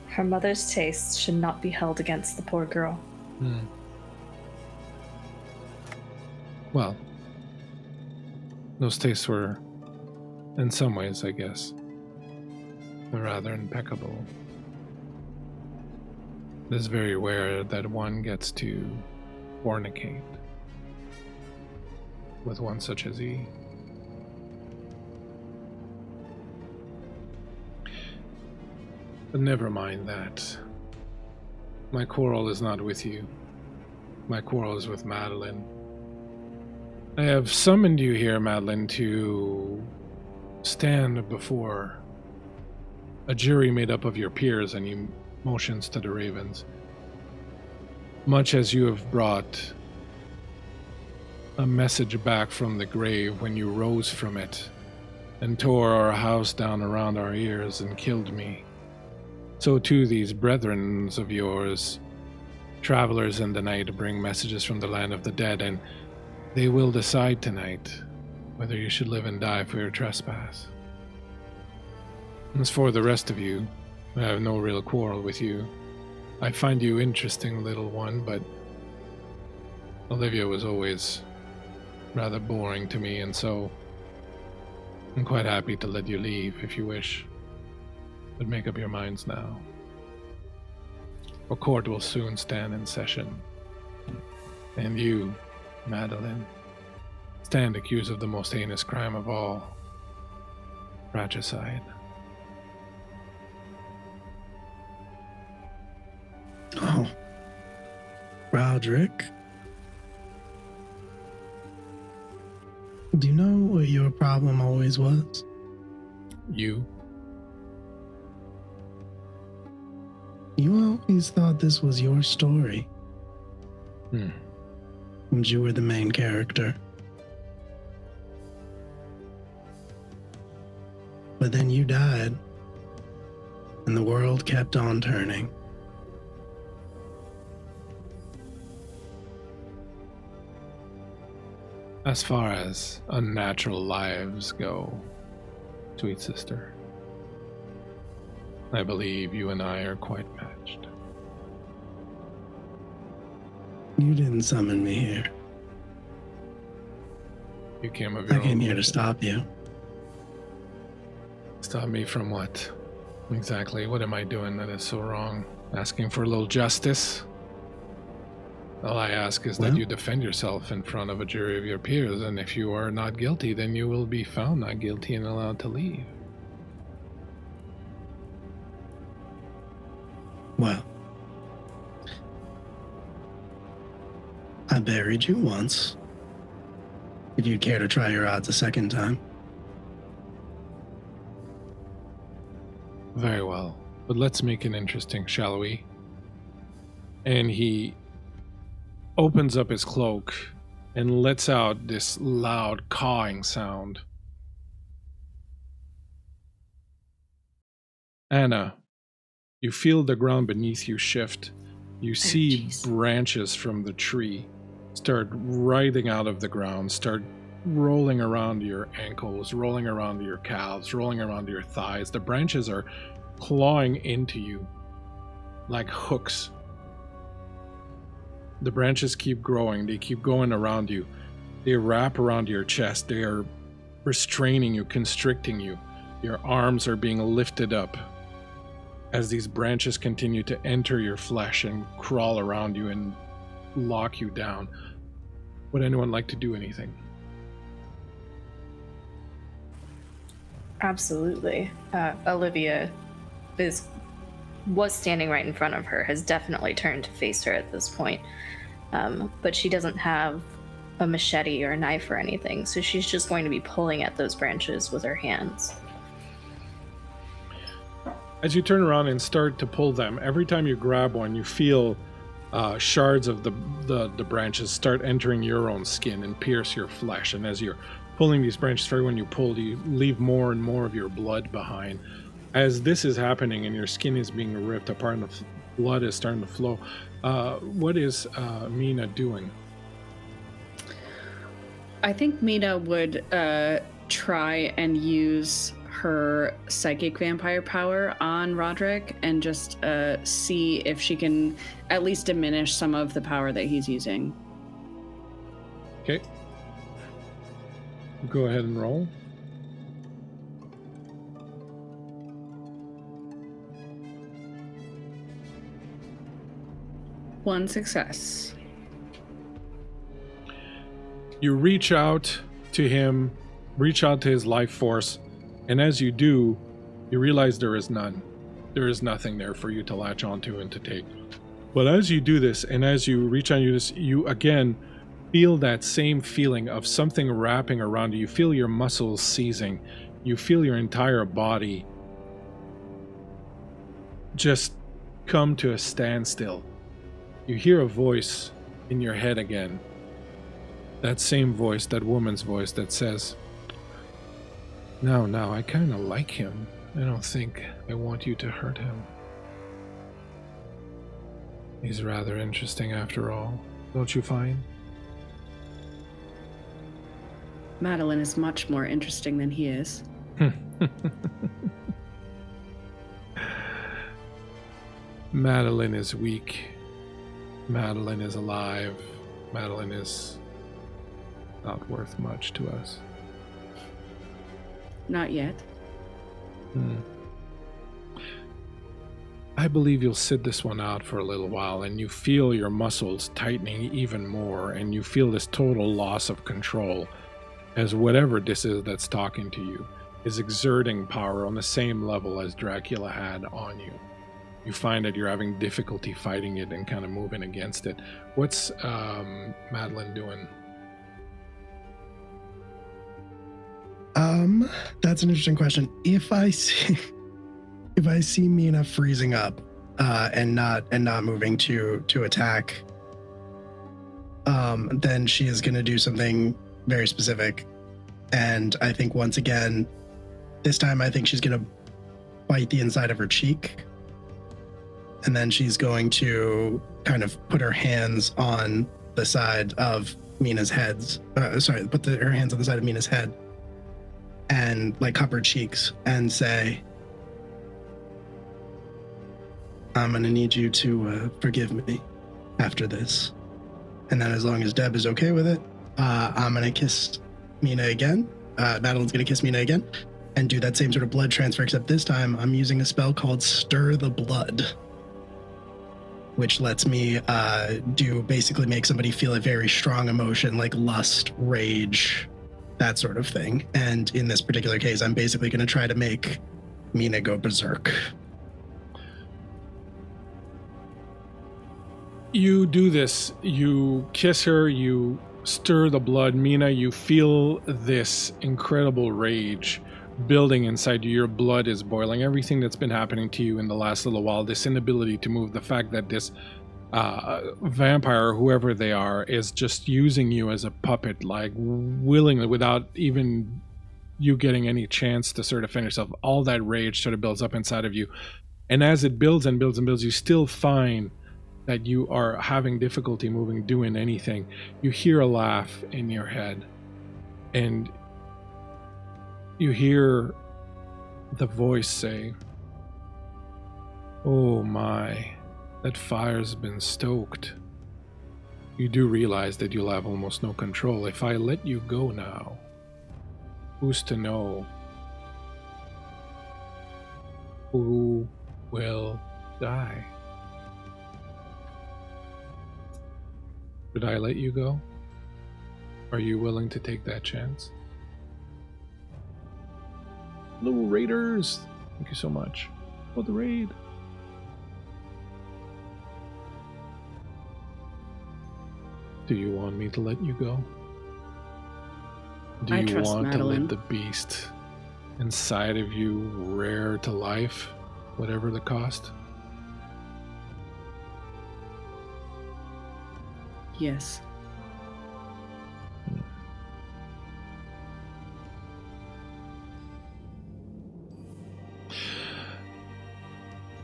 Her mother's tastes should not be held against the poor girl. Well, those tastes were, in some ways, I guess, rather impeccable. It is very rare that one gets to fornicate with one such as he. But never mind that. My quarrel is not with you. My quarrel is with Madeline. I have summoned you here, Madeline, to stand before a jury made up of your peers, and he motions to the ravens. Much as you have brought a message back from the grave when you rose from it and tore our house down around our ears and killed me, so too these brethren of yours, travelers in the night, bring messages from the land of the dead, and they will decide tonight whether you should live and die for your trespass. As for the rest of you, I have no real quarrel with you. I find you interesting, little one, but Olivia was always rather boring to me, and so I'm quite happy to let you leave if you wish. But make up your minds now. A court will soon stand in session. And you, Madeline, stand accused of the most heinous crime of all, fratricide. Oh, Roderick. Do you know what your problem always was? You? You always thought this was your story. And you were the main character. But then you died, and the world kept on turning. As far as unnatural lives go, sweet sister, I believe you and I are quite matched. You didn't summon me here. You came of your I came own here to volition. stop you. Stop me from what? Exactly. What am I doing that is so wrong? Asking for a little justice? All I ask is that Well- you defend yourself in front of a jury of your peers, and if you are not guilty, then you will be found not guilty and allowed to leave. Well, I buried you once. If you'd care to try your odds a second time. Very well. But let's make it interesting, shall we? And he opens up his cloak and lets out this loud cawing sound. Anna, you feel the ground beneath you shift. You see jeez. branches from the tree start writhing out of the ground, start rolling around your ankles, rolling around your calves, rolling around your thighs. The branches are clawing into you like hooks. The branches keep growing. They keep going around you. They wrap around your chest. They are restraining you, constricting you. Your arms are being lifted up as these branches continue to enter your flesh and crawl around you and lock you down. Would anyone like to do anything? Absolutely. Olivia was standing right in front of her, has definitely turned to face her at this point. But she doesn't have a machete or a knife or anything, so she's just going to be pulling at those branches with her hands. As you turn around and start to pull them, every time you grab one, you feel shards of the branches start entering your own skin and pierce your flesh. And as you're pulling these branches, for every one you pull, you leave more and more of your blood behind. as this is happening and your skin is being ripped apart and the blood is starting to flow, what is Mina doing? I think Mina would try and use her psychic vampire power on Roderick and just see if she can at least diminish some of the power that he's using. Okay. Go ahead and roll. One success. You reach out to him, reach out to his life force, and as you do, you realize there is none. There is nothing there for you to latch onto and to take. But as you do this, and as you reach out, you again feel that same feeling of something wrapping around you. You feel your muscles seizing. You feel your entire body just come to a standstill. You hear a voice in your head again. That same voice, that woman's voice that says, No, I kind of like him. I don't think I want you to hurt him. He's rather interesting after all, don't you find? Madeline is much more interesting than he is. Madeline is weak. Madeline is alive. Madeline is not worth much to us. Not yet. I believe you'll sit this one out for a little while, and you feel your muscles tightening even more, and you feel this total loss of control as whatever this is that's talking to you is exerting power on the same level as Dracula had on you. You find that you're having difficulty fighting it and kind of moving against it. What's Madeline doing? That's an interesting question. If I see Mina freezing up and not moving to attack, then she is going to do something very specific. And I think once again, this time I think she's going to bite the inside of her cheek. And then she's going to kind of put her hands on the side of Mina's heads. Her hands on the side of Mina's head and like cup her cheeks and say, I'm going to need you to forgive me after this. And then as long as Deb is okay with it, I'm going to kiss Mina again. Madeline's going to kiss Mina again and do that same sort of blood transfer, except this time I'm using a spell called Stir the Blood, which lets me basically make somebody feel a very strong emotion like lust, rage, that sort of thing. And in this particular case, I'm basically going to try to make Mina go berserk. You do this, you kiss her, you stir the blood. Mina, you feel this incredible rage building inside you. Your blood is boiling. Everything that's been happening to you in the last little while, this inability to move, the fact that this vampire, whoever they are, is just using you as a puppet, like willingly, without even you getting any chance to sort of finish off. All that rage sort of builds up inside of you. And as it builds and builds and builds, you still find that you are having difficulty moving, doing anything. You hear a laugh in your head, and you hear the voice say, "Oh my, that fire's been stoked." You do realize that you'll have almost no control. If I let you go now, who's to know who will die? Should I let you go? Are you willing to take that chance? Hello, Raiders! Thank you so much for the raid. Do you want me to let you go? Do I you trust want Madeline. to let the beast inside of you rear to life, whatever the cost? Yes.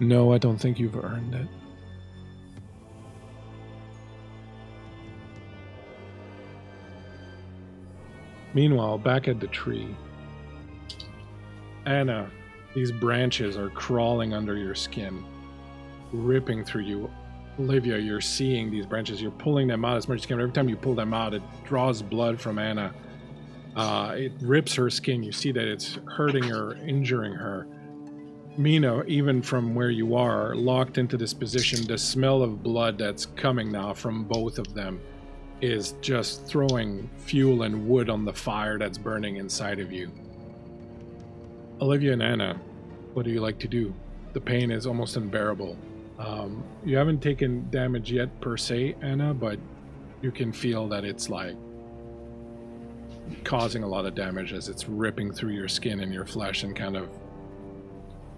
No, I don't think you've earned it. Meanwhile, back at the tree, Anna, these branches are crawling under your skin, ripping through you. Olivia, you're seeing these branches. You're pulling them out as much as you can. Every time you pull them out, it draws blood from Anna. It rips her skin. You see that it's hurting her, injuring her. Mina, even from where you are, locked into this position, the smell of blood that's coming now from both of them is just throwing fuel and wood on the fire that's burning inside of you. Olivia and Anna, what do you like to do? The pain is almost unbearable. You haven't taken damage yet per se, Anna, but you can feel that it's like causing a lot of damage as it's ripping through your skin and your flesh and kind of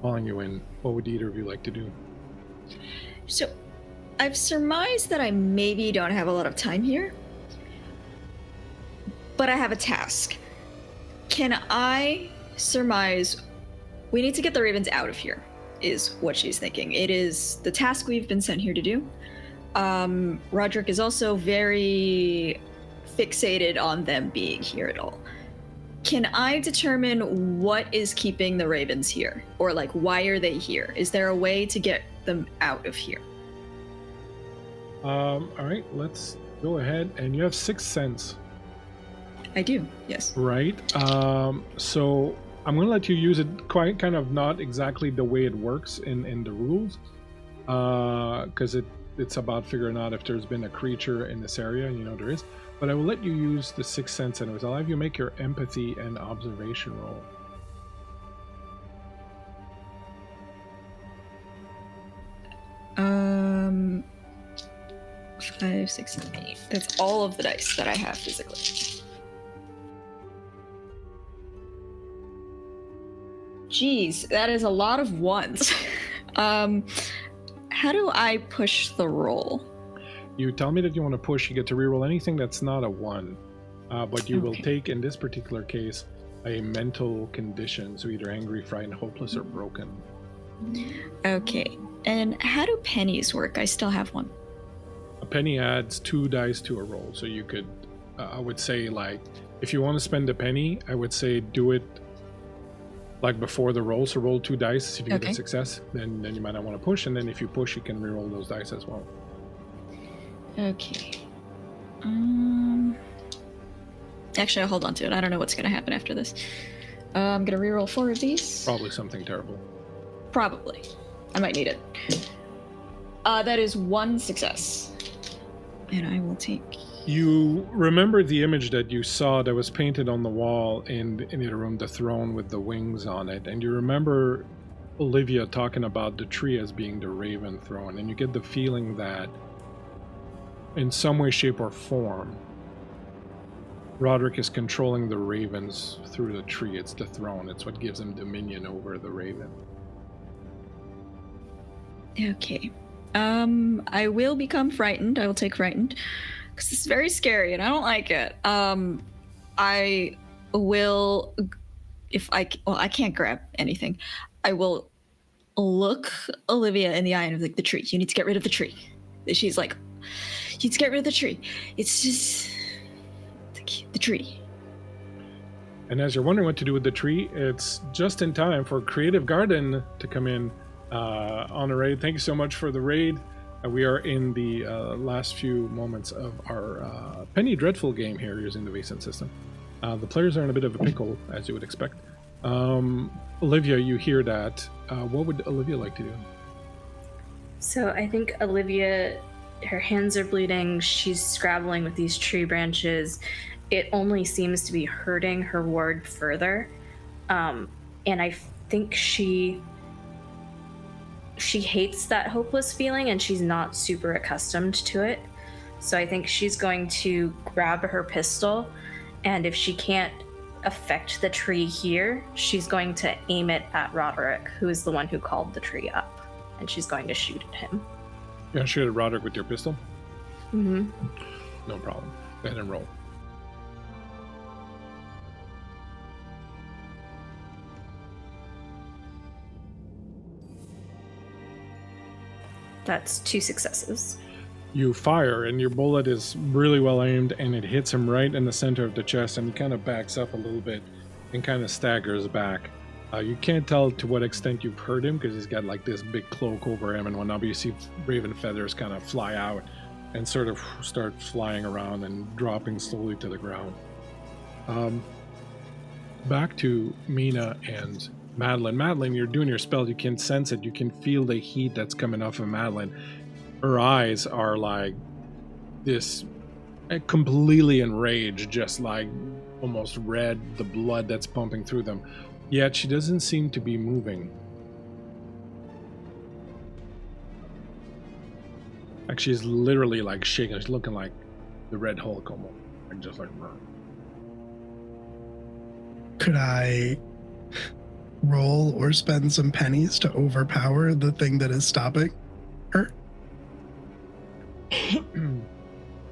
pulling you in. What would either of you like to do? So, I've surmised that I maybe don't have a lot of time here, but I have a task. Can I surmise we need to get the ravens out of here, is what she's thinking. It is the task we've been sent here to do. Roderick is also very fixated on them being here at all. Can I determine what is keeping the ravens here? Or like, why are they here? Is there a way to get them out of here? All right, let's go ahead. And you have 6th sense. I do, yes. Right. So I'm going to let you use it quite kind of not exactly the way it works in the rules. Because it's about figuring out if there's been a creature in this area, and you know there is. But I will let you use the 6th sense anyways. I'll have you make your empathy and observation roll. Um, 5, 6, 7, 8. That's all of the dice that I have physically. Jeez, that is a lot of ones. How do I push the roll? You tell me that you want to push, you get to reroll anything that's not a 1. But you will take, in this particular case, a mental condition. So either angry, frightened, hopeless, or broken. Okay. And how do pennies work? I still have one. A penny adds 2 dice to a roll. So you could, I would say, like, if you want to spend a penny, I would say do it like before the roll. So roll 2 dice. If you get a success, then you might not want to push. And then if you push, you can reroll those dice as well. Okay. Actually, I'll hold on to it. I don't know what's going to happen after this. I'm going to reroll 4 of these. Probably something terrible. Probably. I might need it. That is 1 success. And I will take... You remember the image that you saw that was painted on the wall in the room, the throne with the wings on it, and you remember Olivia talking about the tree as being the Raventhrone, and you get the feeling that in some way, shape, or form, Roderick is controlling the ravens through the tree. It's the throne. It's what gives him dominion over the raven. Okay. I will become frightened. I will take frightened. Because it's very scary and I don't like it. I will, I can't grab anything. I will look Olivia in the eye and be like, the tree. You need to get rid of the tree. She's like, you need to get rid of the tree. It's just the tree. And as you're wondering what to do with the tree, it's just in time for Creative Garden to come in on a raid. Thank you so much for the raid. We are in the last few moments of our Penny Dreadful game here using the Vaesen system. The players are in a bit of a pickle, as you would expect. Olivia, you hear that. What would Olivia like to do? So I think Olivia, her hands are bleeding. She's scrabbling with these tree branches. It only seems to be hurting her ward further. And I think she hates that hopeless feeling and she's not super accustomed to it. So I think she's going to grab her pistol, and if she can't affect the tree here, she's going to aim it at Roderick, who is the one who called the tree up, and she's going to shoot at him. You're going to shoot at Roderick with your pistol? Mm-hmm. No problem. Go ahead and roll. That's 2 successes. You fire, and your bullet is really well aimed, and it hits him right in the center of the chest, and he kind of backs up a little bit and kind of staggers back. You can't tell to what extent you've hurt him because he's got like this big cloak over him and whatnot, but you see raven feathers kind of fly out and sort of start flying around and dropping slowly to the ground. Back to Mina and Madeline. Madeline, you're doing your spell. You can sense it. You can feel the heat that's coming off of Madeline. Her eyes are like this, completely enraged, just like almost red, the blood that's pumping through them. Yet she doesn't seem to be moving. Like she's literally like shaking. She's looking like the Red Hulk almost. Like just like. Could I roll or spend some pennies to overpower the thing that is stopping her?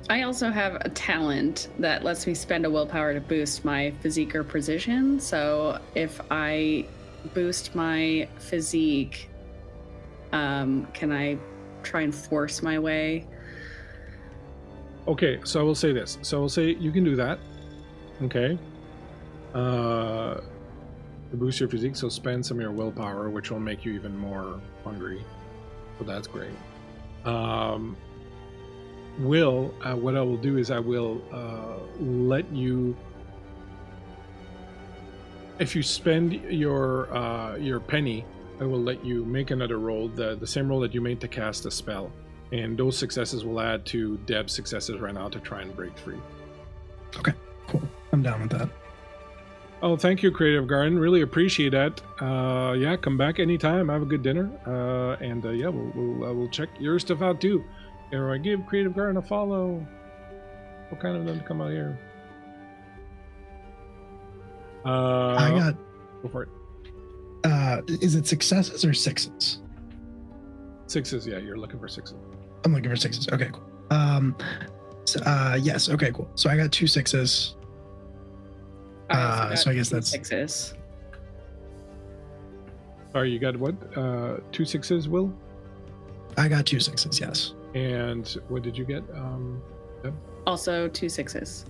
I also have a talent that lets me spend a willpower to boost my physique or precision. So if I boost my physique, can I try and force my way? Okay, so I will say this. So I will say you can do that. Okay. To boost your physique, so spend some of your willpower, which will make you even more hungry. So that's great. What I will do is I will let you, if you spend your penny, I will let you make another roll, the same roll that you made to cast a spell, and those successes will add to Deb's successes right now to try and break free. Okay, cool. I'm down with that. Oh, thank you, Creative Garden. Really appreciate that. Yeah, come back anytime. Have a good dinner, and yeah, we'll check your stuff out too. Or I give Creative Garden a follow. What kind of them to come out here? I got. Go for it. Is it successes or sixes? 6s, yeah. You're looking for 6s. I'm looking for 6s. Okay, cool. Yes. Okay, cool. So I got 2 6s. So I guess that's 6s. Sorry, you got what? 2 6s, Will? I got 2 6s. Yes. And what did you get? Deb? Also 2 6s.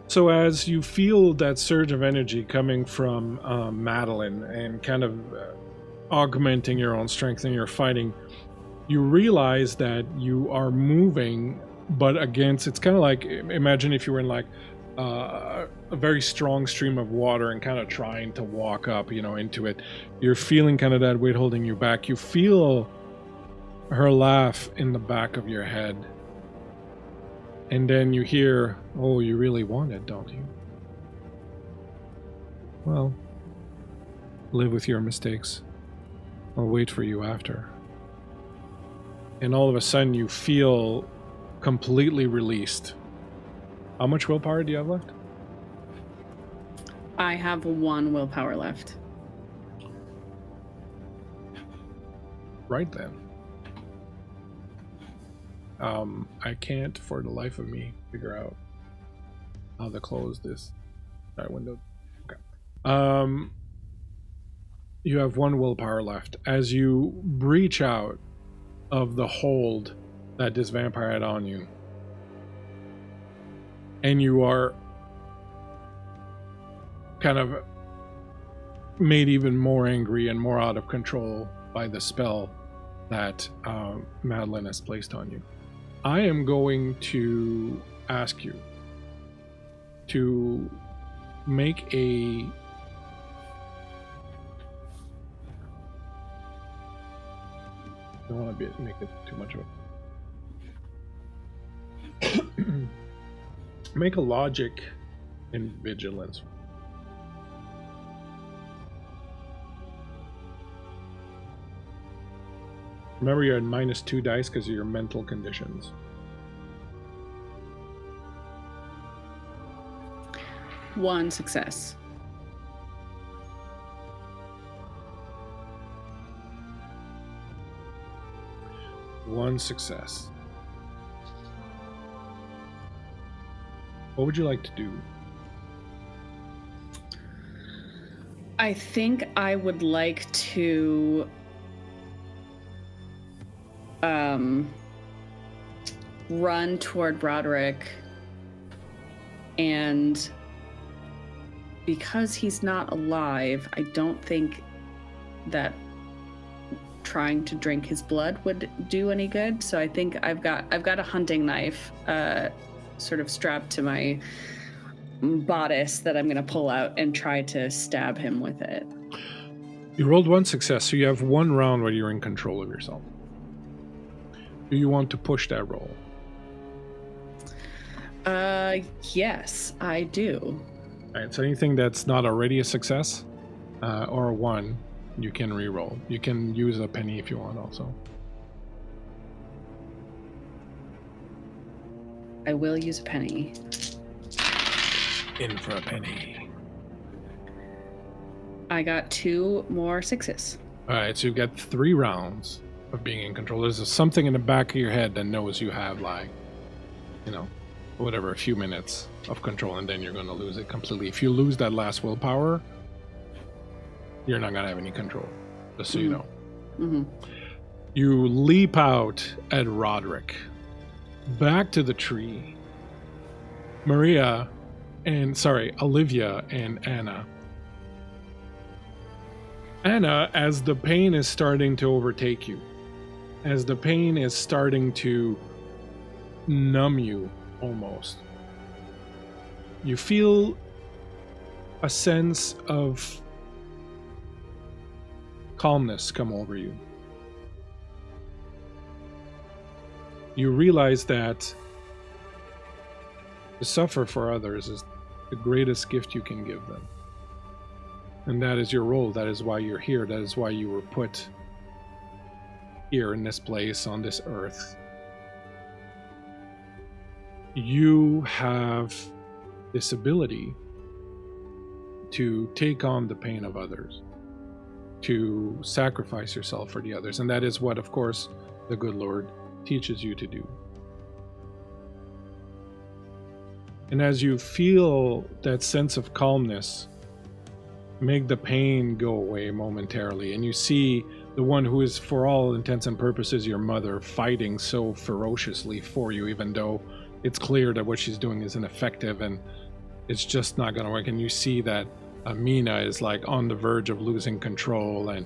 So as you feel that surge of energy coming from Madeline and kind of augmenting your own strength and your fighting, you realize that you are moving, but against, it's kind of like, imagine if you were in like a very strong stream of water and kind of trying to walk up, into it. You're feeling kind of that weight holding you back. You feel her laugh in the back of your head. And then you hear, "Oh, you really want it, don't you? Well, live with your mistakes. I'll wait for you after." And all of a sudden you feel completely released. How much willpower do you have left? I have 1 willpower left. Right then. I can't for the life of me figure out how to close this window. Okay. You have 1 willpower left. As you breach out of the hold that this vampire had on you, and you are kind of made even more angry and more out of control by the spell that Madeline has placed on you. I am going to ask you to make a I don't want to make it too much of a make a logic and vigilance. Remember, you're at -2 dice because of your mental conditions. One success. One success. What would you like to do? I think I would like to run toward Roderick, and because he's not alive, I don't think that trying to drink his blood would do any good. So I think I've got a hunting knife sort of strapped to my bodice that I'm going to pull out and try to stab him with it. You rolled 1 success, so you have 1 round where you're in control of yourself. Do you want to push that roll? Yes, I do. All right, so anything that's not already a success or a 1, you can re-roll. You can use a penny if you want also. I will use a penny. In for a penny. I got 2 more 6s. All right, so you've got 3 rounds of being in control. There's something in the back of your head that knows you have, like, you know, whatever, a few minutes of control, and then you're going to lose it completely. If you lose that last willpower, you're not going to have any control, just so you know. Mm-hmm. You leap out at Roderick, back to the tree. Olivia and Anna. Anna, as the pain is starting to overtake you, as the pain is starting to numb you almost, you feel a sense of calmness come over you. You realize that to suffer for others is the greatest gift you can give them. And that is your role. That is why you're here. That is why you were put here in this place on this earth. You have this ability to take on the pain of others, to sacrifice yourself for the others. And that is what, of course, the good Lord teaches you to do. And as you feel that sense of calmness make the pain go away momentarily, and you see the one who is, for all intents and purposes, your mother, fighting so ferociously for you, even though it's clear that what she's doing is ineffective and it's just not going to work. And you see that Mina is like on the verge of losing control, and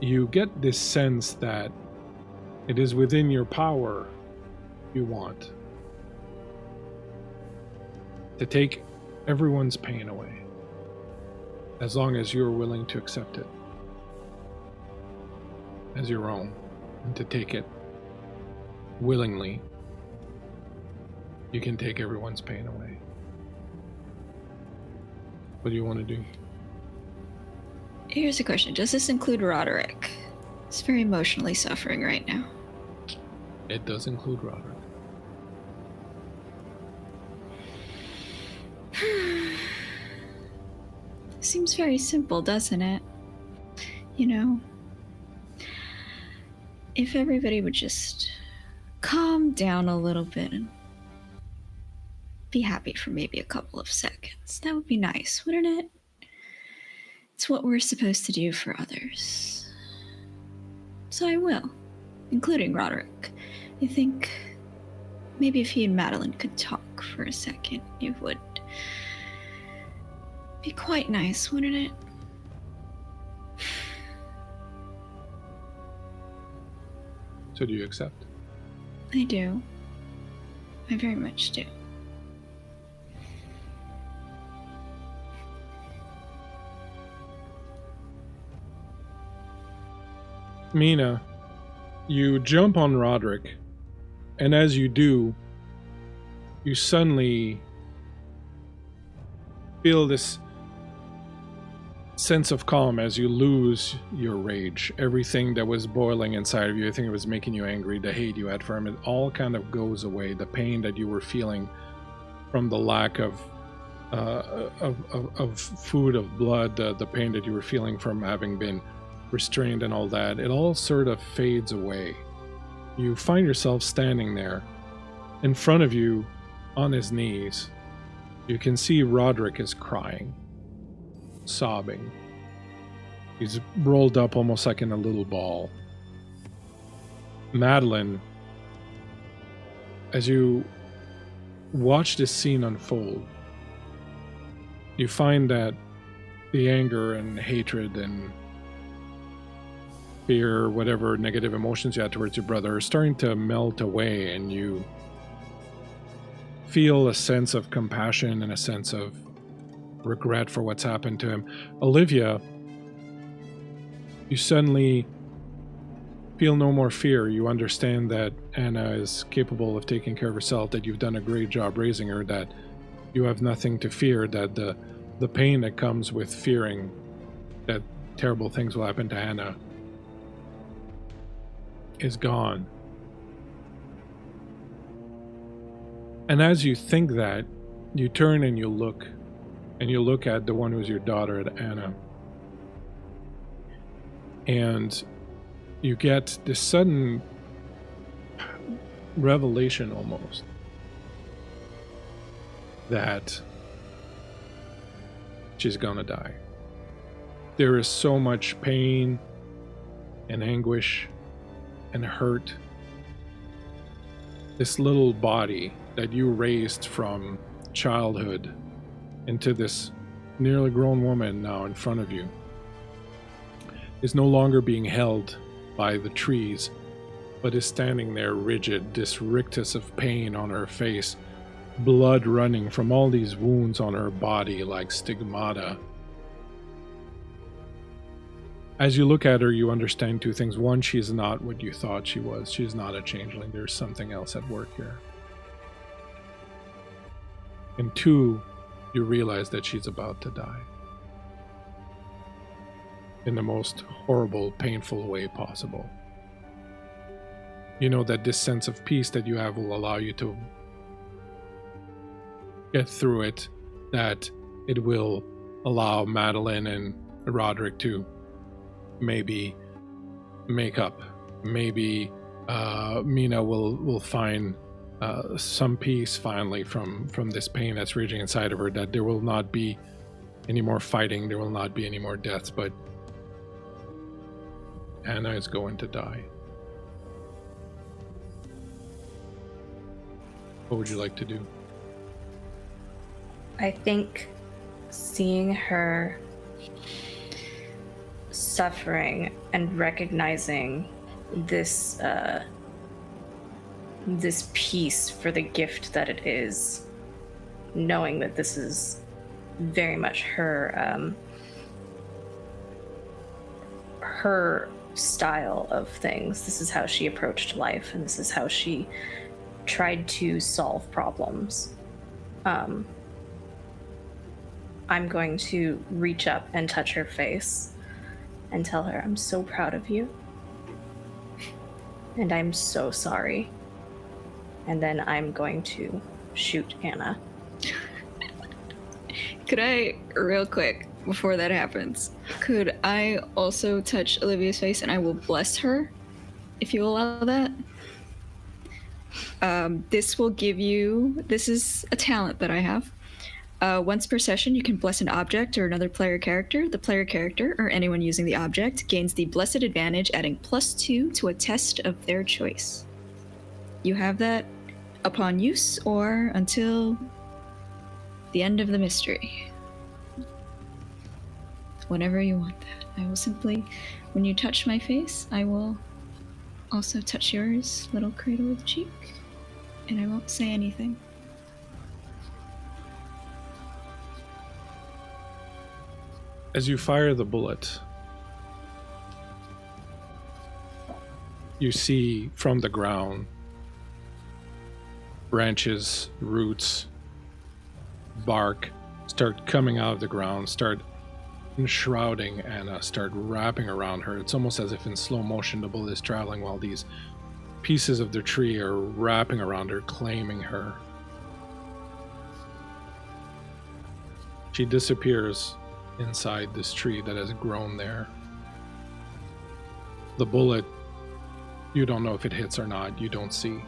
you get this sense that it is within your power, you want to take everyone's pain away, as long as you're willing to accept it as your own and to take it willingly. You can take everyone's pain away. What do you want to do? Here's a question. Does this include Roderick? He's very emotionally suffering right now. It does include Roderick. Seems very simple, doesn't it? You know, if everybody would just calm down a little bit and be happy for maybe a couple of seconds, that would be nice, wouldn't it? It's what we're supposed to do for others. So I will, including Roderick. I think maybe if he and Madeline could talk for a second, it would be quite nice, wouldn't it? So do you accept? I do. I very much do. Mina, you jump on Roderick, and as you do, you suddenly feel this sense of calm as you lose your rage. Everything that was boiling inside of you, everything that was making you angry, the hate you had for him, it all kind of goes away. The pain that you were feeling from the lack of food, of blood, the pain that you were feeling from having been restrained and all that, it all sort of fades away. You find yourself standing there. In front of you, on his knees, you can see Roderick is crying, sobbing. He's rolled up almost like in a little ball. Madeline, as you watch this scene unfold, you find that the anger and hatred and fear, whatever negative emotions you had towards your brother, are starting to melt away, and you feel a sense of compassion and a sense of regret for what's happened to him. Olivia, you suddenly feel no more fear. You understand that Anna is capable of taking care of herself, that you've done a great job raising her, that you have nothing to fear, that the pain that comes with fearing that terrible things will happen to Anna is gone. And as you think that, you turn and you look at the one who's your daughter, at Anna. And you get this sudden revelation almost that she's gonna die. There is so much pain and anguish and hurt. This little body that you raised from childhood into this nearly grown woman now in front of you is no longer being held by the trees, but is standing there rigid, this rictus of pain on her face, blood running from all these wounds on her body like stigmata. As you look at her, you understand two things. One, she's not what you thought she was. She's not a changeling. There's something else at work here. And two, you realize that she's about to die. In the most horrible, painful way possible. You know that this sense of peace that you have will allow you to get through it, that it will allow Madeline and Roderick to maybe make up. Maybe Mina will find some peace finally from this pain that's raging inside of her, that there will not be any more fighting, there will not be any more deaths, but Anna is going to die. What would you like to do? I think seeing her suffering and recognizing this this peace for the gift that it is, knowing that this is very much her her style of things. This is how she approached life, and this is how she tried to solve problems. I'm going to reach up and touch her face and tell her, I'm so proud of you. And I'm so sorry. And then I'm going to shoot Anna. Could I, real quick, before that happens, could I also touch Olivia's face and I will bless her, if you allow that? This will give you, this is a talent that I have. Once per session, you can bless an object or another player character. The player character, or anyone using the object, gains the blessed advantage, adding +2 to a test of their choice. You have that upon use or until the end of the mystery. Whenever you want that. I will simply, when you touch my face, I will also touch yours, little cradle of cheek, and I won't say anything. As you fire the bullet, you see from the ground branches, roots, bark start coming out of the ground, start enshrouding Anna, start wrapping around her. It's almost as if in slow motion the bullet is traveling while these pieces of the tree are wrapping around her, claiming her. She disappears inside this tree that has grown there. The bullet, you don't know if it hits or not, you don't see.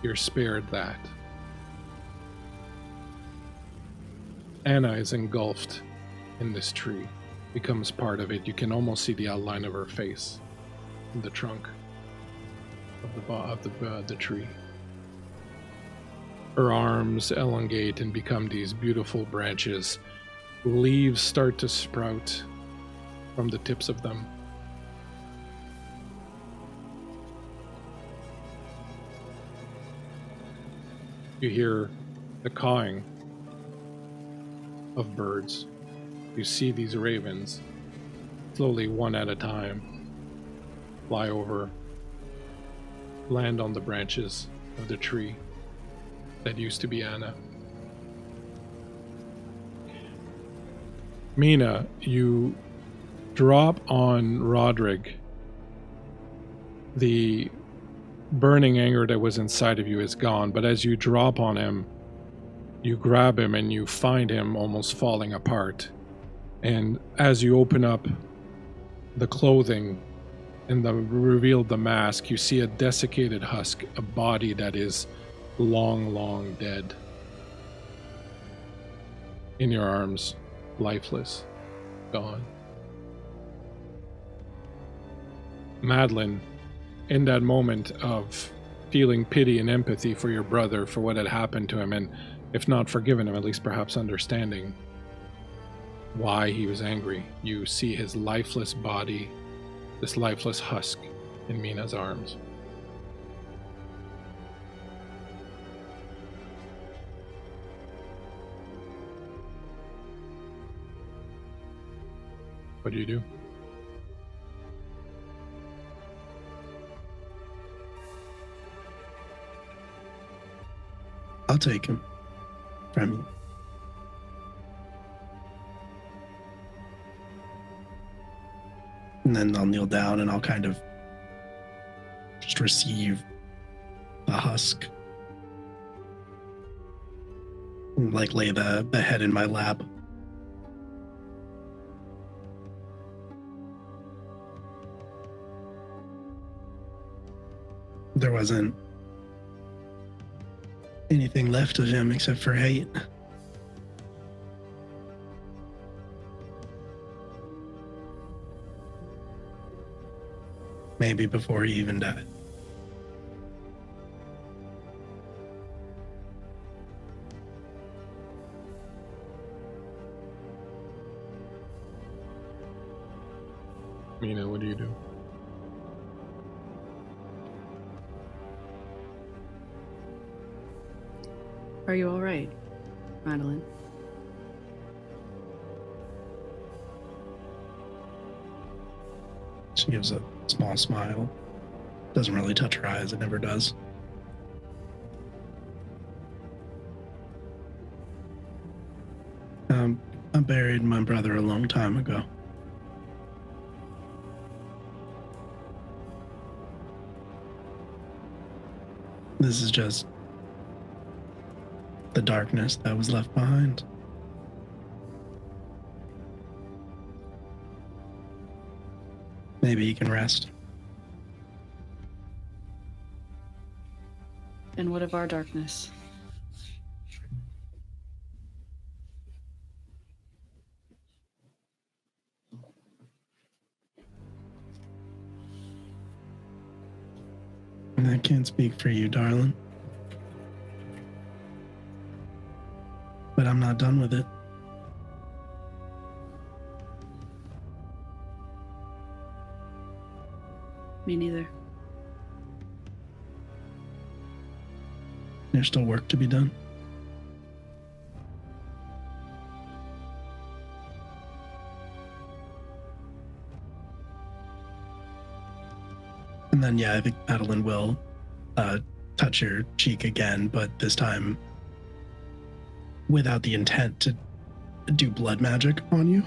You're spared that. Anna is engulfed in this tree, becomes part of it. You can almost see the outline of her face in the trunk of the tree. Her arms elongate and become these beautiful branches. Leaves start to sprout from the tips of them. You hear the cawing of birds. You see these ravens, slowly one at a time, fly over, land on the branches of the tree that used to be Anna. Mina, you drop on Roderick. The burning anger that was inside of you is gone, but as you drop on him, you grab him and you find him almost falling apart. And as you open up the clothing and reveal the mask, you see a desiccated husk, a body that is long dead. In your arms, lifeless, gone. Madeline, in that moment of feeling pity and empathy for your brother, for what had happened to him, and if not forgiving him, at least perhaps understanding why he was angry, you see his lifeless body, this lifeless husk, in Mina's arms. What do you do? I'll take him from you. And then I'll kneel down and I'll kind of just receive the husk. And like lay the head in my lap. There wasn't anything left of him except for hate. Maybe before he even died. Mina, what do you do? Are you all right, Madeline? She gives a small smile. Doesn't really touch her eyes, it never does. I buried my brother a long time ago. This is just the darkness that was left behind. Maybe he can rest. And what of our darkness? I can't speak for you, darling. But I'm not done with it. Me neither. There's still work to be done. And then, yeah, I think Madeline will touch your cheek again, but this time without the intent to do blood magic on you.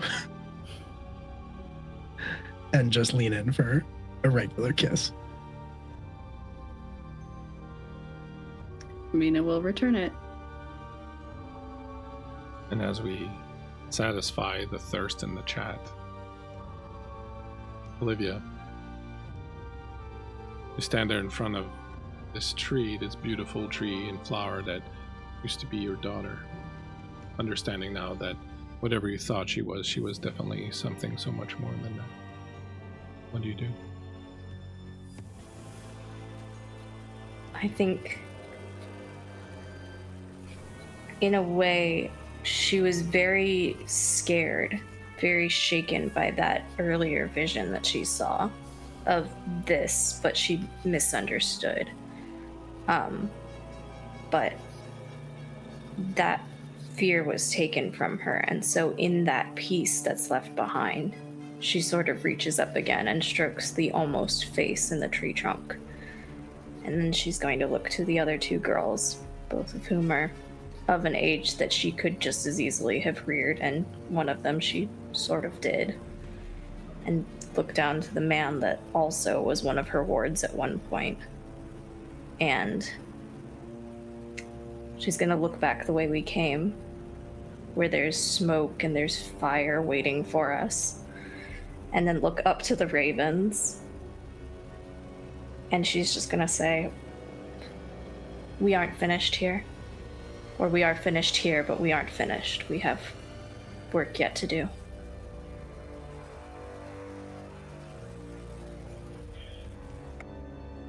And just lean in for a regular kiss. Mina will return it. And as we satisfy the thirst in the chat, Olivia, you stand there in front of this tree, this beautiful tree and flower that used to be your daughter, understanding now that whatever you thought she was definitely something so much more than that. What do you do? I think, in a way, she was very scared, very shaken by that earlier vision that she saw of this, but she misunderstood. But that fear was taken from her, and so in that piece that's left behind, she sort of reaches up again and strokes the almost face in the tree trunk. And then she's going to look to the other two girls, both of whom are of an age that she could just as easily have reared, and one of them she sort of did. And look down to the man that also was one of her wards at one point. And she's going to look back the way we came, where there's smoke and there's fire waiting for us. And then look up to the ravens. And she's just going to say, we aren't finished here. Or we are finished here, but we aren't finished. We have work yet to do.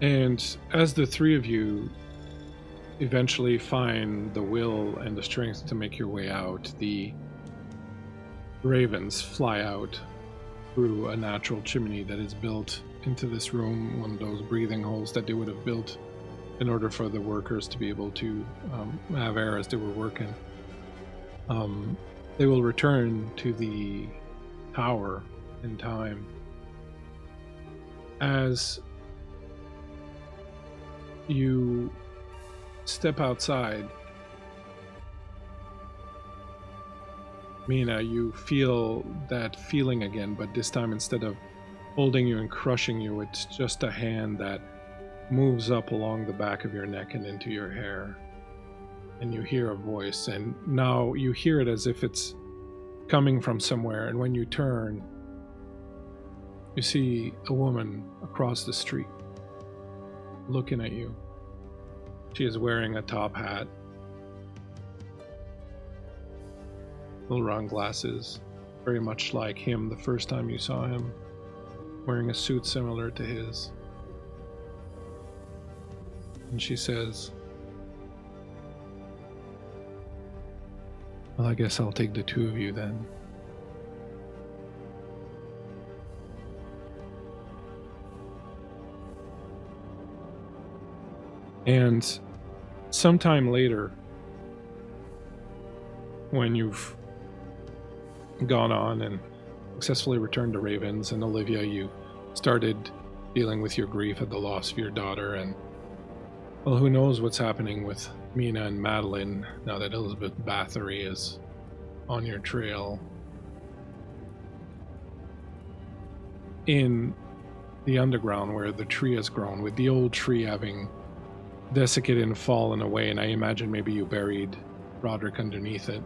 And as the three of you eventually find the will and the strength to make your way out, the ravens fly out through a natural chimney that is built into this room, one of those breathing holes that they would have built in order for the workers to be able to have air as they were working. They will return to the tower in time. As you step outside, Mina, you feel that feeling again, but this time instead of holding you and crushing you, it's just a hand that moves up along the back of your neck and into your hair. And you hear a voice, and now you hear it as if it's coming from somewhere, and when you turn, you see a woman across the street looking at you. She is wearing a top hat, little round glasses, very much like him the first time you saw him, wearing a suit similar to his. And she says, well, I guess I'll take the two of you then. And sometime later, when you've gone on and successfully returned to Ravens, and Olivia, you started dealing with your grief at the loss of your daughter, and well, who knows what's happening with Mina and Madeline now that Elizabeth Bathory is on your trail. In the underground where the tree has grown, with the old tree having desiccated and fallen away, and I imagine maybe you buried Roderick underneath it.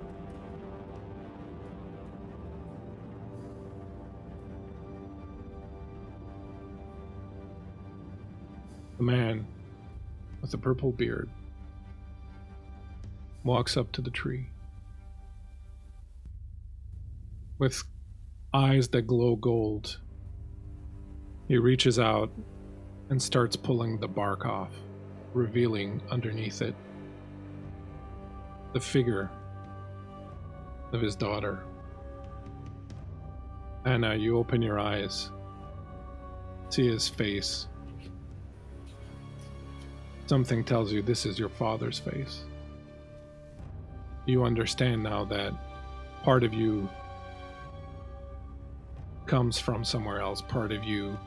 The man with the purple beard walks up to the tree. With eyes that glow gold, he reaches out and starts pulling the bark off, revealing underneath it the figure of his daughter. Anna, you open your eyes, see his face. Something tells you this is your father's face. You understand now that part of you comes from somewhere else, part of you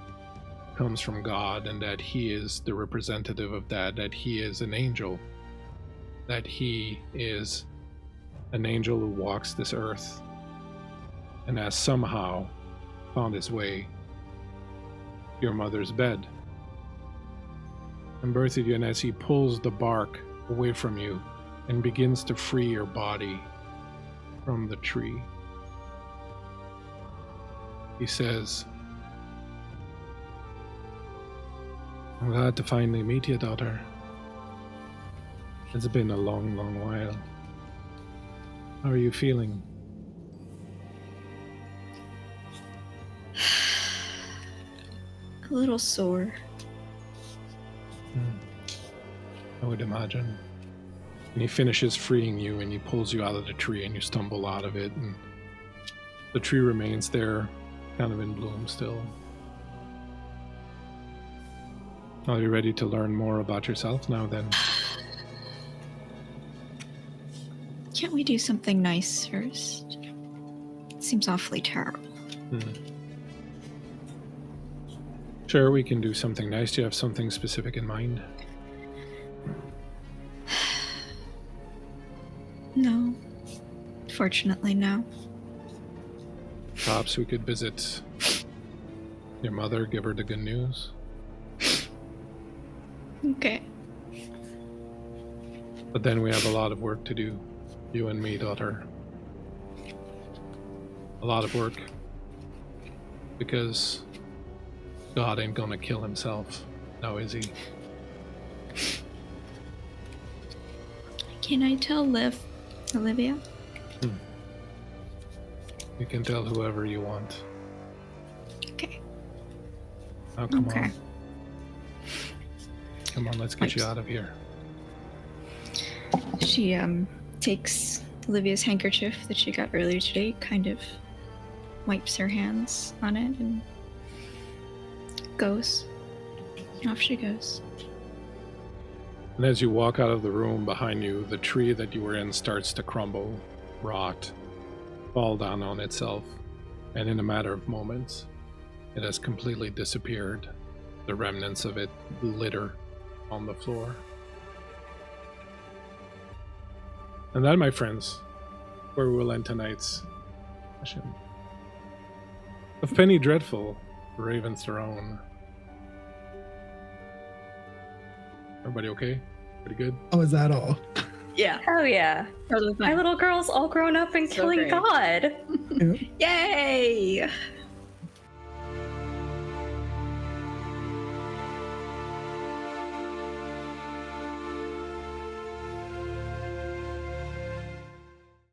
comes from God, and that he is the representative of that he is an angel, that he is an angel who walks this earth and has somehow found his way to your mother's bed and birthed you, and as he pulls the bark away from you and begins to free your body from the tree, he says, I'm glad to finally meet you, daughter. It's been a long, long while. How are you feeling? A little sore. I would imagine. And he finishes freeing you, and he pulls you out of the tree, and you stumble out of it, and the tree remains there, kind of in bloom still. Are you ready to learn more about yourself now, then? Can't we do something nice first? It seems awfully terrible. Sure, we can do something nice. Do you have something specific in mind? No. Fortunately, no. Perhaps we could visit your mother, give her the good news. Okay. But then we have a lot of work to do. You and me, daughter. A lot of work. Because God ain't gonna kill himself. Now is he? Can I tell Olivia? You can tell whoever you want. Okay. Now come Okay. on. Come on, let's get you out of here. She takes Olivia's handkerchief that she got earlier today, kind of wipes her hands on it, and goes. Off she goes. And as you walk out of the room behind you, the tree that you were in starts to crumble, rot, fall down on itself, and in a matter of moments, it has completely disappeared. The remnants of it litter on the floor. And that, my friends, where we'll end tonight's session of Penny Dreadful, Raventhrone. Everybody okay? Pretty good? Oh, is that all? Yeah. Oh yeah. Totally My fine. little girl's all grown up and So killing great. God. Yay!